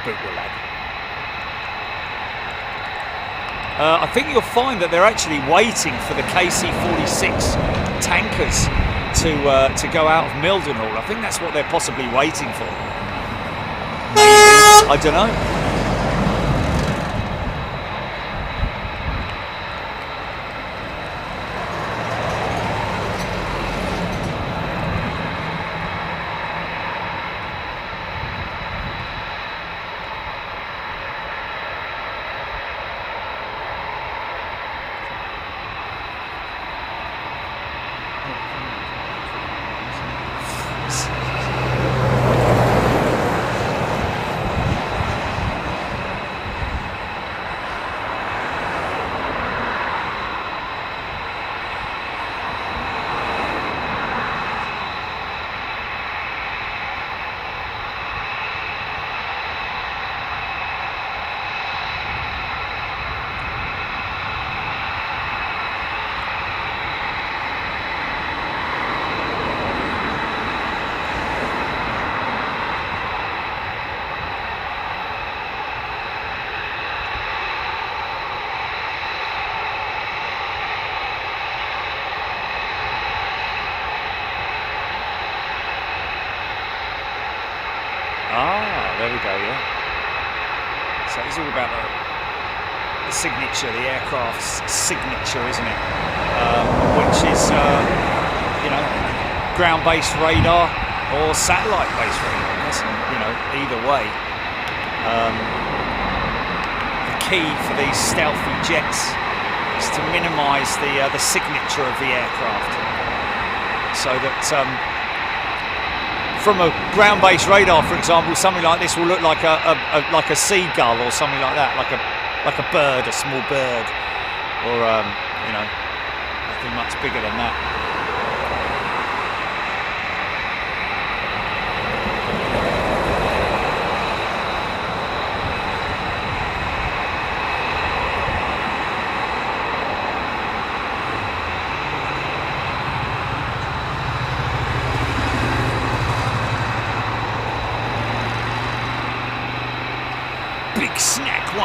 but we're like, I think you'll find that they're actually waiting for the KC-46 tankers to go out of Mildenhall. I think that's what they're possibly waiting for. Maybe. I don't know. There we go, yeah. So it's all about the signature, the aircraft's signature, isn't it? Which is, ground-based radar or satellite-based radar. That's, either way. The key for these stealthy jets is to minimise the signature of the aircraft, so that. From a ground-based radar, for example, something like this will look like a seagull or something like that, like a bird, a small bird, or nothing much bigger than that. Big Snack 100.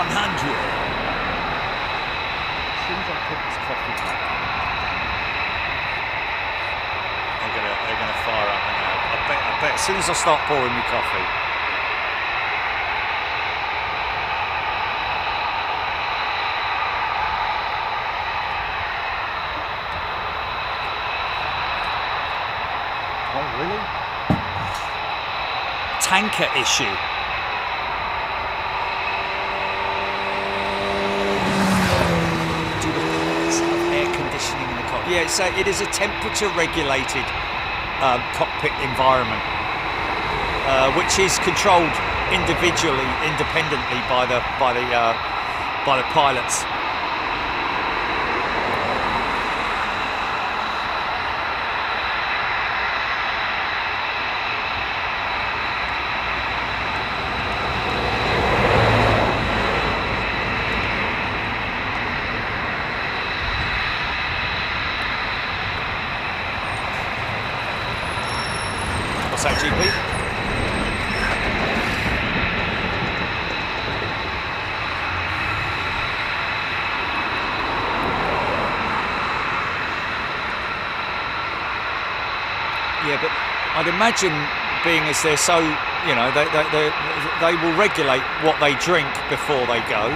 As soon as I put this coffee back, They're gonna fire up now. I bet as soon as I start pouring my coffee. oh really? Tanker issue. Yeah, so it is a temperature-regulated cockpit environment, which is controlled independently by the pilots. What's that, GP? Yeah, but I'd imagine, being as they're so, they will regulate what they drink before they go.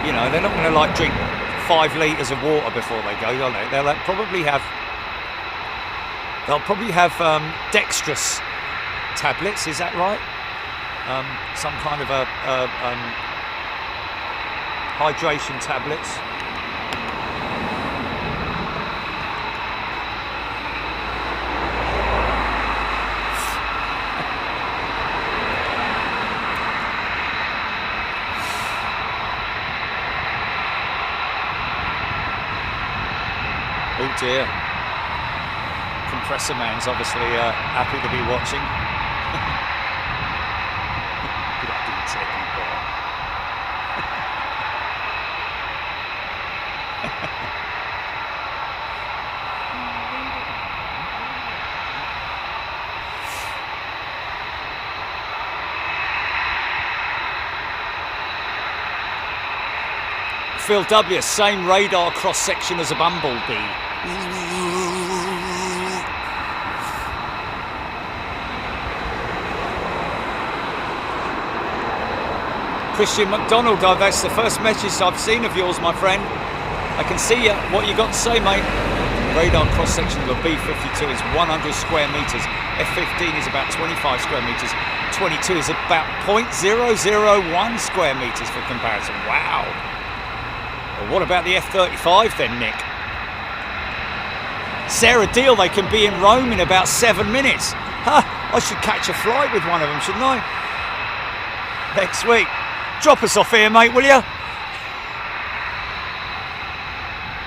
They're not going to drink 5 litres of water before they go, are they? They'll probably have dextrose tablets. Is that right? Some kind of hydration tablets. Oh dear. Compressor Man's obviously happy to be watching. Bloody Teddy bear. Phil W, same radar cross section as a bumblebee. Christian McDonald, that's the first message I've seen of yours, my friend. I can see what you got to say, mate. Radar cross section of a B-52 is 100 square meters. F15 is about 25 square meters. 22 is about 0.001 square meters for comparison. Wow. Well, what about the F35 then, Nick? Sarah Deal, they can be in Rome in about 7 minutes. Huh, I should catch a flight with one of them, shouldn't I? Next week. Drop us off here, mate, will you?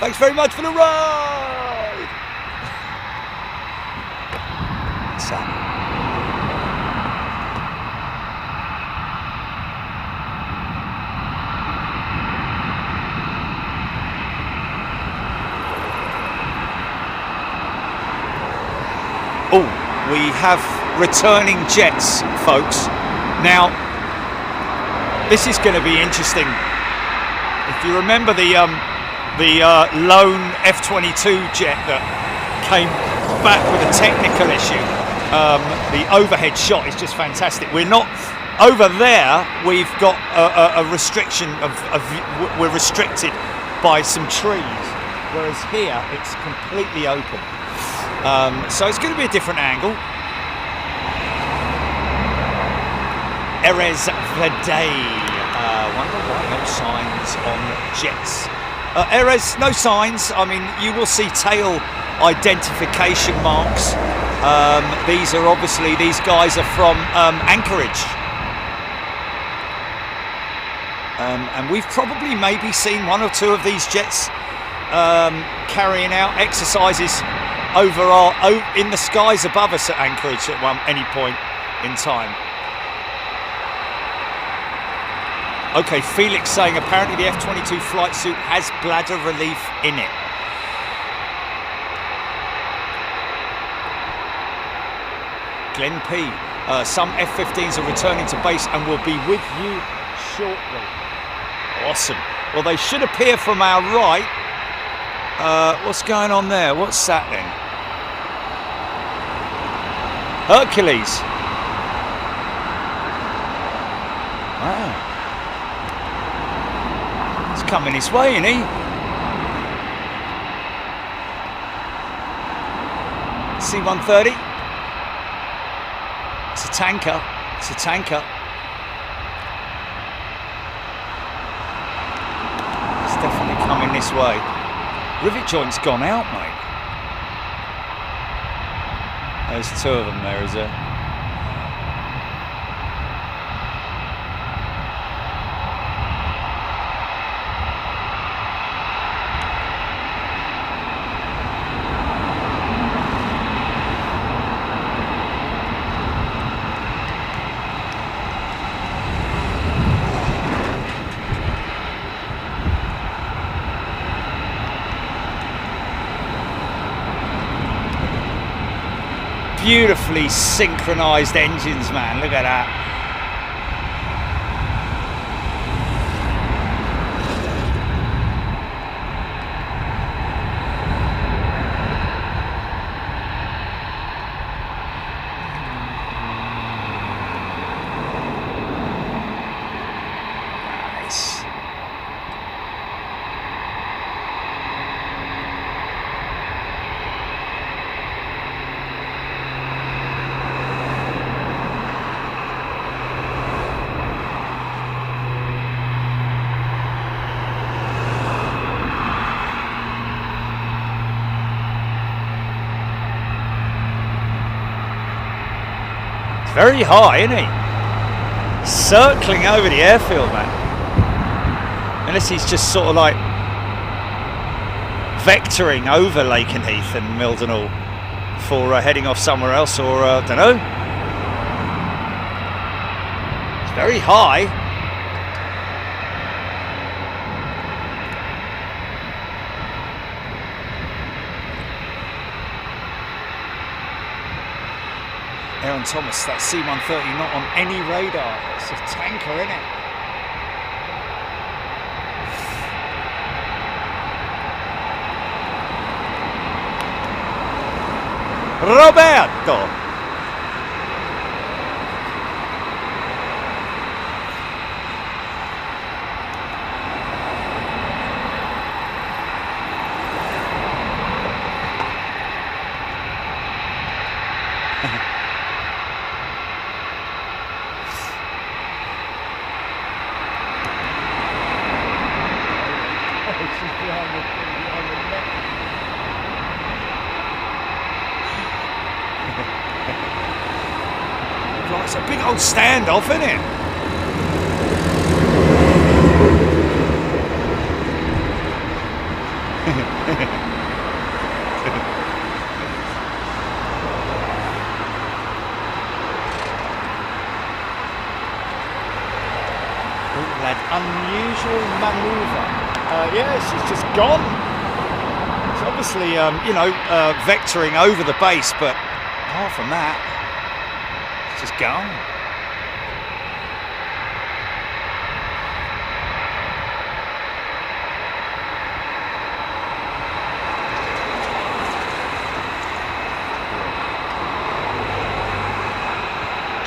Thanks very much for the ride. What's that? Oh, we have returning jets, folks. Now, this is going to be interesting. If you remember the lone F22 jet that came back with a technical issue, the overhead shot is just fantastic. We're not over there. We've got a restriction we're restricted by some trees, whereas here it's completely open. So it's going to be a different angle. Erez Vladey. Wonder why no signs on jets. Erez, no signs. I mean, you will see tail identification marks. These are obviously, these guys are from Anchorage. And we've probably maybe seen one or two of these jets carrying out exercises in the skies above us at Anchorage at any point in time. Okay, Felix saying apparently the F22 flight suit has bladder relief in it. Glenn P. Some F-15s are returning to base and will be with you shortly. Awesome. Well, they should appear from our right. What's going on there? What's that then? Hercules. Wow. He's coming his way, isn't he? C-130. It's a tanker. It's a tanker. It's definitely coming this way. Rivet joint's gone out, mate. There's two of them there, is there? Beautifully synchronized engines, man. Look at that. Nice. Very high, isn't he? Circling over the airfield, man. Unless he's just sort of like vectoring over Lakenheath and Mildenhall for heading off somewhere else, or I don't know. It's very high. Aaron Thomas, that C-130 not on any radar. It's a tanker, isn't it? Roberto. It's a big old standoff, isn't it? That unusual manoeuvre. Yeah, she's just gone. It's obviously, vectoring over the base, but apart from that, it's just gone.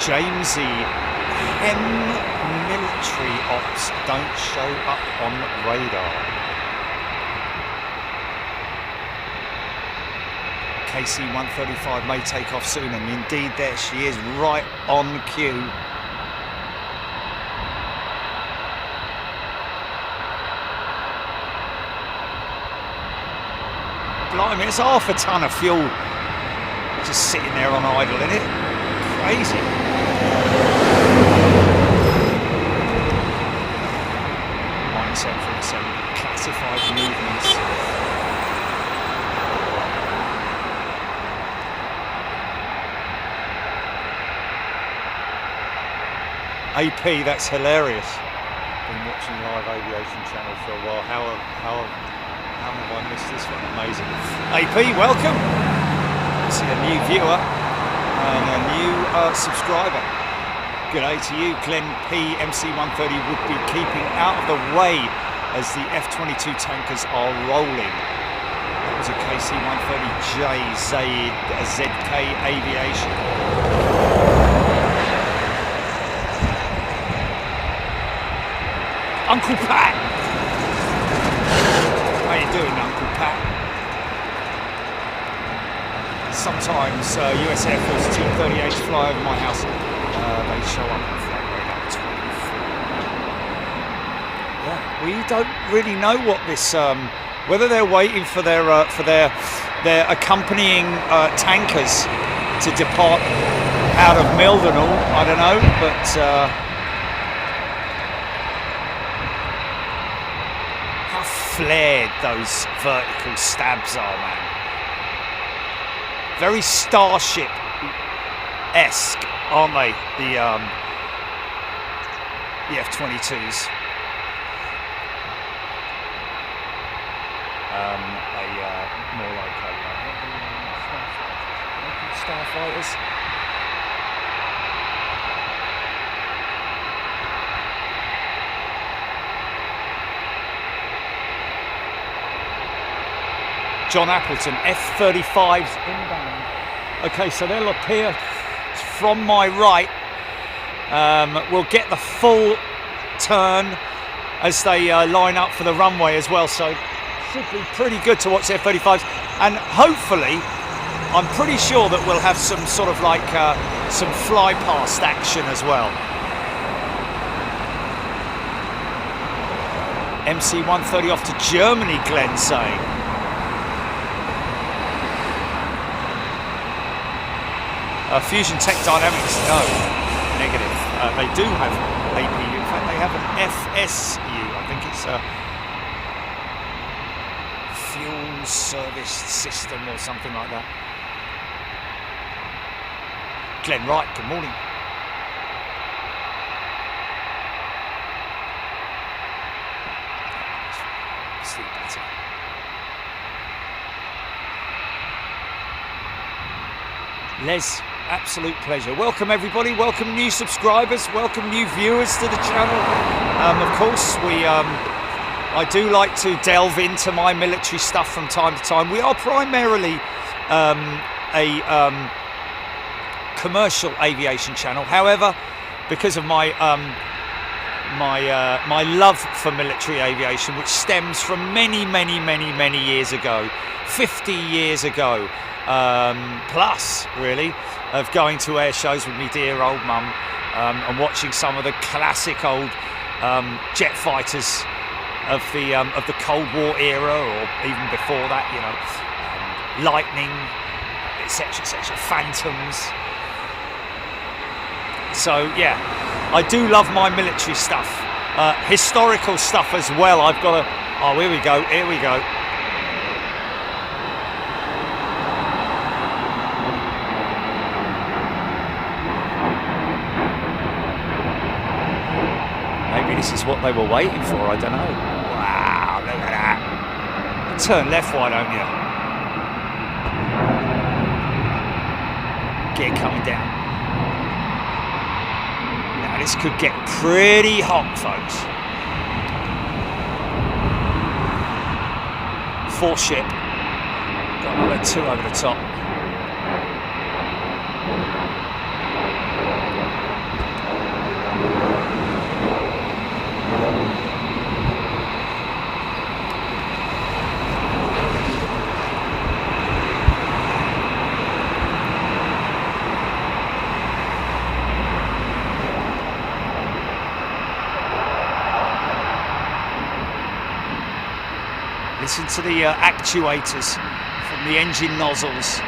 Jamesy, Hem military ops don't show up on radar. KC-135 may take off soon, and indeed there she is, right on cue. Blimey, it's half a ton of fuel just sitting there on idle, isn't it? Crazy. F-47 classified movements. AP, that's hilarious. Been watching live aviation channel for a while. How have I missed this one? Amazing. AP, welcome. I see a new viewer and a new subscriber. Good day to you. Glenn P. MC-130 would be keeping out of the way as the F22 tankers are rolling. That was a KC-130J ZK Aviation. Uncle Pat! How you doing, Uncle Pat? Sometimes US Air Force T-38s fly over my house. They show up on flight radar 24. Yeah, we don't really know what this, whether they're waiting for their accompanying tankers to depart out of Mildenhall. I don't know, but how flared those vertical stabs are, man. Very Starship-esque, aren't they? The F-22s. More like starfighters. John Appleton, F-35s inbound. Okay, so they'll appear from my right. We'll get the full turn as they line up for the runway as well, so should be pretty good to watch the F-35s, and hopefully I'm pretty sure that we'll have some sort of like some fly past action as well. MC-130 off to Germany, Glenn saying. Fusion Tech Dynamics, no, negative. They do have APU. In fact, they have an FSU. I think it's a fuel service system or something like that. Glenn Wright, good morning. Sleep better. Les, absolute pleasure. Welcome everybody, welcome new subscribers, welcome new viewers to the channel. Of course, I do like to delve into my military stuff from time to time. We are primarily a commercial aviation channel. However, because of my my love for military aviation, which stems from many years ago, 50 years ago, plus really, of going to air shows with me dear old mum, and watching some of the classic old jet fighters of the Cold War era, or even before that, you know, Lightning, etc., Phantoms. So yeah, I do love my military stuff, historical stuff as well. I've got a, oh, here we go. Maybe this is what they were waiting for, I don't know. Wow, look at that. Turn left, why don't you? Get coming down. Now this could get pretty hot, folks. Four ship. Got another two over the top. Listen to the actuators from the engine nozzles.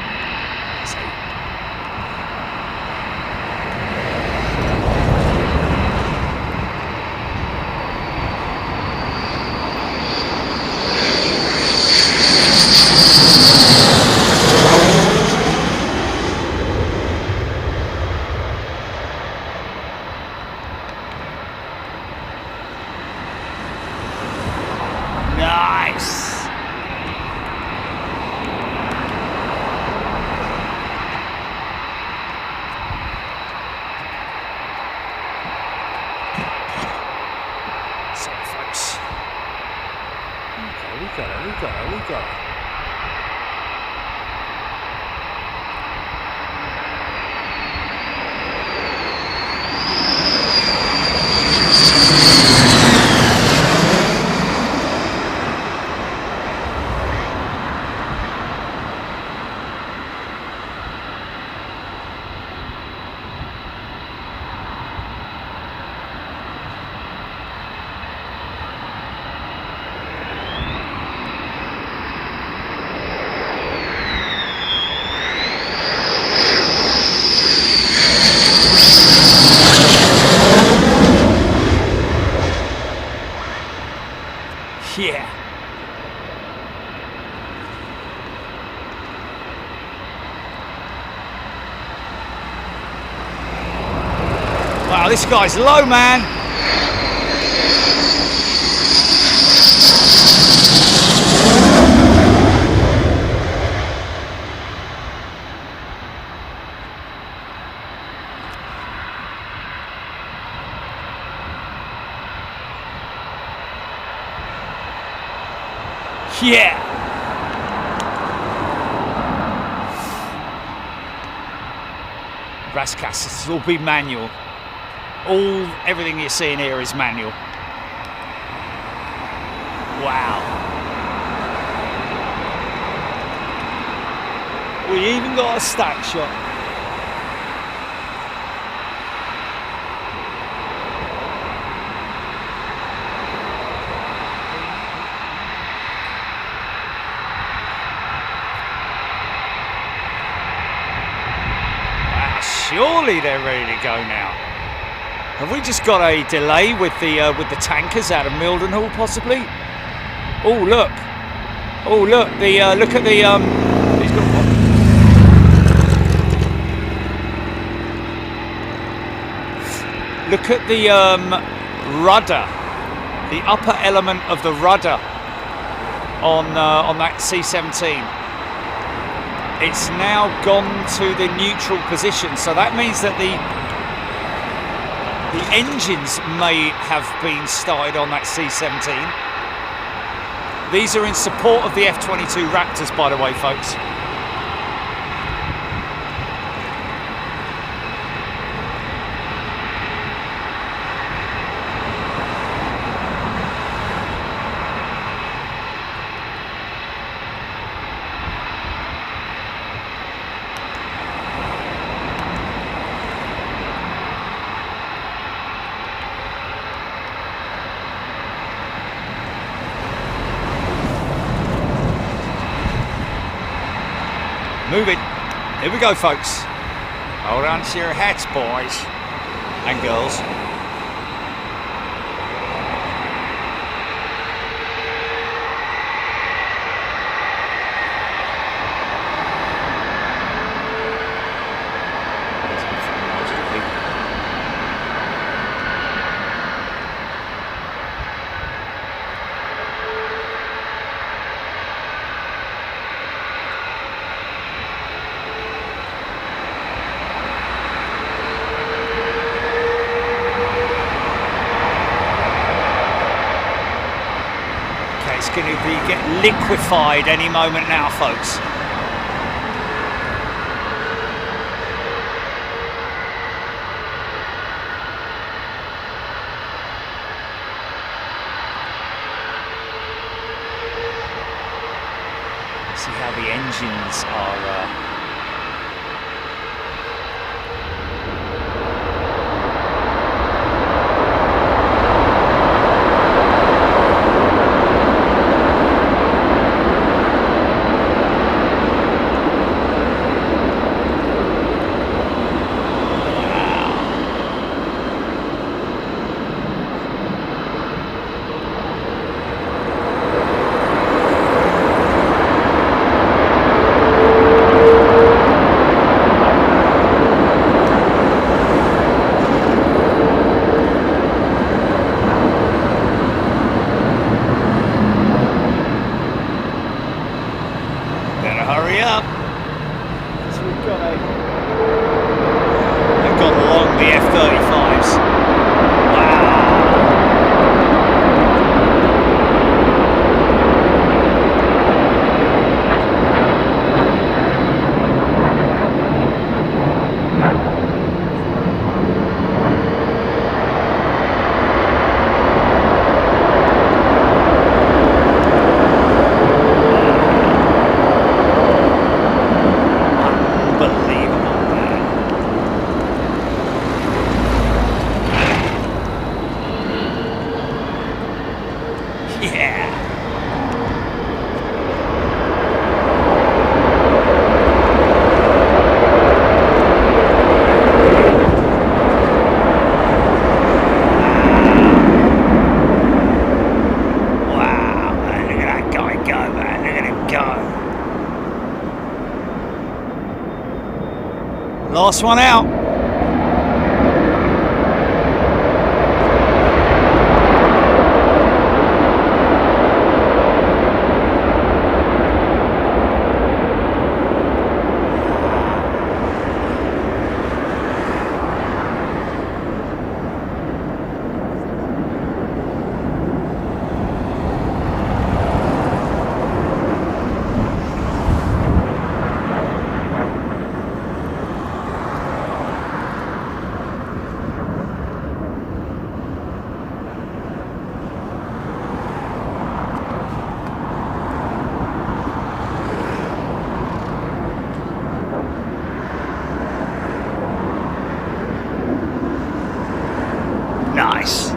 Nice. Sorry, folks. We got it. Yeah. Wow, this guy's low, man. Yeah. Rascas, this will be manual. Everything you're seeing here is manual. Wow. We even got a stack shot. Surely they're ready to go now. Have we just got a delay with the tankers out of Mildenhall, possibly? Oh look! Oh look! Look at the He's got what? Look at the rudder, the upper element of the rudder on that C-17. It's now gone to the neutral position, so that means that the engines may have been started on that C-17. These are in support of the F22 Raptors, by the way, folks. Moving. Here we go, folks. Hold on to your hats, boys and girls. Going to be getting liquefied any moment now, folks. See how the engines are the F35s. Wow. Last one out. Nice.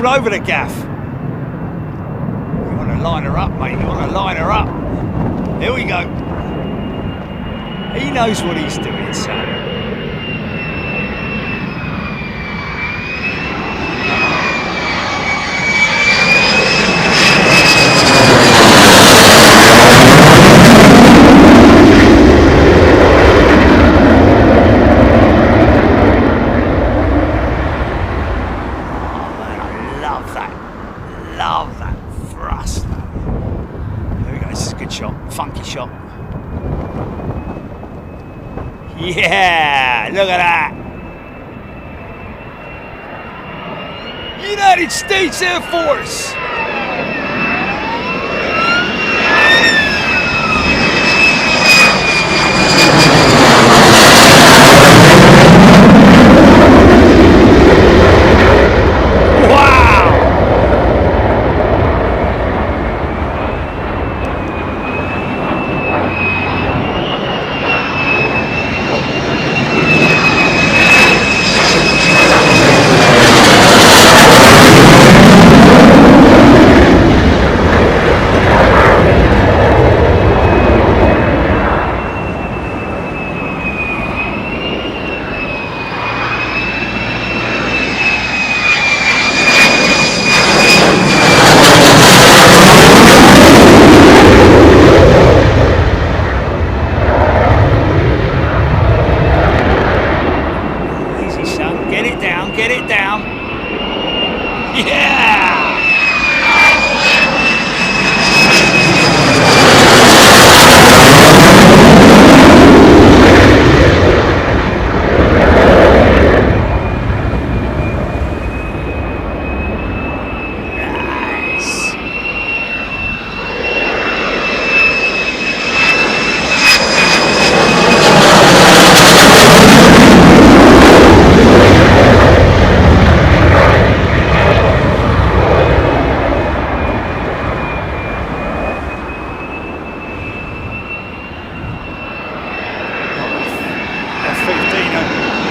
Over the gaff. You want to line her up, mate. You want to line her up. Here we go. He knows what he's doing, son. Yeah, look at that. United States Air Force.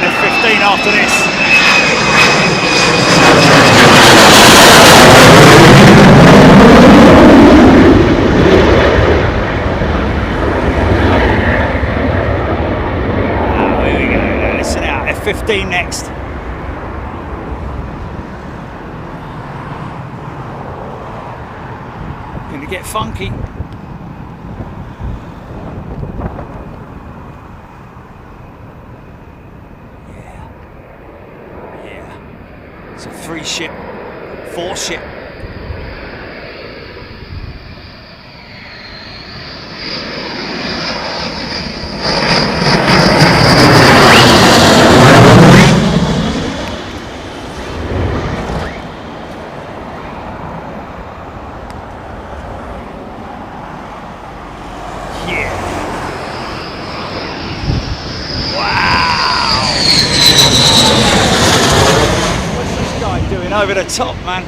F15 after this. Oh, here we go. Now listen out. F15 next. Going to get funky. It's a 3 ship, 4 ship. Over the top, man.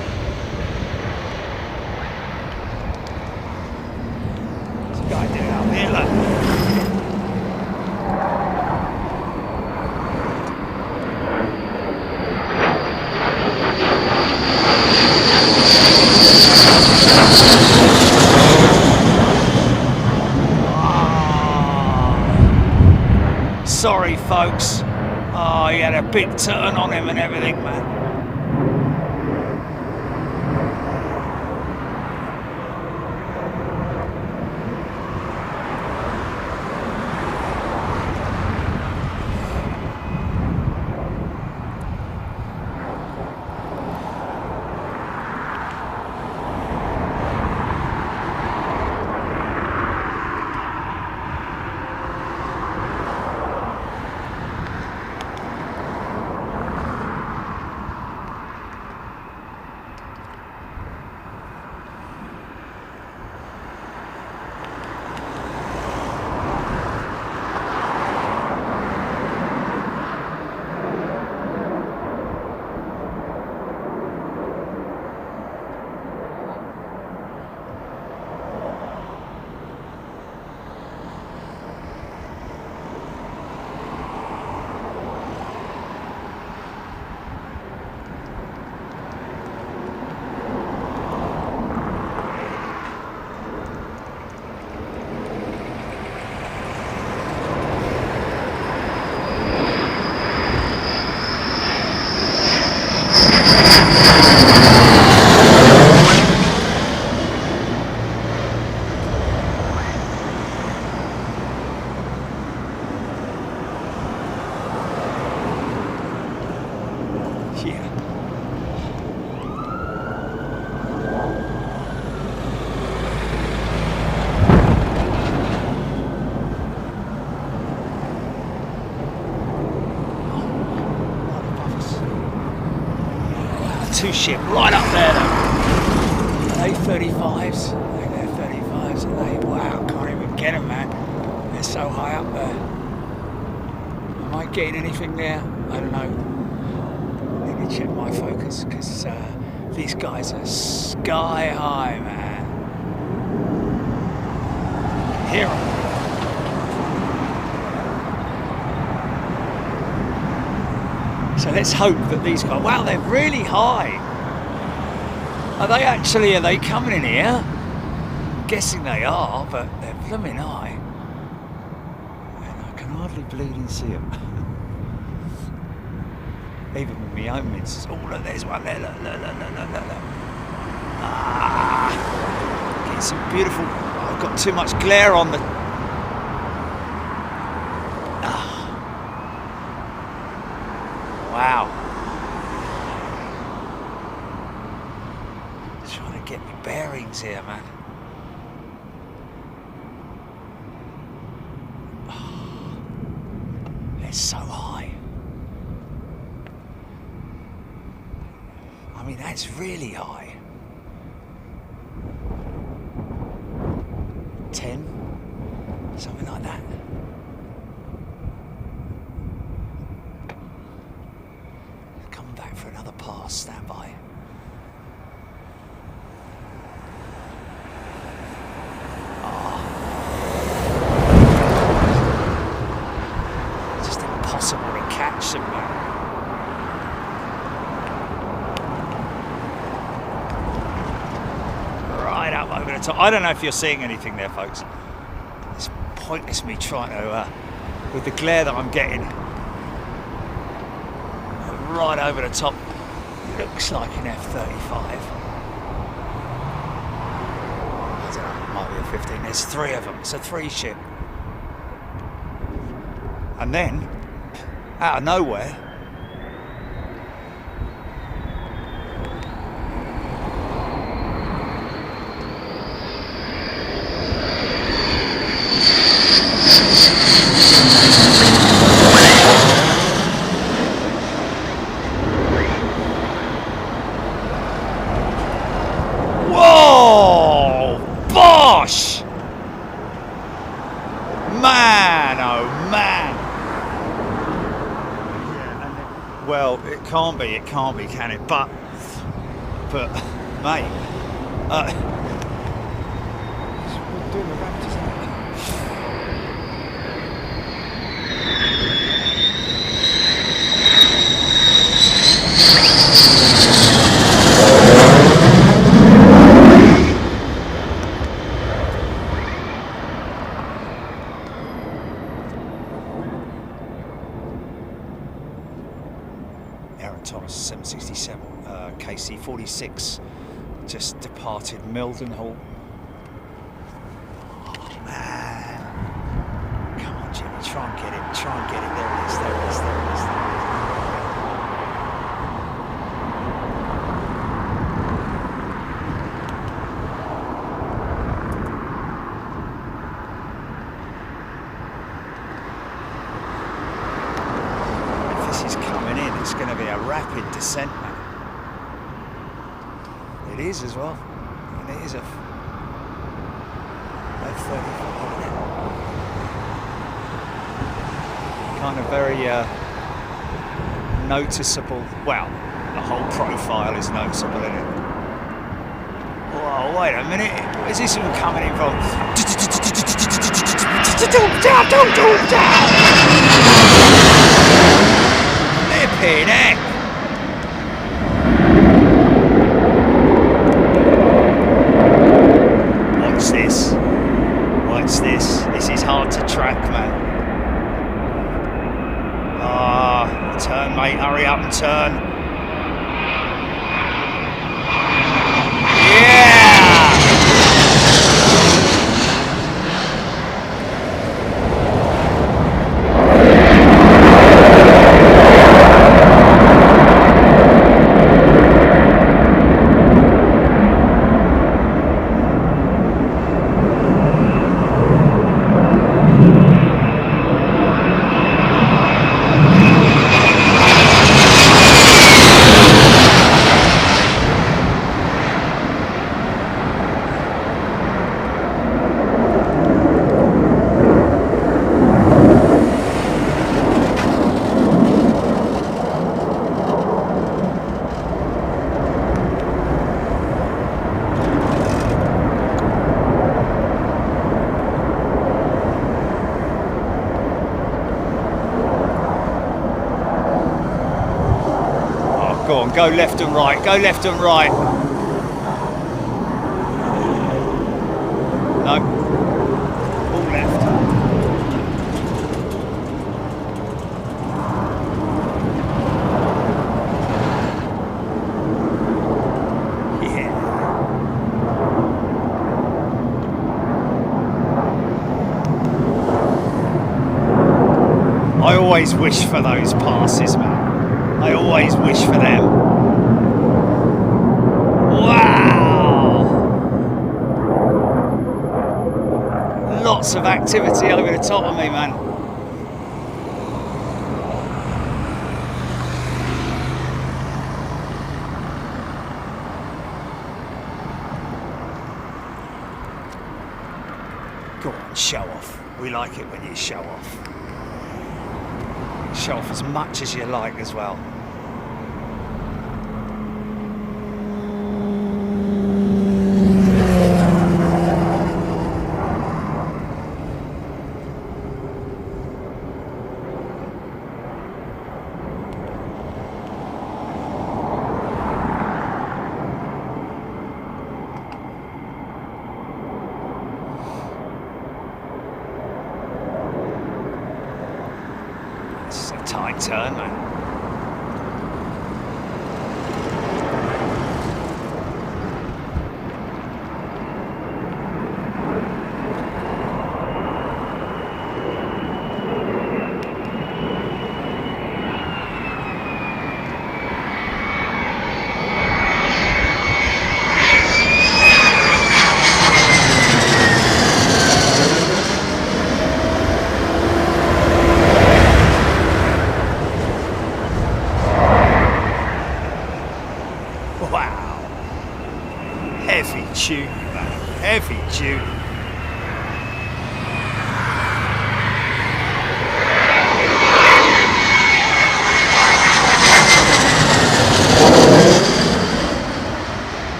What's the guy doing up there, look? Oh. Sorry, folks. Oh, he had a big turn on him and everything, man. two ship right up there though. A35s. I think they're 35s. And they, wow, can't even get them, man. They're so high up there. Am I getting anything there? I don't know. Let me check my focus because these guys are sky high, man. Hear them. So let's hope that these guys, wow, they're really high. Are they coming in here? I'm guessing they are, but they're blooming high. And I can hardly bleeding see them. Even with my own mids. Oh, look, there's one there, look. Ah, getting some beautiful, I've got too much glare on the, wow. Trying to get my bearings here, man. Oh, it's so high. I mean, that's really high. 10, something like that. For another pass, stand by. Oh. Just impossible to catch them, man. Right up over the top. I don't know if you're seeing anything there, folks. It's pointless me trying to, with the glare that I'm getting. Right over the top, looks like an F35. I don't know, it might be a 15. There's three of them. It's a three ship. And then, out of nowhere, it can't be, can it? But mate, we're doing the Raptors, Thomas 767, KC 46 just departed Mildenhall. Oh man, come on Jimmy, try and get it, there it is, there it is. It's going to be a rapid descent, man. It is as well. And it is a F35. Kind of very noticeable. Well, the whole profile is noticeable, isn't it? Whoa, wait a minute. Where's this one coming in from? Flipping heck! Watch this. This is hard to track, man. Ah, turn, mate. Hurry up and turn. Yeah! on, go left and right, go left and right. No, all left. Yeah. I always wish for those passes, man. I always wish for them. Wow! Lots of activity over the top of me, man. Go on, show off. We like it when you show off. Show off as much as you like as well. It's a tight turn, man. Heavy tune, man. Heavy tune.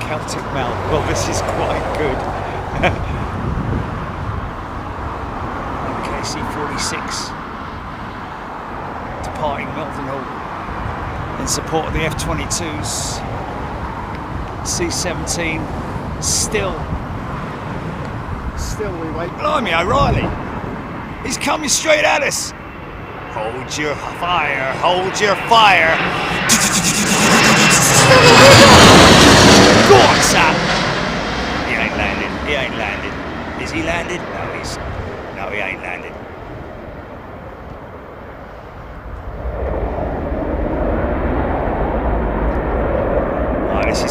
Celtic Mel. Well, this is quite good. KC-46 departing Mildenhall in support of the F22s. C-17 still we wait. Blimey, O'Reilly! He's coming straight at us! Hold your fire, hold your fire! Go on, Sam! He ain't landed, he ain't landed. Is he landed? No, he ain't landed. Oh, this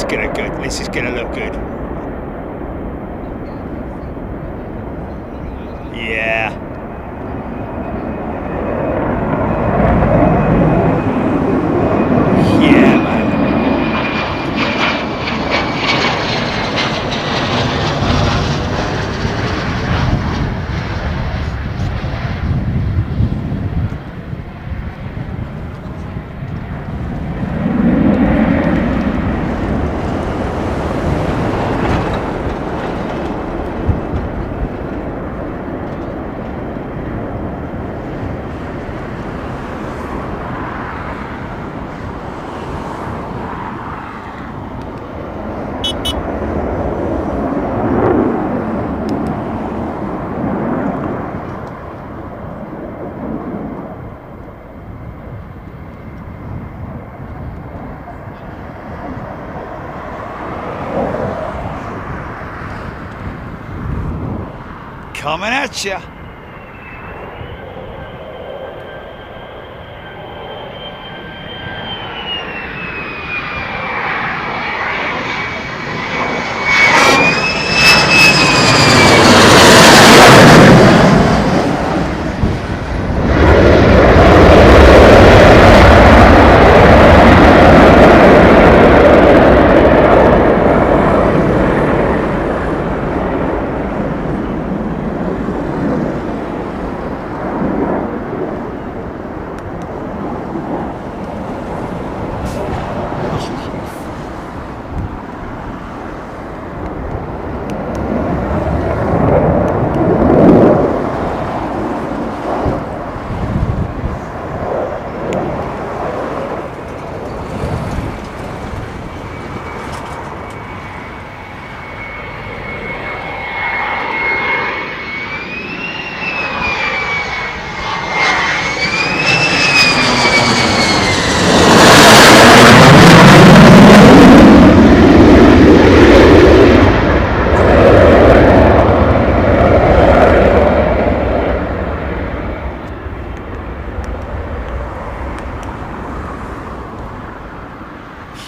is gonna look good. Yeah. Coming at you.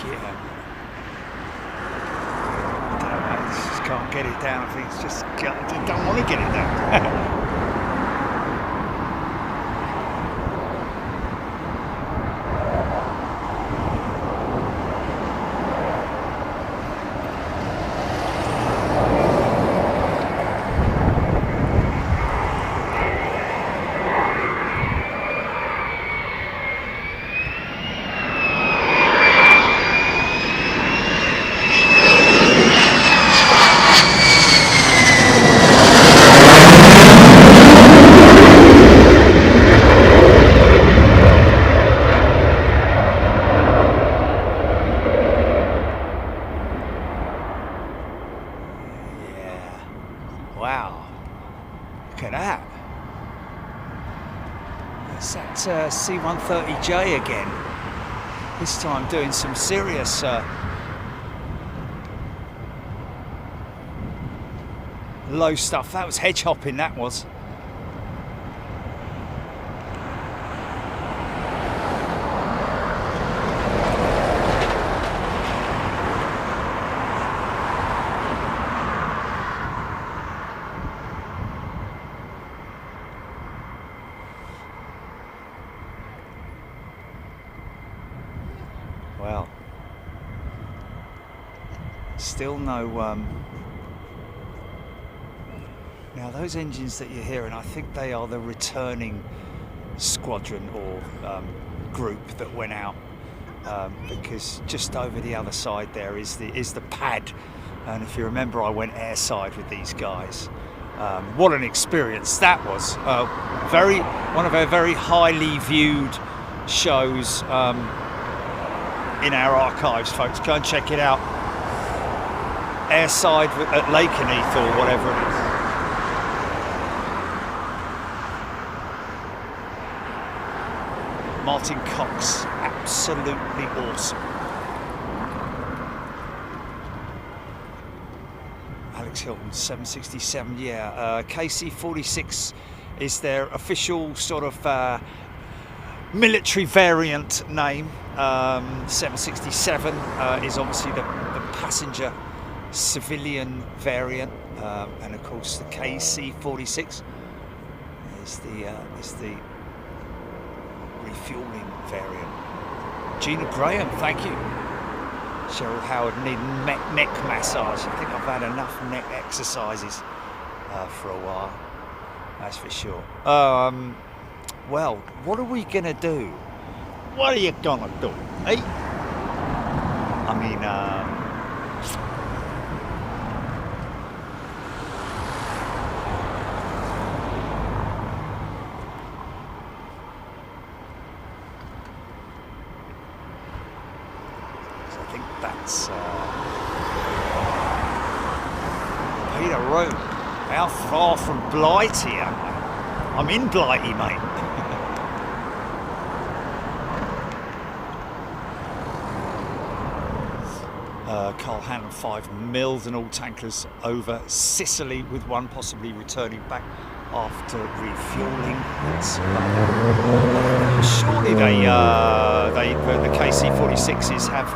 Yeah. I just can't get it down. I think it's just, I don't want to get it down. Wow, look at that. It's that C-130J again. This time doing some serious low stuff. That was hedge hopping, that was. Well, still no, now those engines that you're hearing, I think they are the returning squadron or group that went out, because just over the other side there is the pad, and if you remember, I went airside with these guys. What an experience that was. One of our very highly viewed shows in our archives, folks. Go and check it out. Airside at Lakenheath or whatever it is. Martin Cox, absolutely awesome. Alex Hilton, 767, yeah. KC-46 is their official sort of military variant name. 767 is obviously the passenger civilian variant, and of course the KC-46 is the refueling variant. Gina Graham, thank you. Cheryl Howard needing neck massage. I think I've had enough neck exercises for a while, that's for sure. Well, what are we gonna do? What are you gonna do, eh? I mean, so I think that's Peter Rowe. How far from Blighty am I? I'm in Blighty, mate. Carl Hannon 5 mils and all tankers over Sicily, with one possibly returning back after refueling. Surely the KC-46s have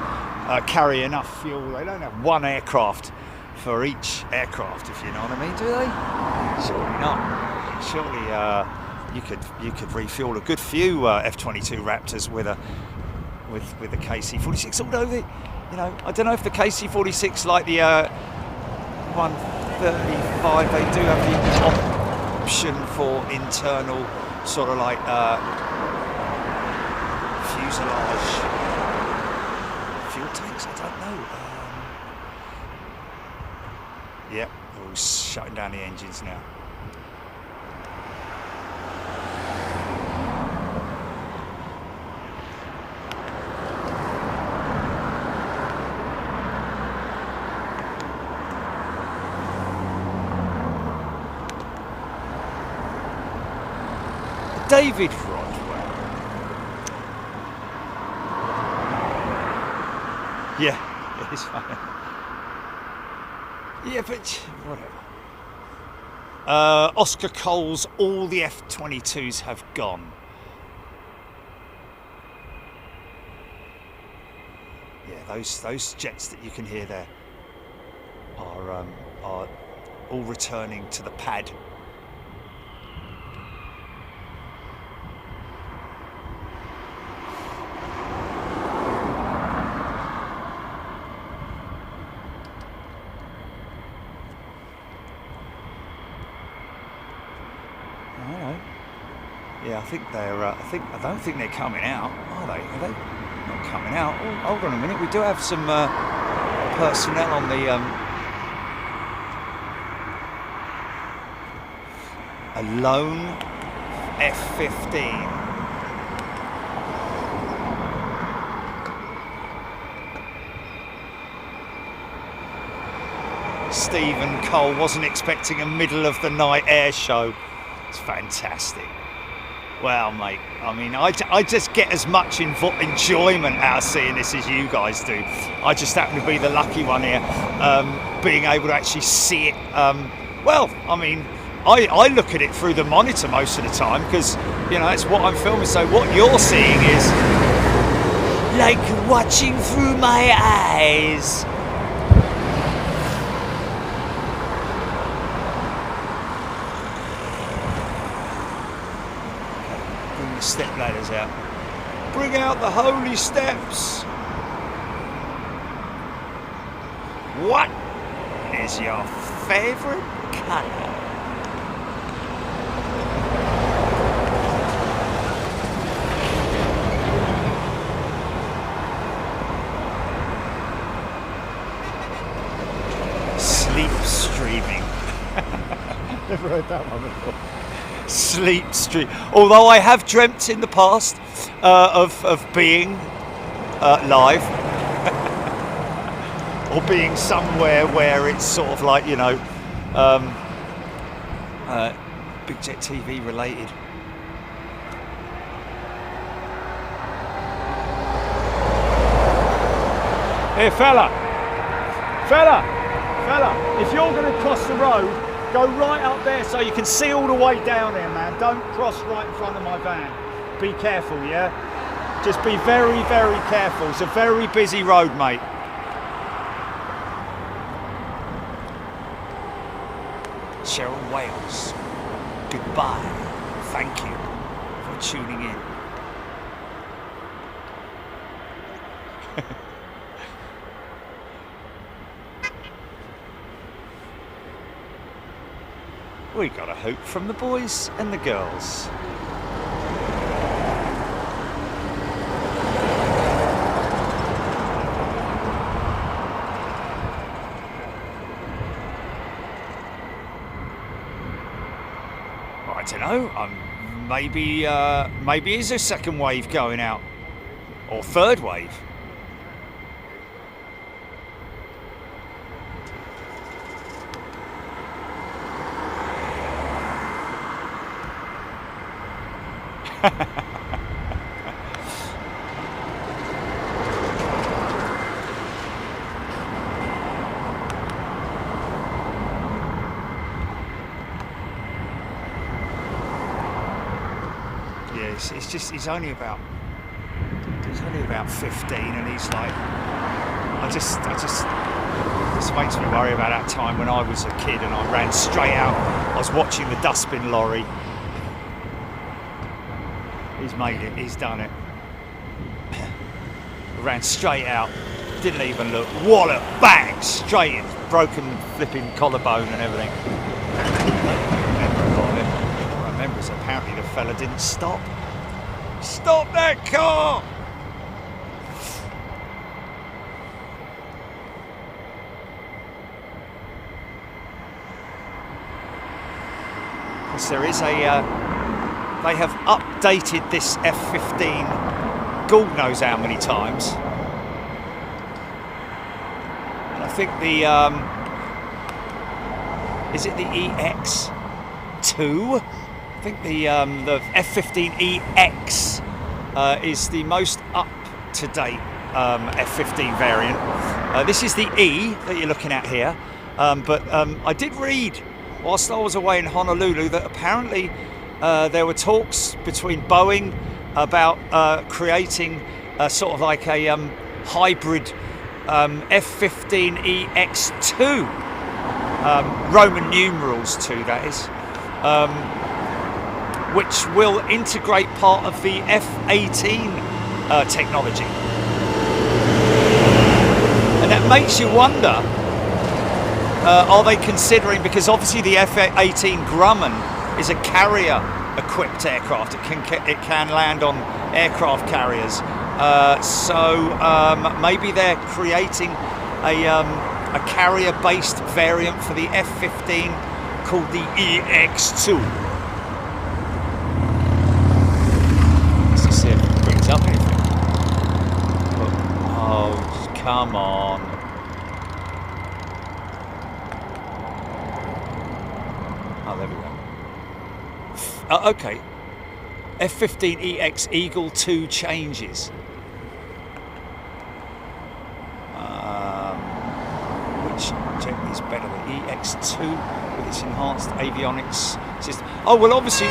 carry enough fuel. They don't have one aircraft for each aircraft, if you know what I mean, do they? Surely not. Surely you could refuel a good few F22 Raptors with the KC-46. Although I don't know if the KC-46, like the 135, they do have the option for internal sort of like fuselage fuel tanks. I don't know. Yeah, they're all shutting down the engines now. David Rodwell. Yeah, it's fine. Yeah, but whatever. Oscar Coles, all the F22s have gone. Yeah, those jets that you can hear there are all returning to the pad. Yeah, I think they're. I don't think they're coming out, are they? Are they not coming out? Oh, hold on a minute. We do have some personnel on the. A lone F15. Stephen Cole wasn't expecting a middle of the night air show. It's fantastic. Well, mate, I mean, I just get as much enjoyment out of seeing this as you guys do. I just happen to be the lucky one here, being able to actually see it. Well, I mean, I look at it through the monitor most of the time because, you know, that's what I'm filming. So what you're seeing is like watching through my eyes. Step ladders out. Bring out the holy steps. What is your favorite color? Sleep streaming. Never heard that one before. Sleep stream. Although I have dreamt in the past of being live or being somewhere where it's sort of like, you know, Big Jet TV related. Hey, fella, if you're going to cross the road, go right up there so you can see all the way down there, man. Don't cross right in front of my van. Be careful, yeah? Just be very, very careful. It's a very busy road, mate. Cheryl Wales, goodbye. Thank you for tuning in. We got a hope from the boys and the girls. I don't know. Maybe is a second wave going out, or third wave. He's only about 15, and he's like, this makes me worry about that time when I was a kid and I ran straight out. I was watching the dustbin lorry. He's made it, he's done it. Ran straight out, didn't even look, wallop, bang, straight in, broken flipping collarbone and everything. What I remember is apparently the fella didn't stop. Stop that car! Because there is they have updated this F15 God knows how many times. And I think the, is it the EX2? I think the F15EX is the most up-to-date F15 variant. This is the E that you're looking at here, but I did read whilst I was away in Honolulu that apparently there were talks between Boeing about creating sort of like a hybrid F15EX2, Roman numerals 2 that is, which will integrate part of the F18 technology. And that makes you wonder, are they considering, because obviously the F18 Grumman is a carrier equipped aircraft, it can land on aircraft carriers, so maybe they're creating a carrier based variant for the F15 called the EX2. Let's see if it brings up anything. Oh, come on. Oh, there we go. Okay. F15EX Eagle 2 changes. Which jet is better, the EX2 with its enhanced avionics system? Oh well, obviously,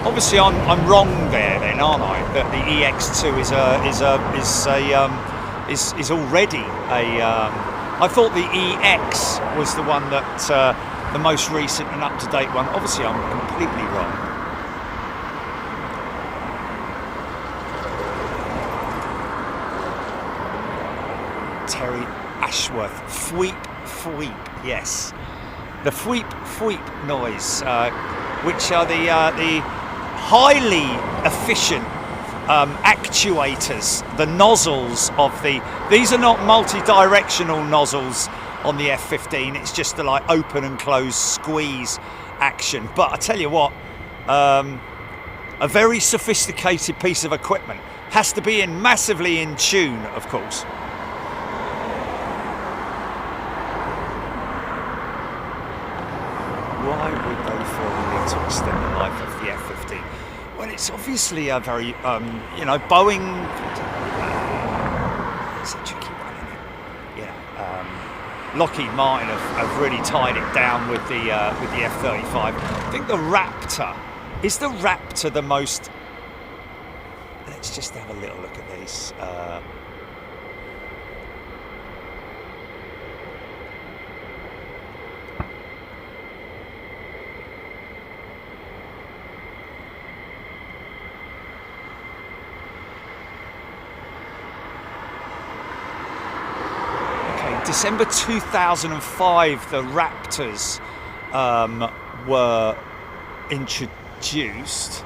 obviously I'm wrong there, then, aren't I? That the EX2 is already a. I thought the EX was the one that the most recent and up-to-date one. Obviously, I'm completely wrong. Terry Ashworth, fweep, yes. The fweep noise, which are the highly efficient actuators, the nozzles of these are not multi-directional nozzles on the F15, it's just the like open and close squeeze action. But I tell you what, a very sophisticated piece of equipment, has to be massively in tune, of course. Why would they feel the need to extend the life of the F15? Well, it's obviously a very, you know, Boeing. It's a tricky one, isn't it? Yeah. Lockheed Martin have really tied it down with the F35. I think the Raptor is the Raptor the most. Let's just have a little look at these. December 2005, the Raptors were introduced.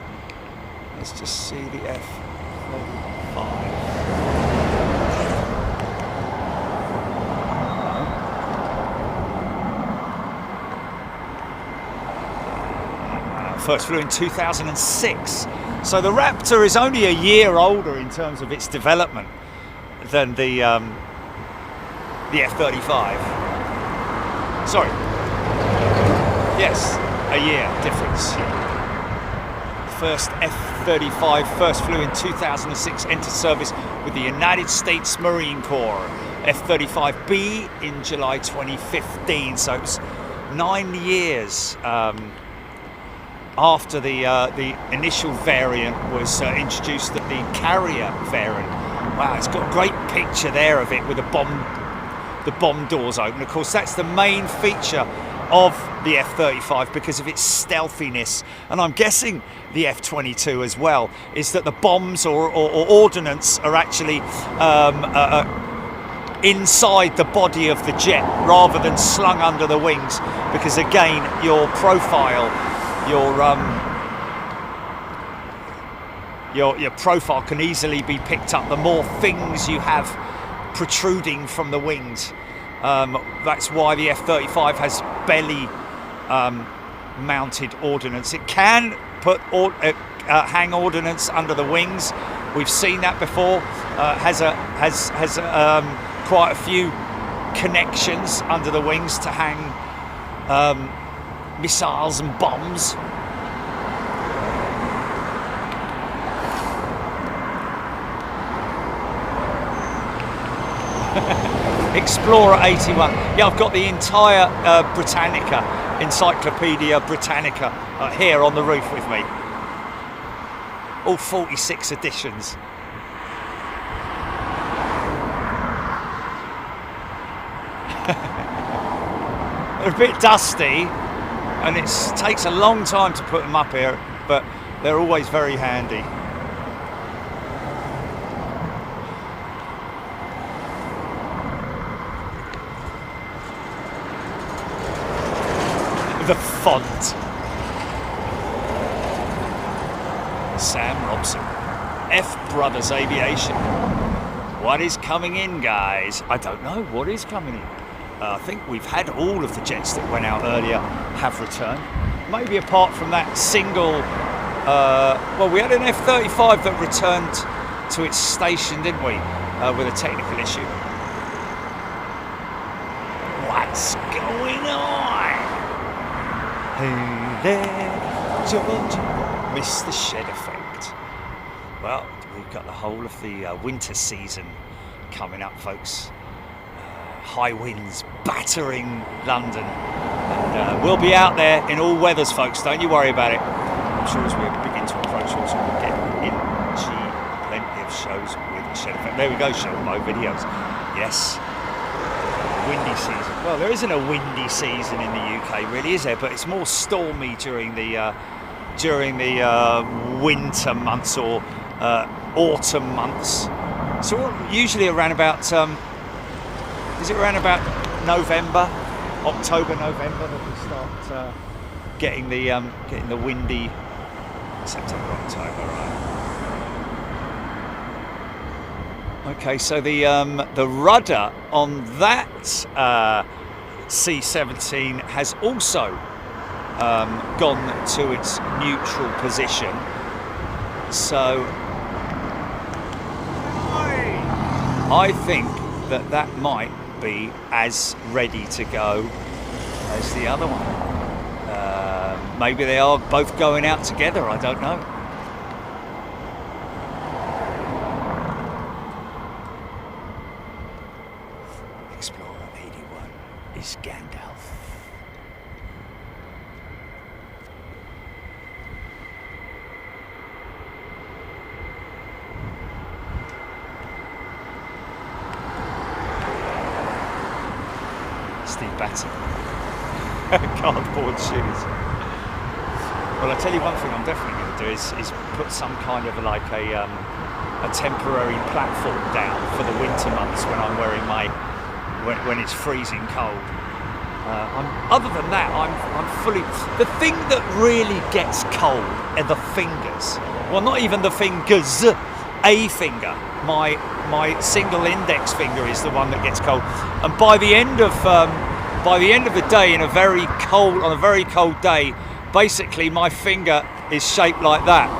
Let's just see the F35. First flew in 2006. So the Raptor is only a year older in terms of its development than the F35. Sorry. Yes, a year difference. First F35 first flew in 2006, entered service with the United States Marine Corps. F35B in July 2015. So it's 9 years after the initial variant was introduced, that the carrier variant. Wow, it's got a great picture there of it with the bomb doors open. Of course, that's the main feature of the F35 because of its stealthiness, and I'm guessing the F22 as well, is that the bombs or ordnance are actually inside the body of the jet rather than slung under the wings, because again your profile, your profile can easily be picked up the more things you have protruding from the wings. That's why the F35 has belly mounted ordnance. It can put hang ordnance under the wings. We've seen that before. Has quite a few connections under the wings to hang missiles and bombs. Explorer 81. Yeah, I've got the entire Britannica, Encyclopedia Britannica, here on the roof with me. All 46 editions. They're a bit dusty, and it takes a long time to put them up here, but they're always very handy. The font. Sam Robson, F Brothers Aviation. What is coming in, guys? I don't know what is coming in. I think we've had all of the jets that went out earlier have returned. Maybe apart from that single, well, we had an F35 that returned to its station, didn't we? With a technical issue. What's going on? Hey there, George. Miss the shed effect. Well, we've got the whole of the winter season coming up, folks. High winds battering London, and we'll be out there in all weathers, folks. Don't you worry about it. I'm sure as we begin to approach autumn, we'll get into plenty of shows with shed effect. There we go, show more videos. Yes, windy season. Well, there isn't a windy season in the UK, really, is there? But it's more stormy during the winter months or autumn months. So usually around about. Is it around about November, October, November that we start getting the windy September, October, right? Okay, so the rudder on that C-17 has also gone to its neutral position. So I think that might be as ready to go as the other one. Maybe they are both going out together, I don't know. Explorer 81 is Gandalf. Steve Batty. Cardboard shoes. Well, I tell you one thing I'm definitely going to do is put some kind of like a temporary platform down for the winter months when I'm wearing when it's freezing cold. Other than that, I'm fully. The thing that really gets cold are the fingers. Well, not even the fingers. A finger. My single index finger is the one that gets cold, and by the end of the day, on a very cold day, basically my finger is shaped like that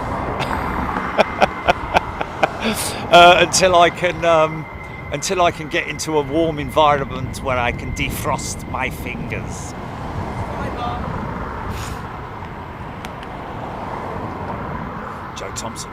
until I can get into a warm environment where I can defrost my fingers. Joe Thompson.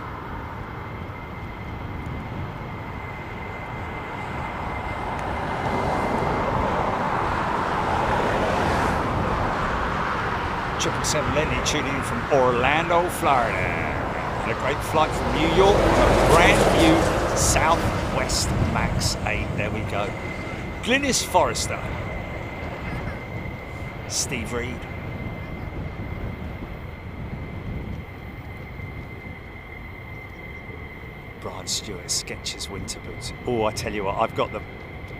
Lenny tuning in from Orlando, Florida. And a great flight from New York, brand new Southwest Max 8. There we go. Glynis Forrester. Steve Reed. Brian Stewart, Skechers winter boots. Oh, I tell you what, I've got the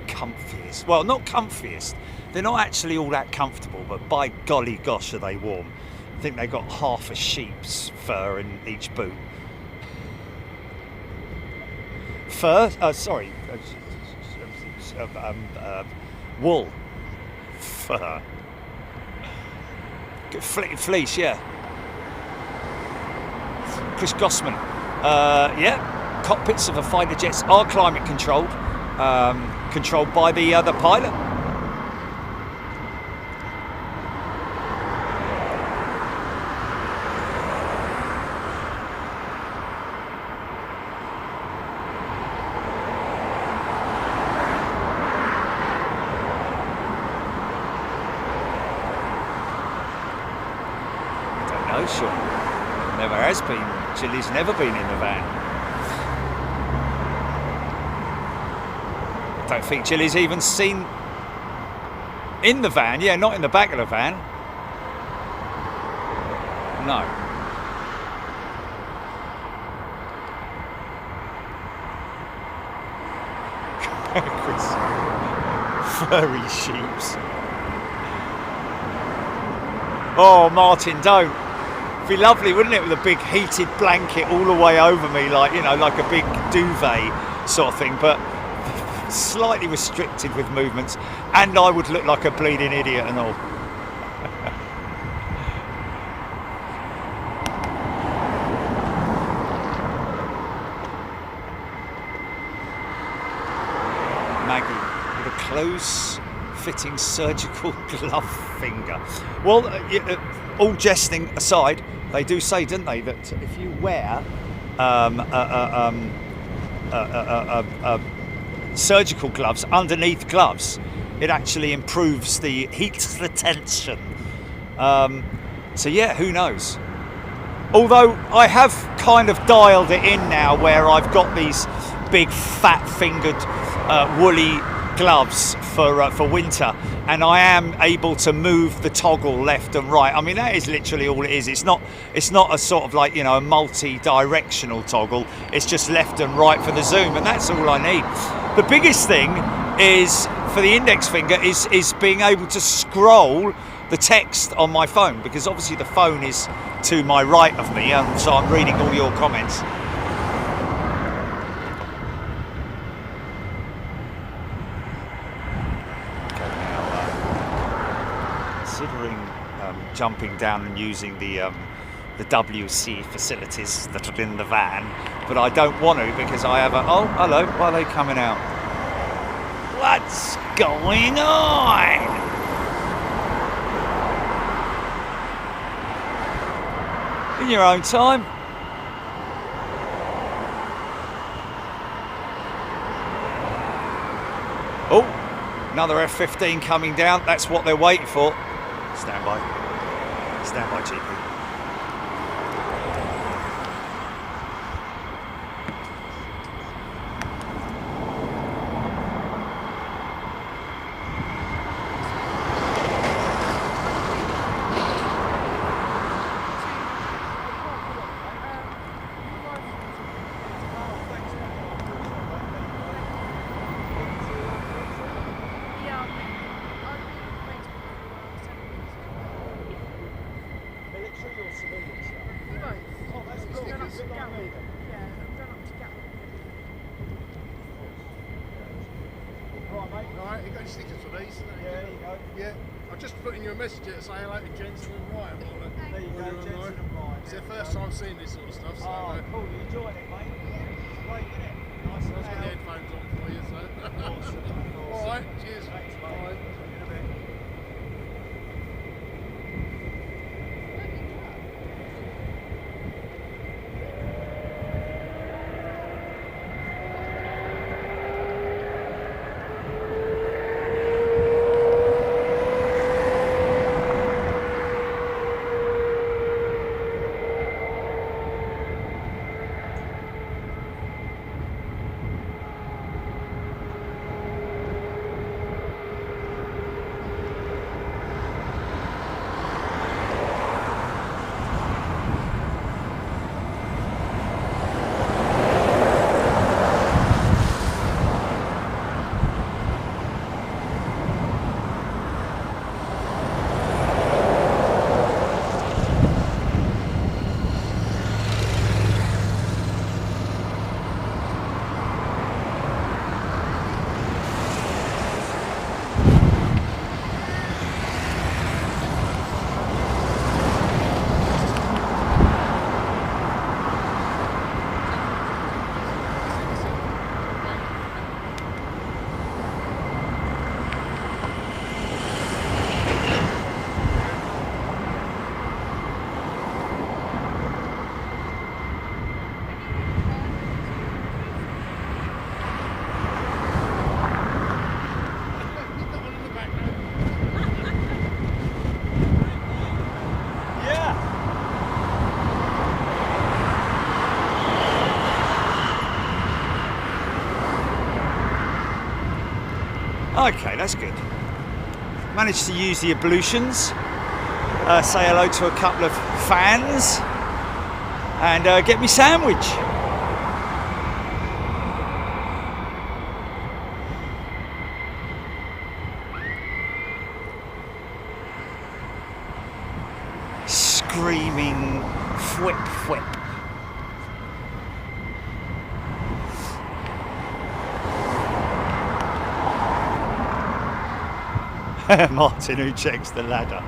comfiest. Well, not comfiest. They're not actually all that comfortable, but by golly gosh are they warm. I think they got half a sheep's fur in each boot. Fur? Sorry. Wool. Fur. Fleece, yeah. Chris Gossman. Yeah. Cockpits of the fighter jets are climate controlled. Controlled by the pilot. No, Sean. Never has been. Chili's never been in the van. I don't think Chili's even seen In the van, yeah, not in the back of the van. No. Furry sheeps. Oh, Martin, don't. It'd be lovely, wouldn't it, with a big heated blanket all the way over me, like, you know, like a big duvet sort of thing, but slightly restricted with movements, and I would look like a bleeding idiot and all. Maggie with a close-fitting surgical glove finger. Well, all jesting aside, they do say, don't they, that if you wear surgical gloves underneath gloves, it actually improves the heat retention. So yeah, who knows? Although I have kind of dialed it in now, where I've got these big fat-fingered woolly gloves for winter, and I am able to move the toggle left and right. I mean, that is literally all it is. It's not a sort of like, you know, a multi-directional toggle. It's just left and right for the zoom, and that's all I need. The biggest thing is for the index finger is being able to scroll the text on my phone, because obviously the phone is to my right of me, so I'm reading all your comments. Jumping down and using the WC facilities that are in the van, but I don't want to, because I have a... Oh, hello, why are they coming out? What's going on? In your own time. Oh, another F15 coming down. That's what they're waiting for. Stand by. Stand by, GP. Right, you got any stickers for these? Yeah, there you go. Yeah, I'll just put in your message here to say hello to Jensen and Ryan. There you go, Jensen and Ryan. It's their first time seeing this sort of stuff. So, cool, you enjoying it, mate? It's great, isn't it? Nice and I've got the headphones on for you, so. Awesome. Alright, cheers. Thanks, mate. Bye. In a bit. Okay, that's good. Managed to use the ablutions, say hello to a couple of fans, and get me sandwich. Screaming whip whip. Martin, who checks the ladder.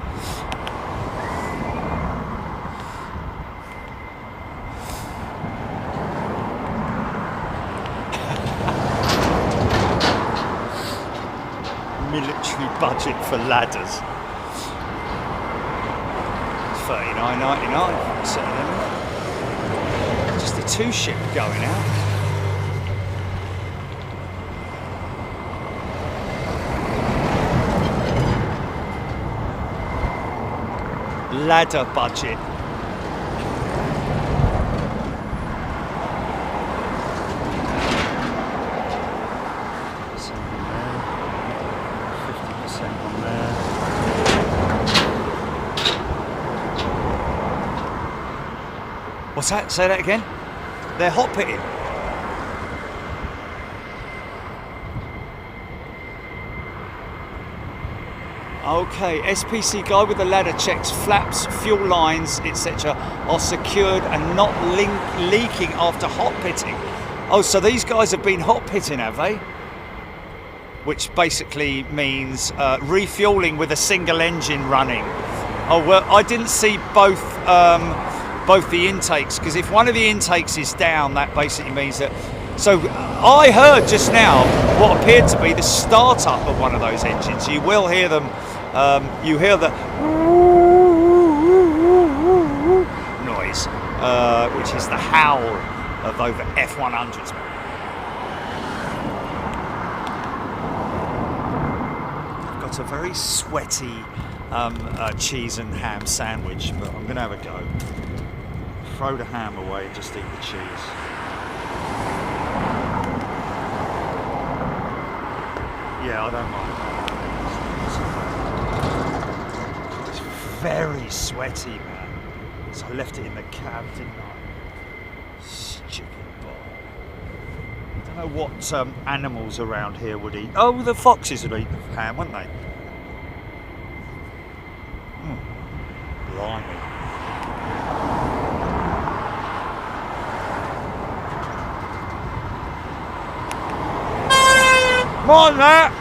Military budget for ladders. $39.99. Just a 2-ship going out. Ladder budget. What's that? Say that again. They're hot pitting. Okay, SPC guy with the ladder checks flaps, fuel lines, etc. are secured and not leaking after hot pitting. Oh, so these guys have been hot pitting, have they? Which basically means refueling with a single engine running. Oh well, I didn't see both the intakes, because if one of the intakes is down, that basically means that. So I heard just now what appeared to be the start-up of one of those engines. You will hear them. You hear the noise, which is the howl of over F100s. I've got a very sweaty cheese and ham sandwich, but I'm going to have a go. Throw the ham away and just eat the cheese. Yeah, I don't mind. It's very sweaty, man. So I left it in the cab, didn't I? Stupid ball. I don't know what animals around here would eat. Oh, the foxes would eat the ham, wouldn't they? Blimey. More than that.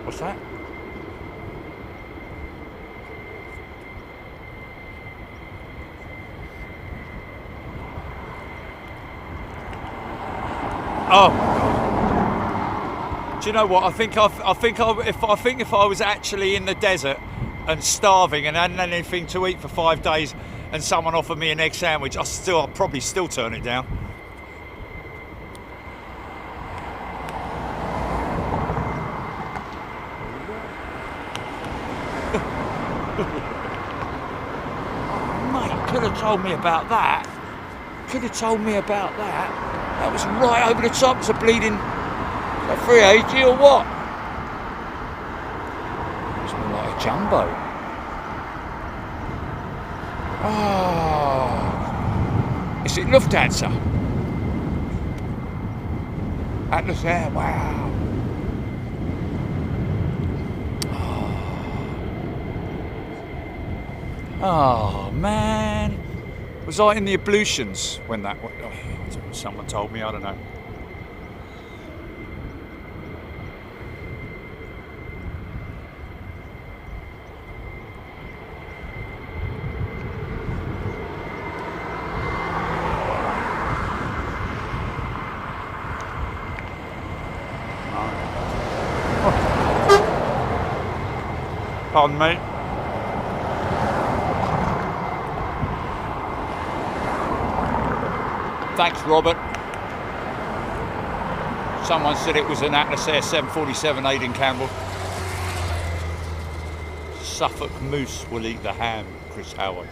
What's that? Oh, do you know what? I think if I was actually in the desert and starving and hadn't had anything to eat for 5 days, and someone offered me an egg sandwich, I'd probably still turn it down. Mate, could have told me about that. Could have told me about that. That was right over the top. It's a bleeding 380 or what? It's more like a jumbo. Oh, is it Lufthansa? Atlas Air, wow. Oh man. Was I in the ablutions when that went? Oh, someone told me, I don't know. Pardon me. Thanks, Robert. Someone said it was an Atlas Air 747 Aidan Campbell. Suffolk moose will eat the ham, Chris Howard.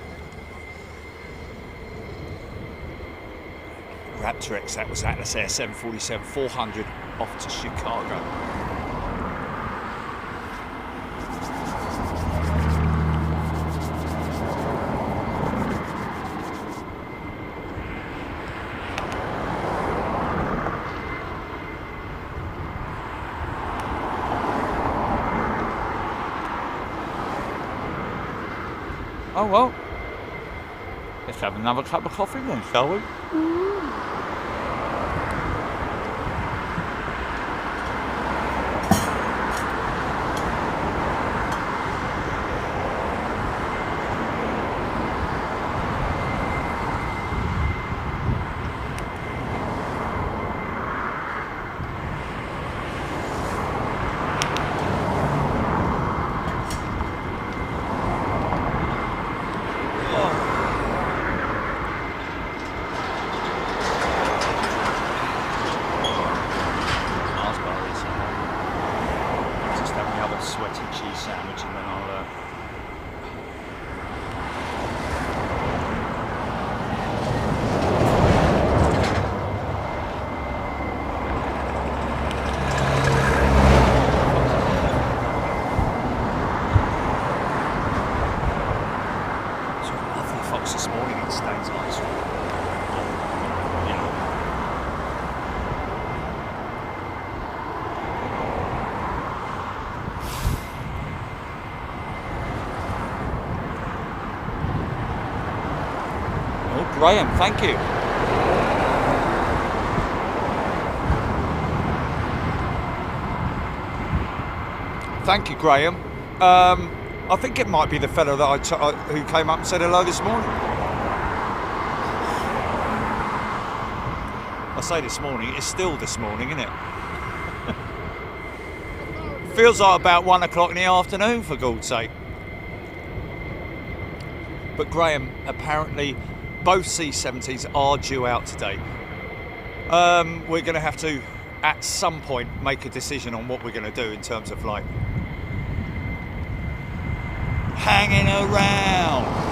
Raptor X, that was Atlas Air 747 400 off to Chicago. Oh well, let's have another cup of coffee then, shall we? Graham, thank you. Thank you, Graham. I think it might be the fellow that who came up and said hello this morning. I say this morning, it's still this morning, isn't it? Feels like about 1 o'clock in the afternoon, for God's sake. But Graham, apparently both C-70s are due out today. We're going to have to, at some point, make a decision on what we're going to do in terms of, like, hanging around.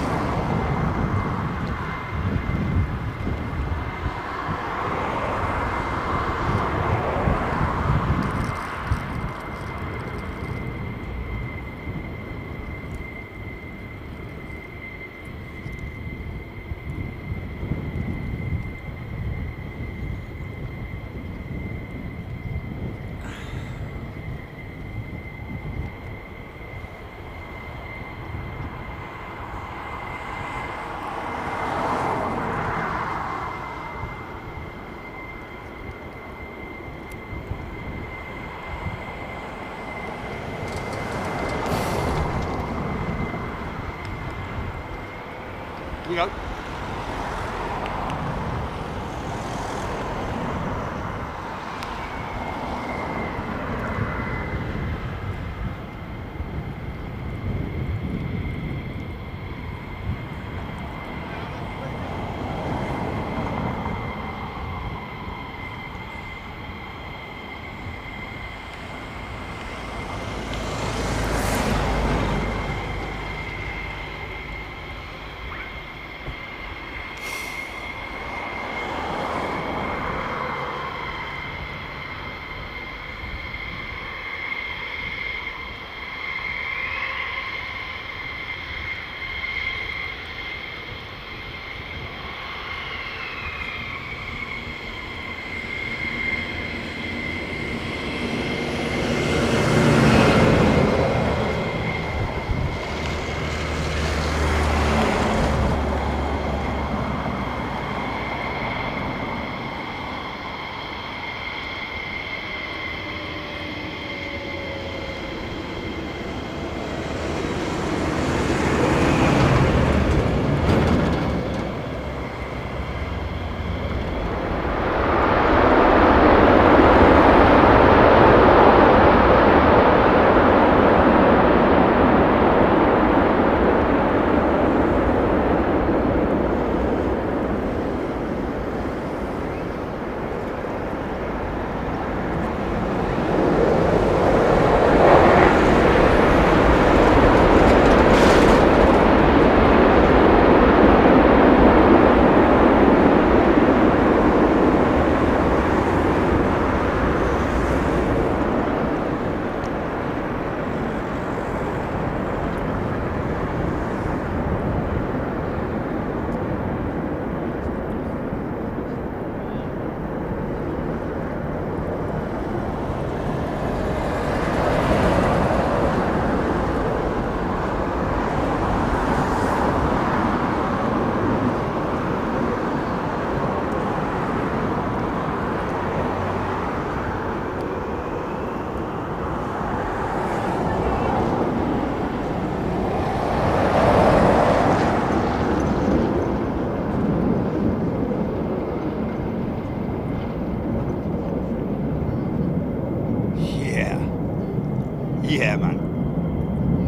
We go.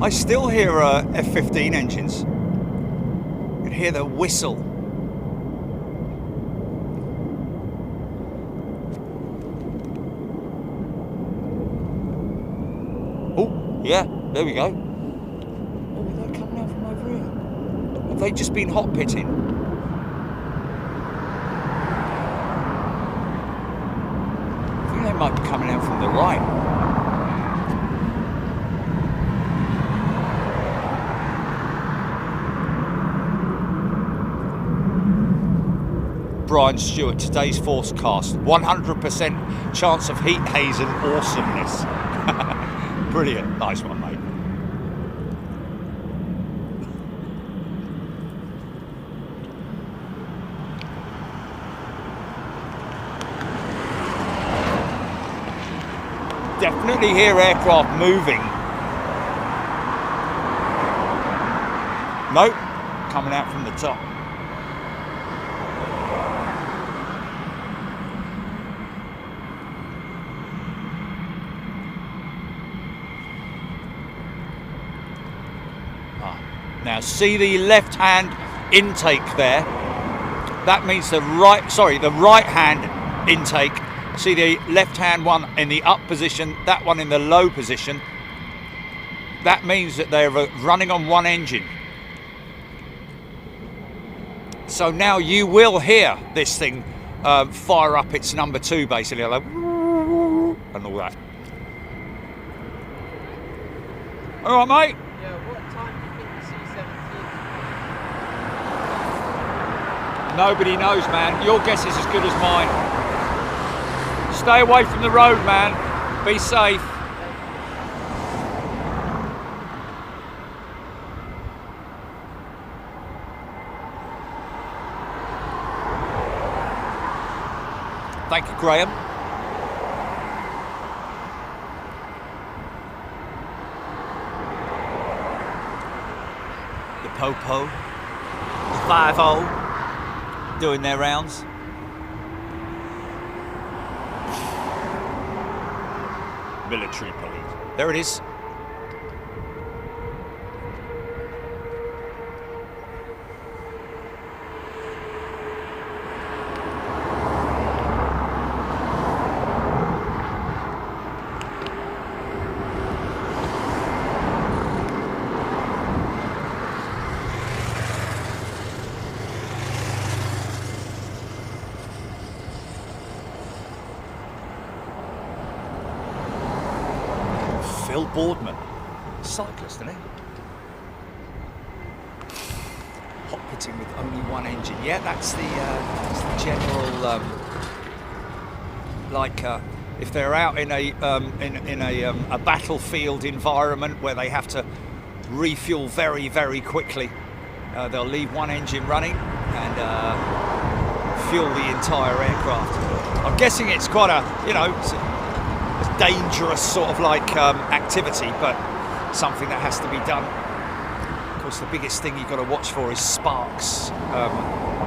I still hear F15 engines. You can hear the whistle. Oh, yeah, there we go. Oh, they're coming out from over here. Have they just been hot pitting? I think they might be coming out from the right. Brian Stewart, today's forecast, 100% chance of heat haze and awesomeness. Brilliant, nice one, mate. Definitely hear aircraft moving. Nope, coming out from the top. Now see the left-hand intake there. That means the right-hand intake. See the left-hand one in the up position, that one in the low position. That means that they're running on one engine. So now you will hear this thing fire up its number 2, basically, like, and all that. All right, mate. Nobody knows, man. Your guess is as good as mine. Stay away from the road, man. Be safe. Thank you, Graham. The Popo, the 5-0. Doing their rounds. Military police. There it is. Boardman, cyclist, isn't he? Hot pitting with only one engine. Yeah, that's the general. If they're out in a battlefield environment where they have to refuel very, very quickly, they'll leave one engine running and fuel the entire aircraft. I'm guessing it's quite a, dangerous sort of activity, but something that has to be done. Of course, the biggest thing you've got to watch for is sparks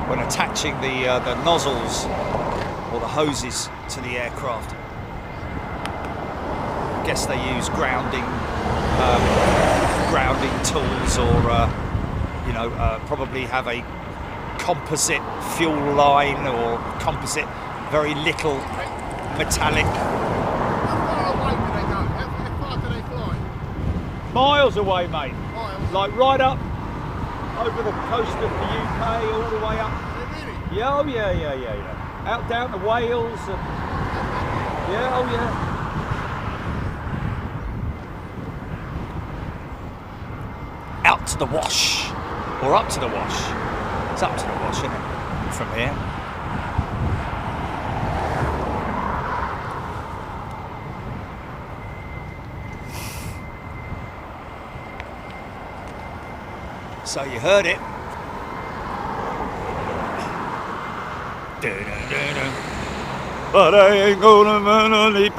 when attaching the nozzles or the hoses to the aircraft. I guess they use grounding tools, or probably have a composite fuel line or composite, very little metallic. Miles away, mate. Miles. Like right up over the coast of the UK, all the way up. Really? Yeah, oh yeah. Out down to Wales. And, yeah, oh yeah. Out to the Wash, or up to the Wash. It's up to the Wash, isn't it? From here. So you heard it. But I ain't gonna leave.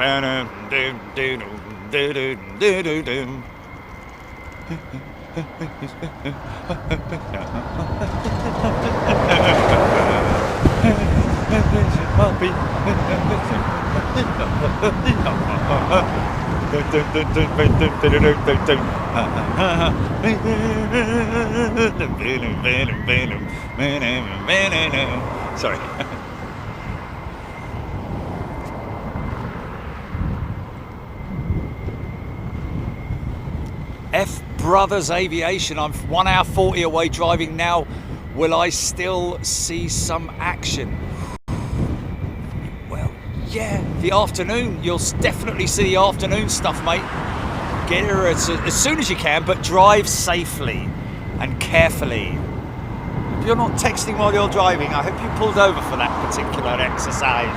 Sorry. F Brothers Aviation. I'm 1 hour 40 away driving now. Will I still see some action? Well, yeah, the afternoon. You'll definitely see the afternoon stuff, mate. Get here as soon as you can, but drive safely and carefully. If you're not texting while you're driving, I hope you pulled over for that particular exercise.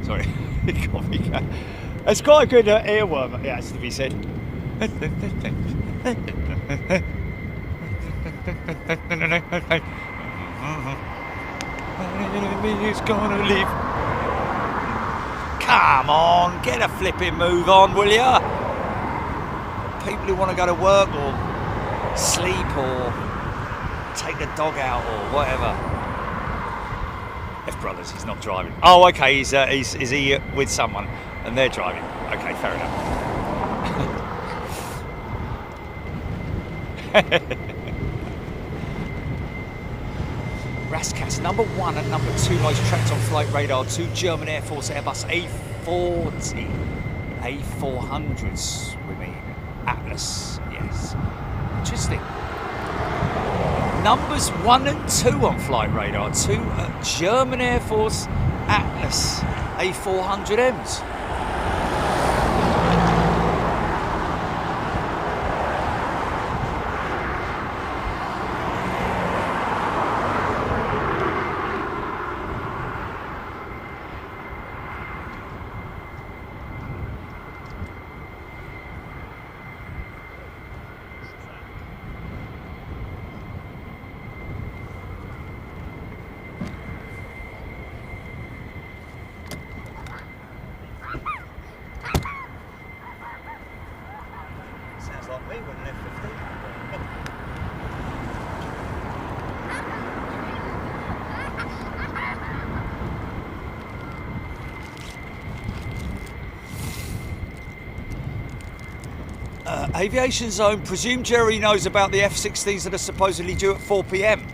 Sorry, it got me. It's quite a good earworm, it has to be said. It's gonna leave. Come on, get a flipping move on, will ya? People who want to go to work or sleep or take the dog out or whatever. F Brothers, he's not driving. Oh, okay, is he with someone and they're driving? Okay, fair enough. Rascas, number 1 and number 2 most tracked on flight radar, 2 German Air Force Airbus A400s, we mean. Atlas, yes. Interesting. Numbers 1 and 2 on flight radar, 2 German Air Force Atlas A400Ms. Like me with an F15. Aviation zone. Presume Jerry knows about the F16s that are supposedly due at 4 p.m.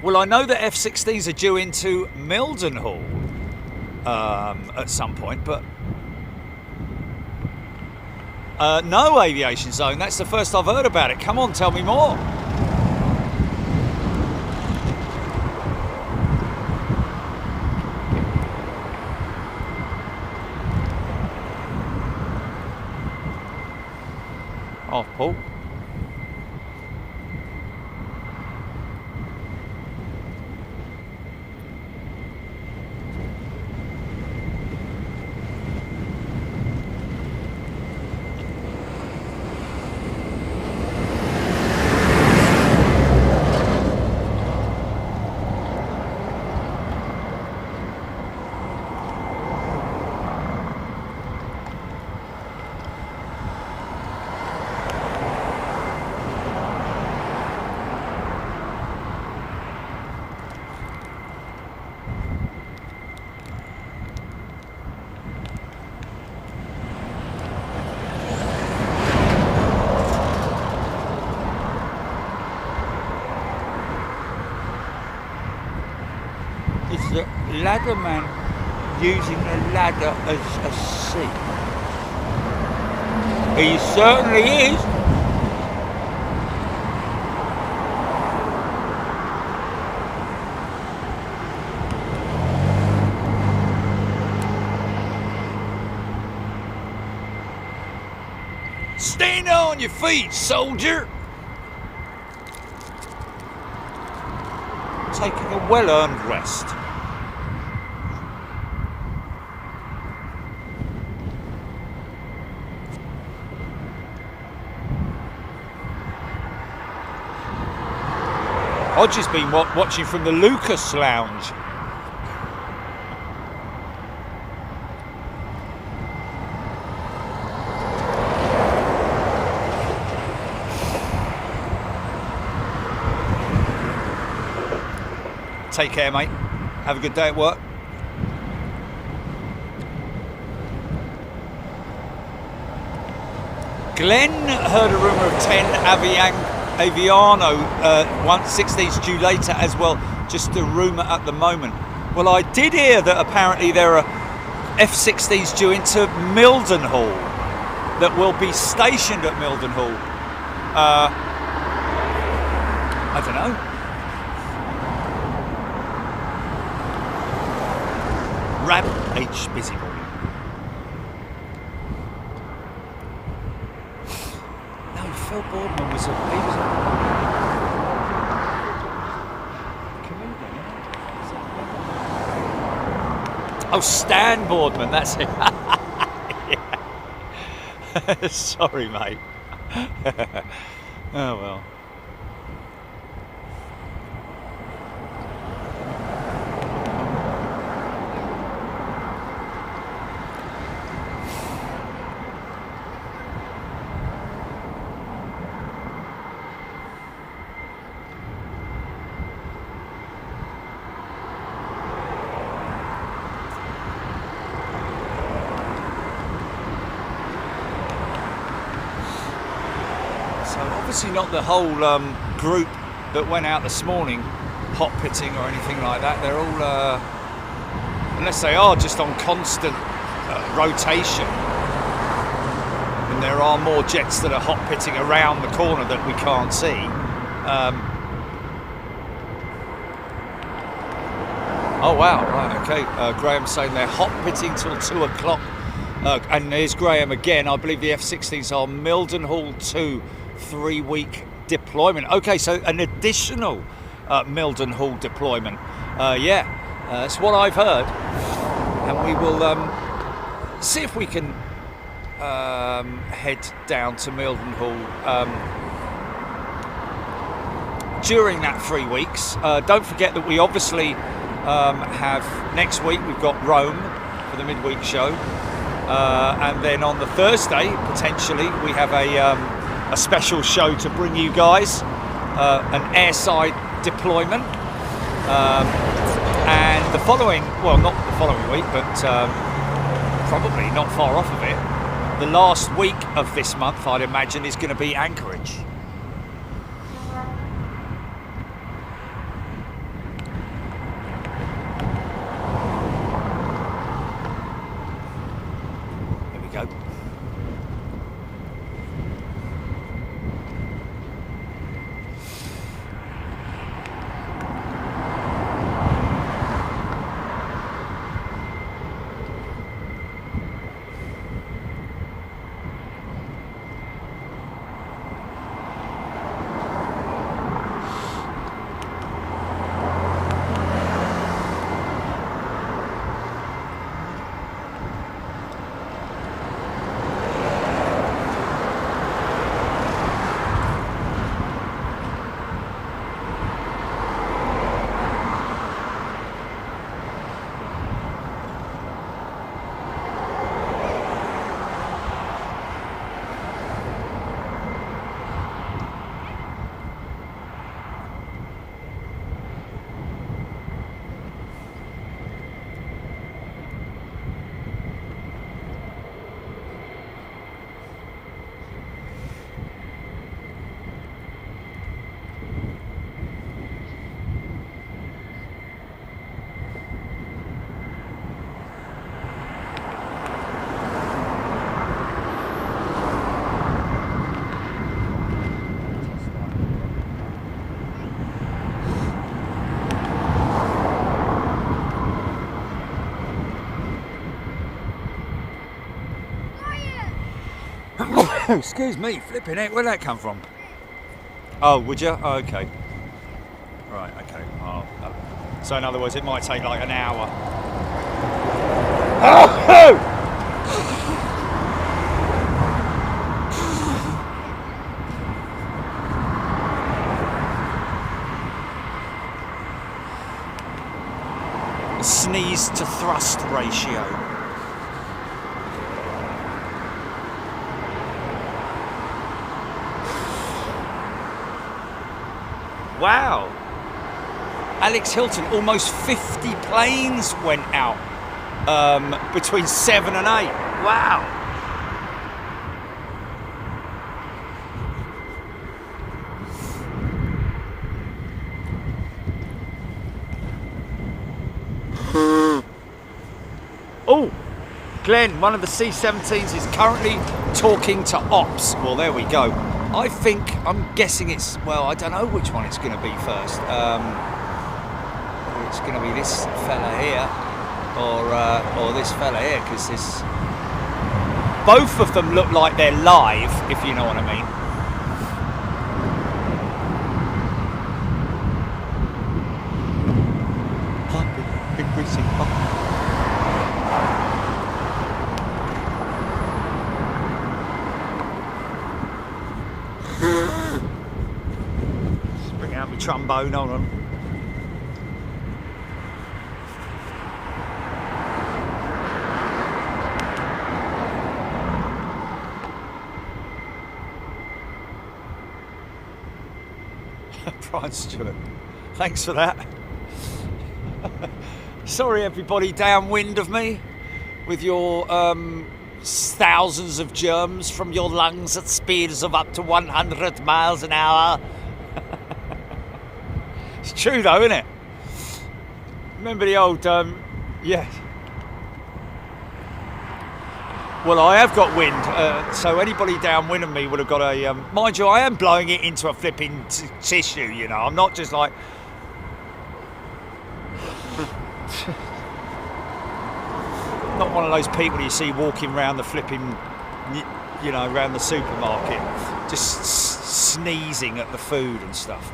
Well, I know that F16s are due into Mildenhall at some point, but no, Aviation Zone, that's the first I've heard about it. Come on, tell me more. Oh, Paul. The ladder man using the ladder as a seat. He certainly is. Stand on your feet, soldier. Taking a well-earned rest. Hodge has been watching from the Lucas Lounge. Take care, mate. Have a good day at work. Glenn heard a rumour of 10 Aviano 116s due later as well. Just a rumour at the moment. Well, I did hear that apparently there are F16s due into Mildenhall that will be stationed at Mildenhall. I don't know. Rab H busybody. No, Phil Boardman was a comedian, yeah? Oh, Stan Boardman, that's it. Yeah. Sorry, mate. Oh well. Obviously not the whole group that went out this morning hot pitting or anything like that. They're all, unless they are just on constant rotation, and there are more jets that are hot pitting around the corner that we can't see. Oh wow, right, okay. Graham's saying they're hot pitting till 2 o'clock. And there's Graham again. I believe the F-16s are Mildenhall 2 3-week deployment. Okay, so an additional Mildenhall deployment. Yeah, that's what I've heard. And we will see if we can head down to Mildenhall during that 3 weeks. Don't forget that we obviously have next week we've got Rome for the midweek show. And then on the Thursday, potentially, we have a special show to bring you guys, an airside deployment. And the following, well, not the following week, but probably not far off of it, the last week of this month, I'd imagine, is going to be Anchorage. Excuse me, flipping it, where'd that come from? Oh, would you? Oh, okay. Right, okay. Oh, no. So in other words, it might take like an hour. Oh! Sneeze to thrust ratio. Wow. Alex Hilton, almost 50 planes went out between 7 and 8. Wow. Oh, Glenn, one of the C-17s is currently talking to ops. Well, there we go. I'm guessing it's, well, I don't know which one it's going to be first. It's going to be this fella here or this fella here, because both of them look like they're live, if you know what I mean. Bring out my trombone, hold on. Brian Stewart, thanks for that. Sorry everybody downwind of me with your thousands of germs from your lungs at speeds of up to 100 miles an hour. It's true though, isn't it? Remember the old, yeah. Well, I have got wind, so anybody downwind of me would have got a... mind you, I am blowing it into a flipping tissue, you know. I'm not just like... not one of those people you see walking around the flipping, you know, around the supermarket, just sneezing at the food and stuff.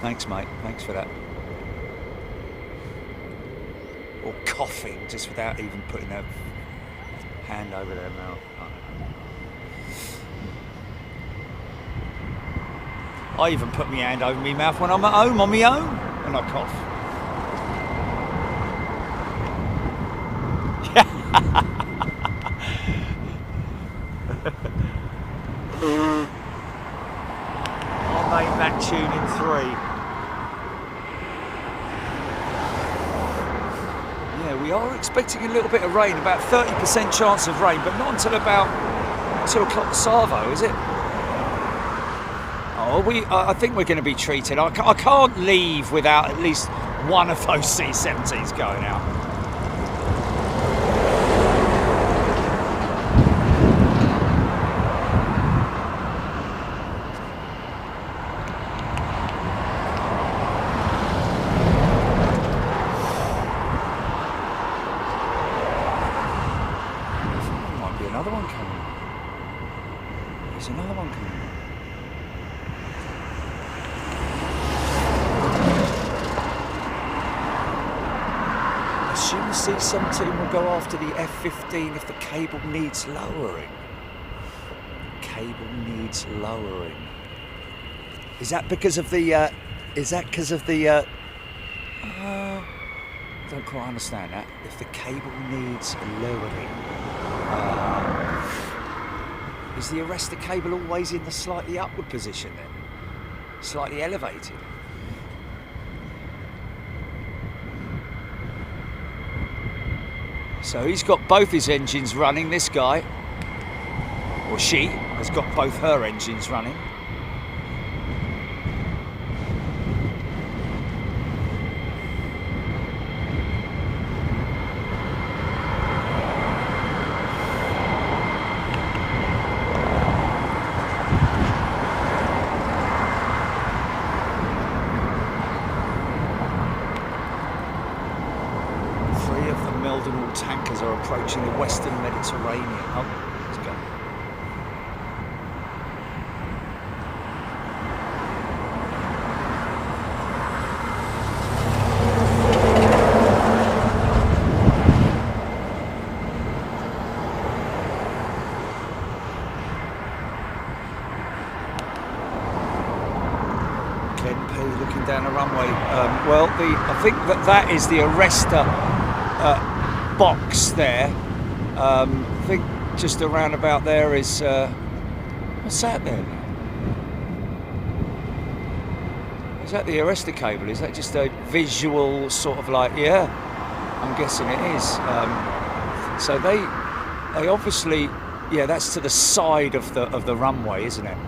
Thanks, mate. Thanks for that. Or coughing, just without even putting their hand over their mouth. I even put my hand over my mouth when I'm at home on my own when I cough. I'll make that tune in 3. Yeah, we are expecting a little bit of rain, about 30% chance of rain, but not until about 2 o'clock Savo, is it? Oh, I think we're going to be treated. I can't leave without at least one of those C-17s going out. Might be another one coming. There's another one coming. C-17 will go after the F15 if the cable needs lowering. Cable needs lowering. Is that because of the? I don't quite understand that. If the cable needs lowering, is the arrestor cable always in the slightly upward position then? Slightly elevated? So he's got both his engines running, this guy, or she has got both her engines running. Tankers are approaching the Western Mediterranean. Oh, let's go. Ken P looking down the runway. Well, I think that is the arrestor box there. I think just around about there is what's that there? Is that the arrestor cable? Is that just a visual sort of like, yeah, I'm guessing it is. So they obviously, yeah, that's to the side of the runway, isn't it?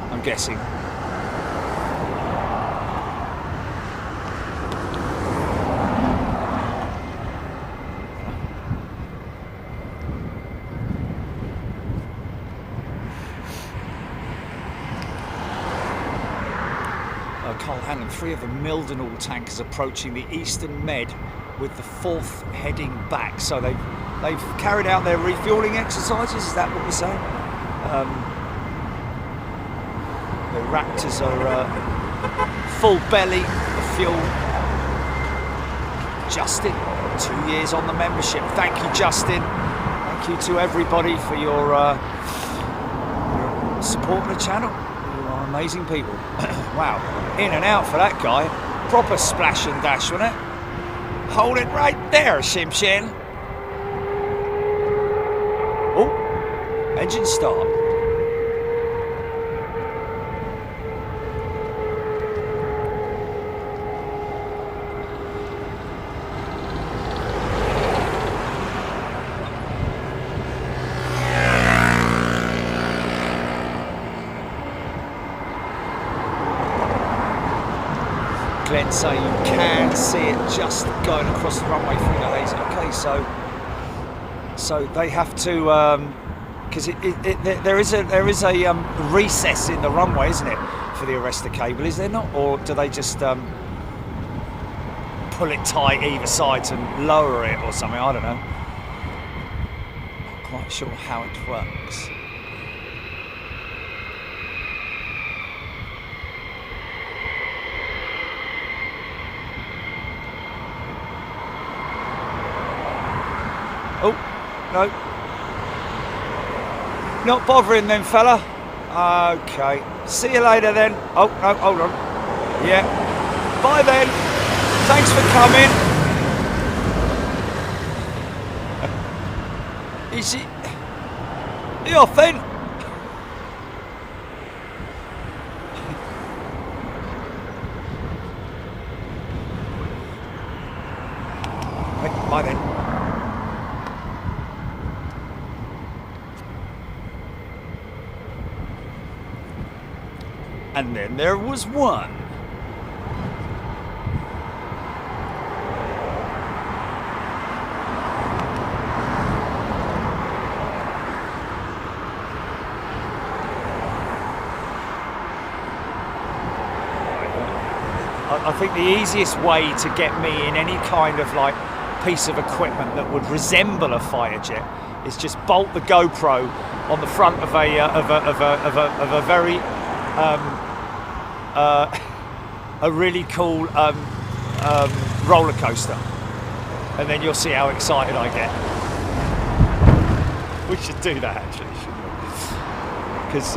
I'm guessing. Carl Hanlon, 3 of the Mildenhall tankers approaching the Eastern Med with the 4th heading back. So they've carried out their refuelling exercises. Is that what we're saying? The Raptors are full belly of fuel. Justin, 2 years on the membership. Thank you, Justin. Thank you to everybody for your support of the channel. You are amazing people. Wow, in and out for that guy. Proper splash and dash, wasn't it? Hold it right there, Shimshin. Oh, engine start. Glenn saying you can see it just going across the runway through the haze. Okay, so they have to, because there is a recess in the runway, isn't it, for the arrestor cable? Is there not, or do they just pull it tight either side to lower it or something? I don't know. Not quite sure how it works. Oh, no. Not bothering then, fella. Okay. See you later then. Oh, no, hold on. Yeah. Bye then. Thanks for coming. Is it... You off then? Bye then. And then there was one. I think the easiest way to get me in any kind of like piece of equipment that would resemble a fighter jet is just bolt the GoPro on the front of a very a really cool roller coaster, and then you'll see how excited I get. We should do that actually, shouldn't we? Because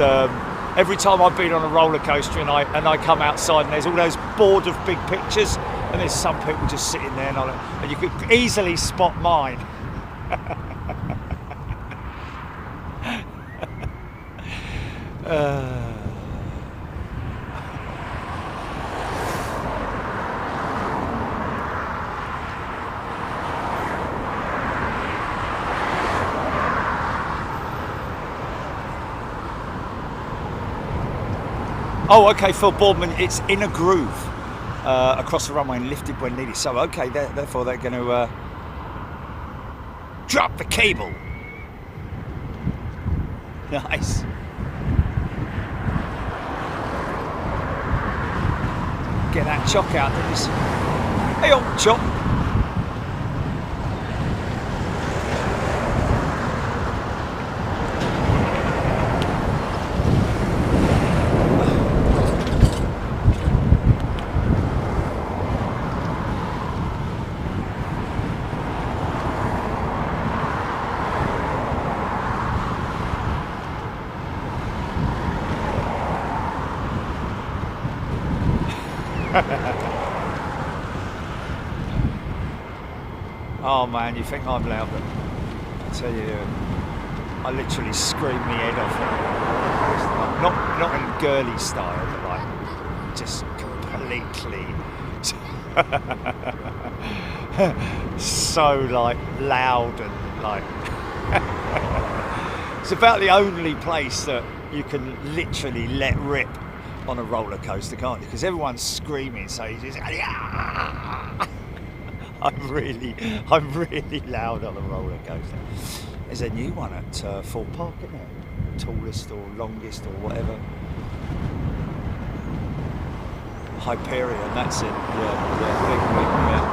every time I've been on a roller coaster and I come outside and there's all those board of big pictures, and there's some people just sitting there and you could easily spot mine. Oh, okay, Phil Boardman, it's in a groove across the runway and lifted when needed. So, okay, therefore they're going to drop the cable. Nice. Get that chock out, didn't you? Hey, old chock. Oh man, you think I'm loud, but I tell you, I literally screamed my head off. Not in girly style, but like just completely so like loud and like it's about the only place that you can literally let rip on a roller coaster, can't you? Because everyone's screaming, so you just I'm really loud on a roller coaster. There's a new one at Fort Park, isn't there? Tallest or longest or whatever. Hyperion, that's it. Yeah, big, yeah.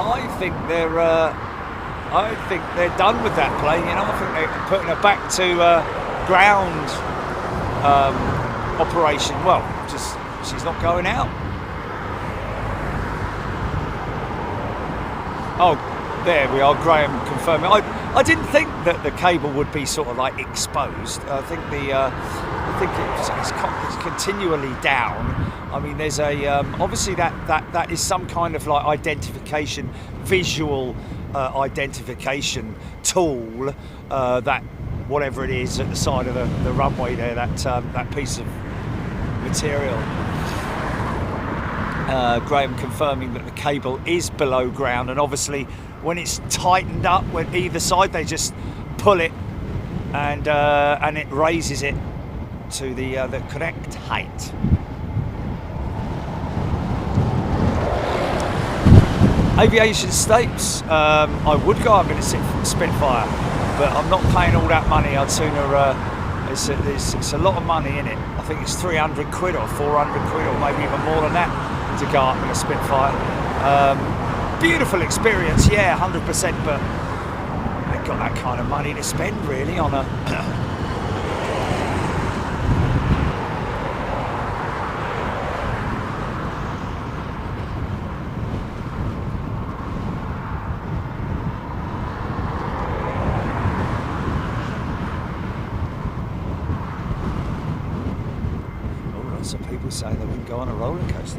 I think they're done with that plane. You know, I think they're putting her back to ground operation. Well, just she's not going out. Oh, there we are. Graham confirming. I didn't think that the cable would be sort of like exposed. I think it's continually down. I mean, there's a obviously that is some kind of like identification, visual identification tool. That whatever it is at the side of the runway there, that piece of material. Graham confirming that the cable is below ground, and obviously when it's tightened up with either side, they just pull it and it raises it to the correct height. Aviation States, I would go up in a Spitfire, but I'm not paying all that money. I'd sooner, it's a lot of money in it. I think it's 300 quid or 400 quid or maybe even more than that to go up in a Spitfire. Beautiful experience, yeah, 100%, but I ain't got that kind of money to spend really on a lots of people saying they wouldn't go on a roller coaster.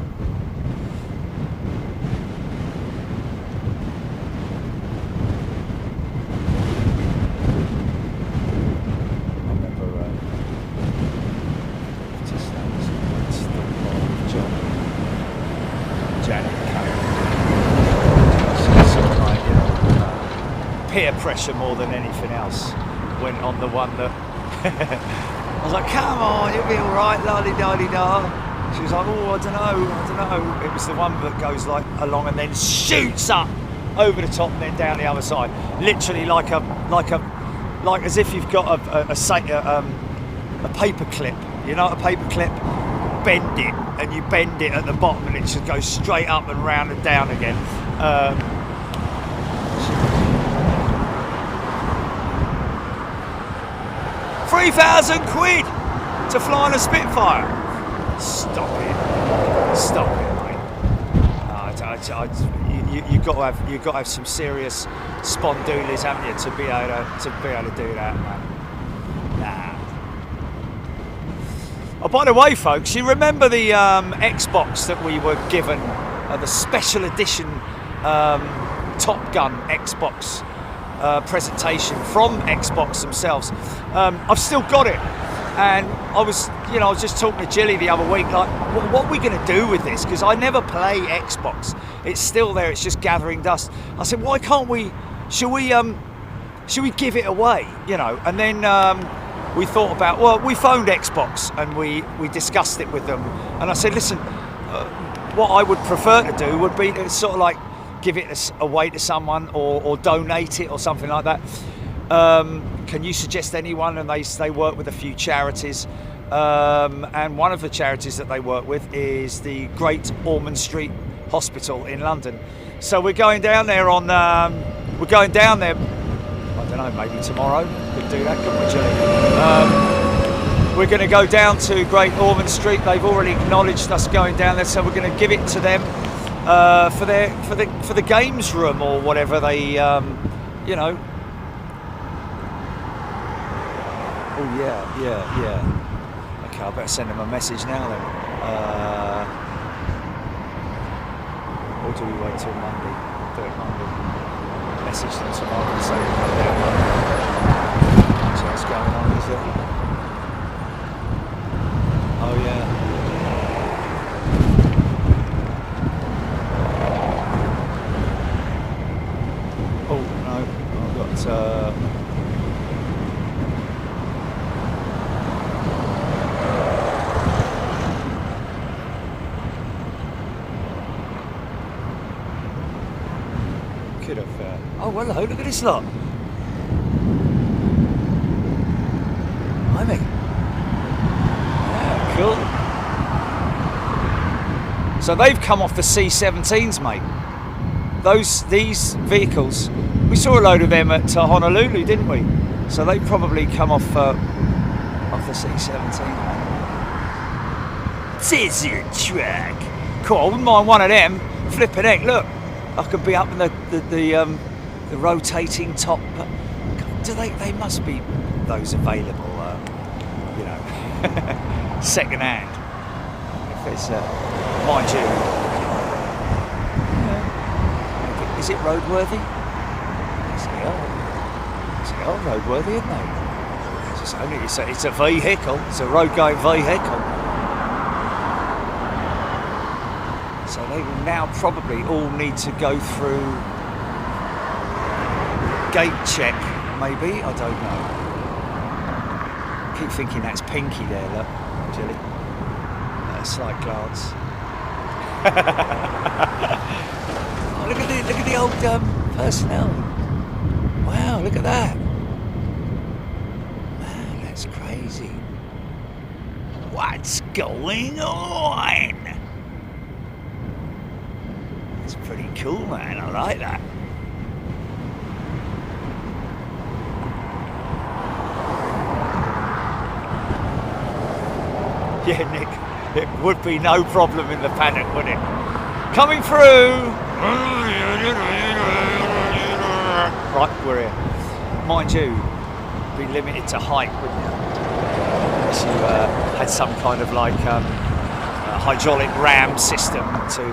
Peer pressure more than anything else went on the one that I was like, come on, you'll be alright, la-di-da-di-da. She was like, oh, I don't know. It was the one that goes like along and then shoots up over the top and then down the other side. Literally like as if you've got a paper clip. You know, a paper clip, bend it, and you bend it at the bottom and it just goes straight up and round and down again. 3,000 quid to fly on a Spitfire. Stop it, mate. You've got to have some serious spondoolies, haven't you, to be able to do that, man. Nah. Oh, by the way, folks, you remember the Xbox that we were given, the special edition Top Gun Xbox presentation from Xbox themselves. I've still got it, and I was just talking to Jilly the other week, like, what are we going to do with this? Because I never play Xbox. It's still there. It's just gathering dust. I said, why can't we? Should we give it away? And then we thought about. Well, we phoned Xbox and we discussed it with them, and I said, listen, what I would prefer to do would be to sort of like give it away to someone or donate it or something like that. Can you suggest anyone? And they work with a few charities, and one of the charities that they work with is the Great Ormond Street Hospital in London. So we're going down there I don't know, maybe tomorrow. Could do that, couldn't we, Jilly? We're going to go down to Great Ormond Street. They've already acknowledged us going down there, so we're going to give it to them for the games room or whatever they Oh yeah. Okay, I better send them a message now then. Or do we wait till Monday? Do it Monday. Message them tomorrow and say come down Monday. So what's going on, is it? Oh yeah. Oh no, I've got could have oh well, hello, look at this lot. Blimey. Yeah, cool. So they've come off the C-17s, mate. These vehicles, we saw a load of them at Honolulu, didn't we? So they probably come off the C-17. Desert truck. Cool. I wouldn't mind one of them. Flipping heck, look. I could be up in the rotating top. Do they must be those available? You know, second hand. If it's mind you. Is it roadworthy? They are roadworthy, aren't they? It's a vehicle. It's a road-going vehicle. So they will now probably all need to go through gate check, maybe. I don't know. Keep thinking that's Pinky there, look, Jilly. A slight glance. Look at the old personnel. Wow, look at that. Man, that's crazy. What's going on? It's pretty cool, man. I like that. Yeah, Nick, it would be no problem in the paddock, would it? Coming through. Right, we're here. Mind you, be limited to height, wouldn't you? Unless you had some kind of like hydraulic ram system to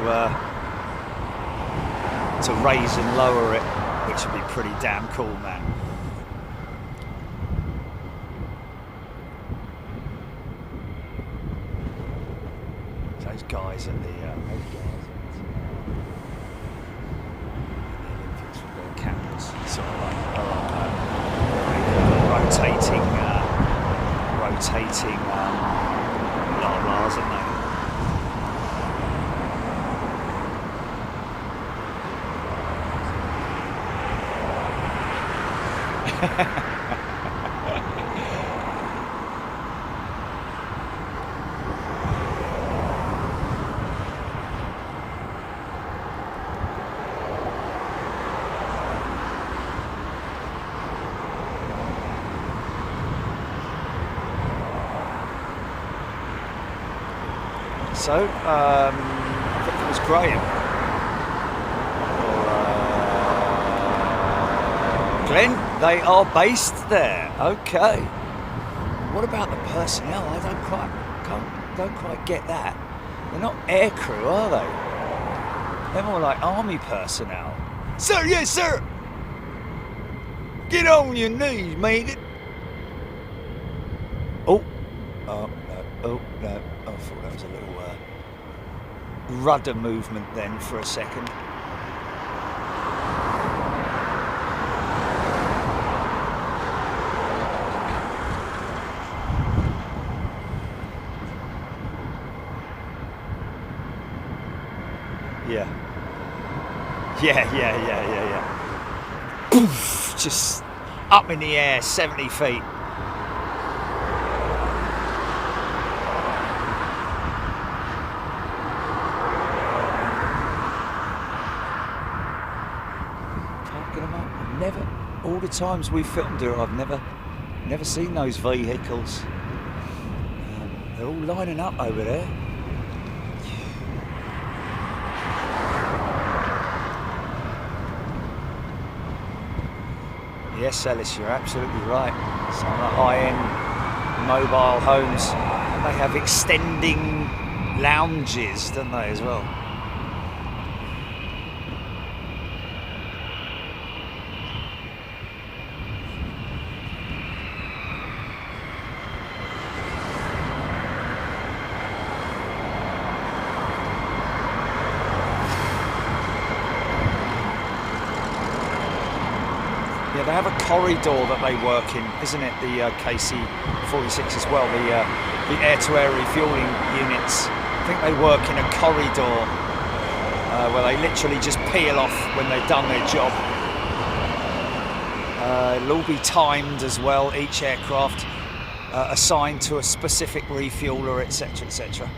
raise and lower it, which would be pretty damn cool, man. Those guys at the cameras, sort of like rotating blah-blahs, aren't they? So, I think it was Graham or Glenn. They are based there. Okay. What about the personnel? I don't quite get that. They're not aircrew, are they? They're more like army personnel. Sir, yes, sir. Get on your knees, mate. Oh no. Oh no. I thought that was a little rudder movement then for a second. Yeah. Poof, just up in the air, 70 feet. All the times we filmed her, I've never seen those vehicles. They're all lining up over there. Yes, Alice, you're absolutely right. Some of the high-end mobile homes, they have extending lounges, don't they, as well? Yeah, they have a corridor that they work in, isn't it? The KC-46 as well, the air-to-air refueling units. I think they work in a corridor where they literally just peel off when they've done their job. It'll all be timed as well, each aircraft assigned to a specific refueler, etc, etc.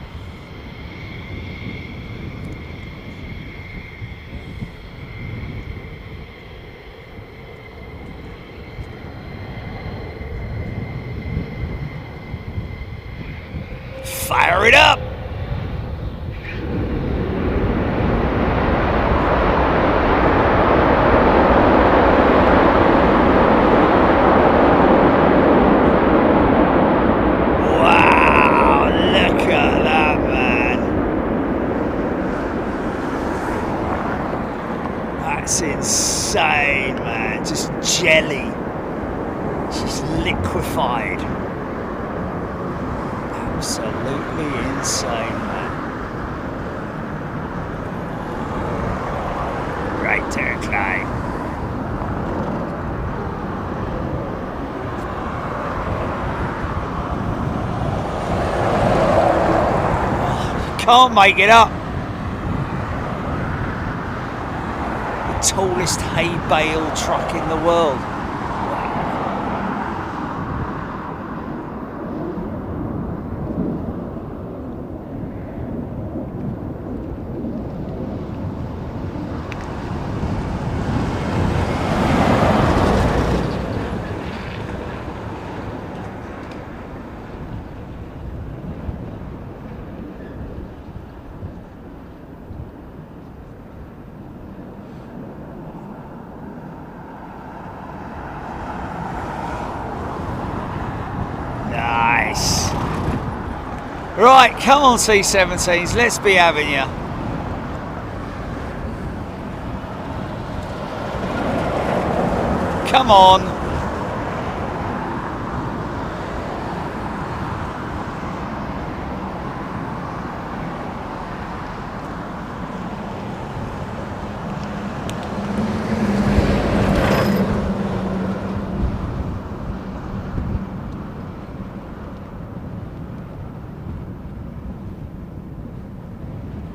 Fire it up! Wow, look at that, man. That's insane, man. Just jelly. Just liquefied. Absolutely insane, man. Right there, Clyde. You can't make it up. The tallest hay bale truck in the world. Nice. Right, come on C-17s, let's be having you. Come on.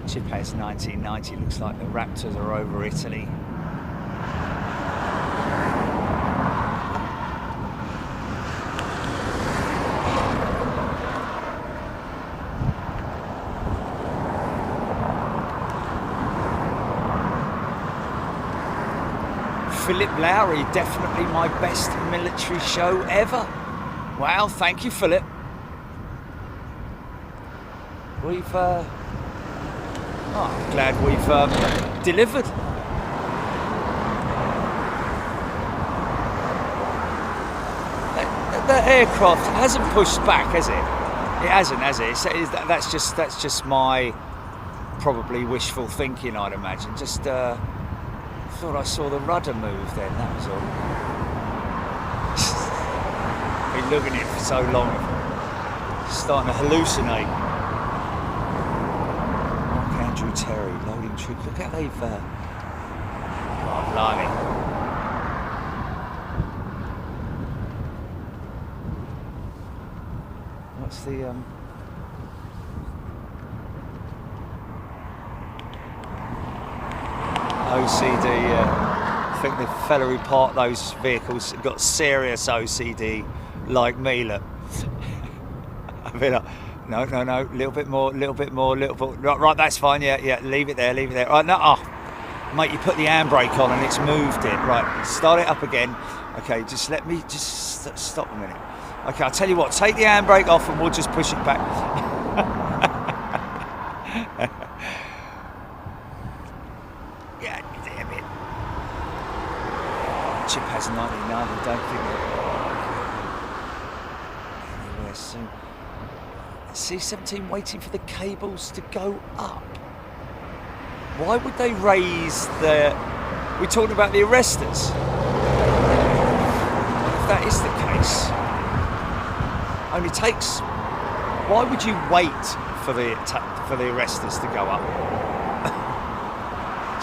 Chip has 1990, looks like the Raptors are over Italy. Philip Lowry, definitely my best military show ever. Wow, thank you, Philip. We've I'm glad we've delivered. That aircraft hasn't pushed back, has it? It hasn't, has it? That's just my probably wishful thinking, I'd imagine. Just thought I saw the rudder move then. That was all. Been looking at it for so long, starting to hallucinate. Andrew Terry, loading troops. Look how they've. Oh, blimey. What's the OCD? I think the fella who parked those vehicles got serious OCD, like me. Look. I mean, no, little bit more, right, that's fine, yeah, leave it there, right, no, mate, you put the handbrake on and it's moved it, right, start it up again, okay, just let me, stop a minute, okay, I'll tell you what, take the handbrake off and we'll just push it back. God damn it. Chip has 99, I don't think they're anywhere soon. C-17 waiting for the cables to go up. Why would they raise the... We're talking about the arresters. If that is the case, only takes... Why would you wait for the arresters to go up?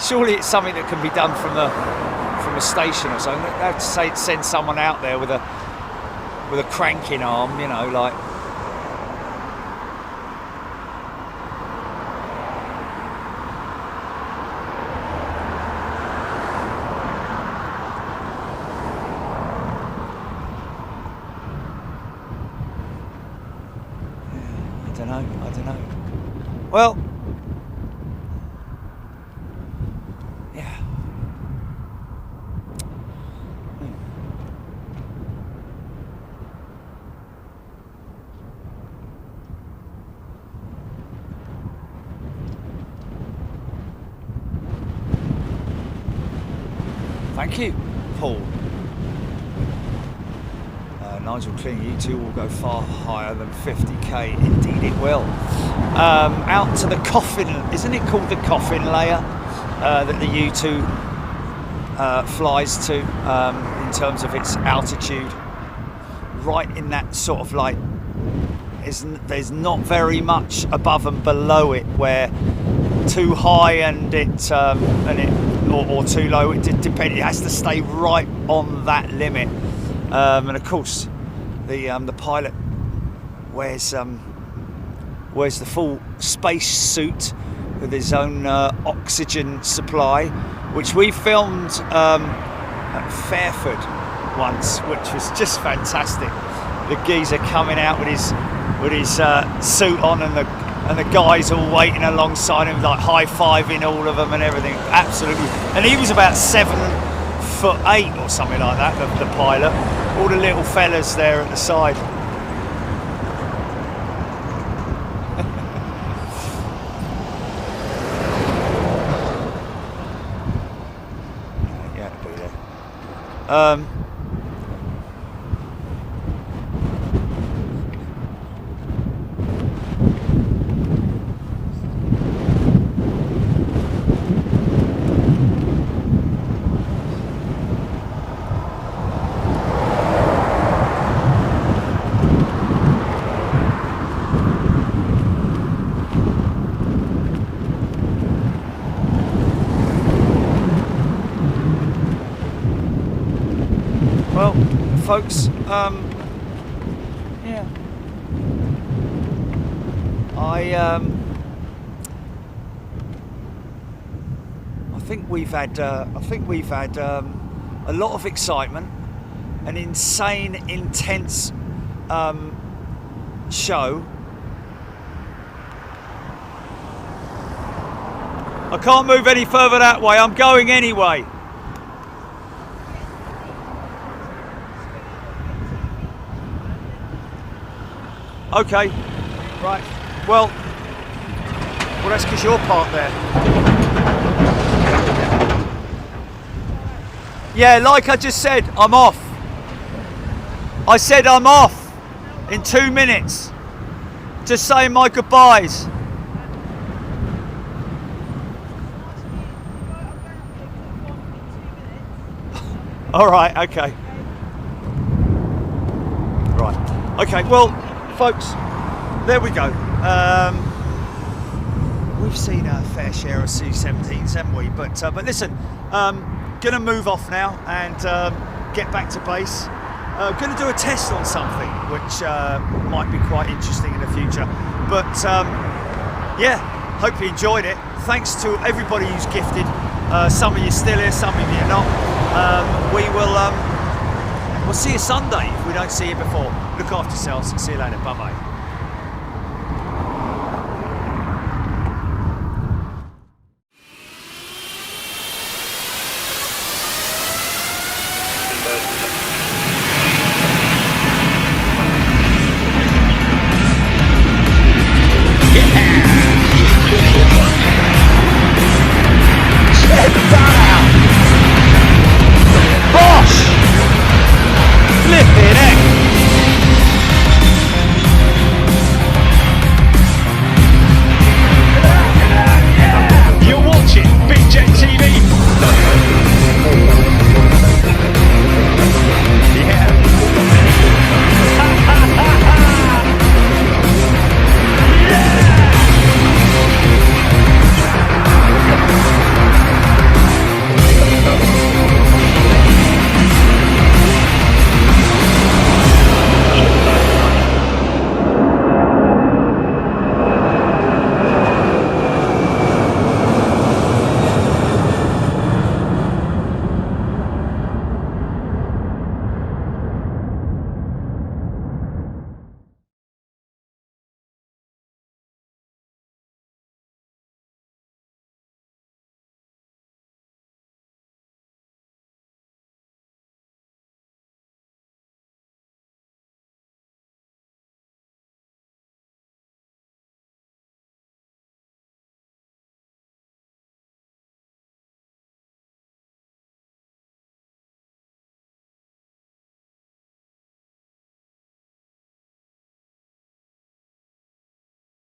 Surely it's something that can be done from the a station or something. They'd have to send someone out there with a cranking arm, you know, like. I don't know. Well, yeah. Thank you, Paul. Nigel Kling, you two will go far higher than 50k. Indeed it will. Out to the coffin, isn't it called the coffin layer that the U2 flies to in terms of its altitude? Right in that sort of like, there's not very much above and below it where too high and or too low. It has to stay right on that limit. And of course, the pilot wears the full space suit with his own oxygen supply, which we filmed at Fairford once, which was just fantastic. The geezer coming out with his suit on, and the guys all waiting alongside him, like high-fiving all of them and everything. Absolutely. And he was about 7'8" or something like that, the pilot. All the little fellas there at the side. Yeah, to be there. Well, folks, yeah, I think we've had a lot of excitement, an insane, intense show. I can't move any further that way. I'm going anyway. Okay, right, well that's because you're parked there. Yeah, like I just said, I'm off. I said I'm off in 2 minutes. Just saying my goodbyes. All right, okay. Right, okay, well, folks, there we go. We've seen a fair share of C-17s, haven't we? But listen, gonna move off now and get back to base. Gonna do a test on something which might be quite interesting in the future. But yeah, hope you enjoyed it. Thanks to everybody who's gifted. Some of you still here, some of you are not. We'll see you Sunday if we don't see you before. Look after yourselves. See you later. Bye bye.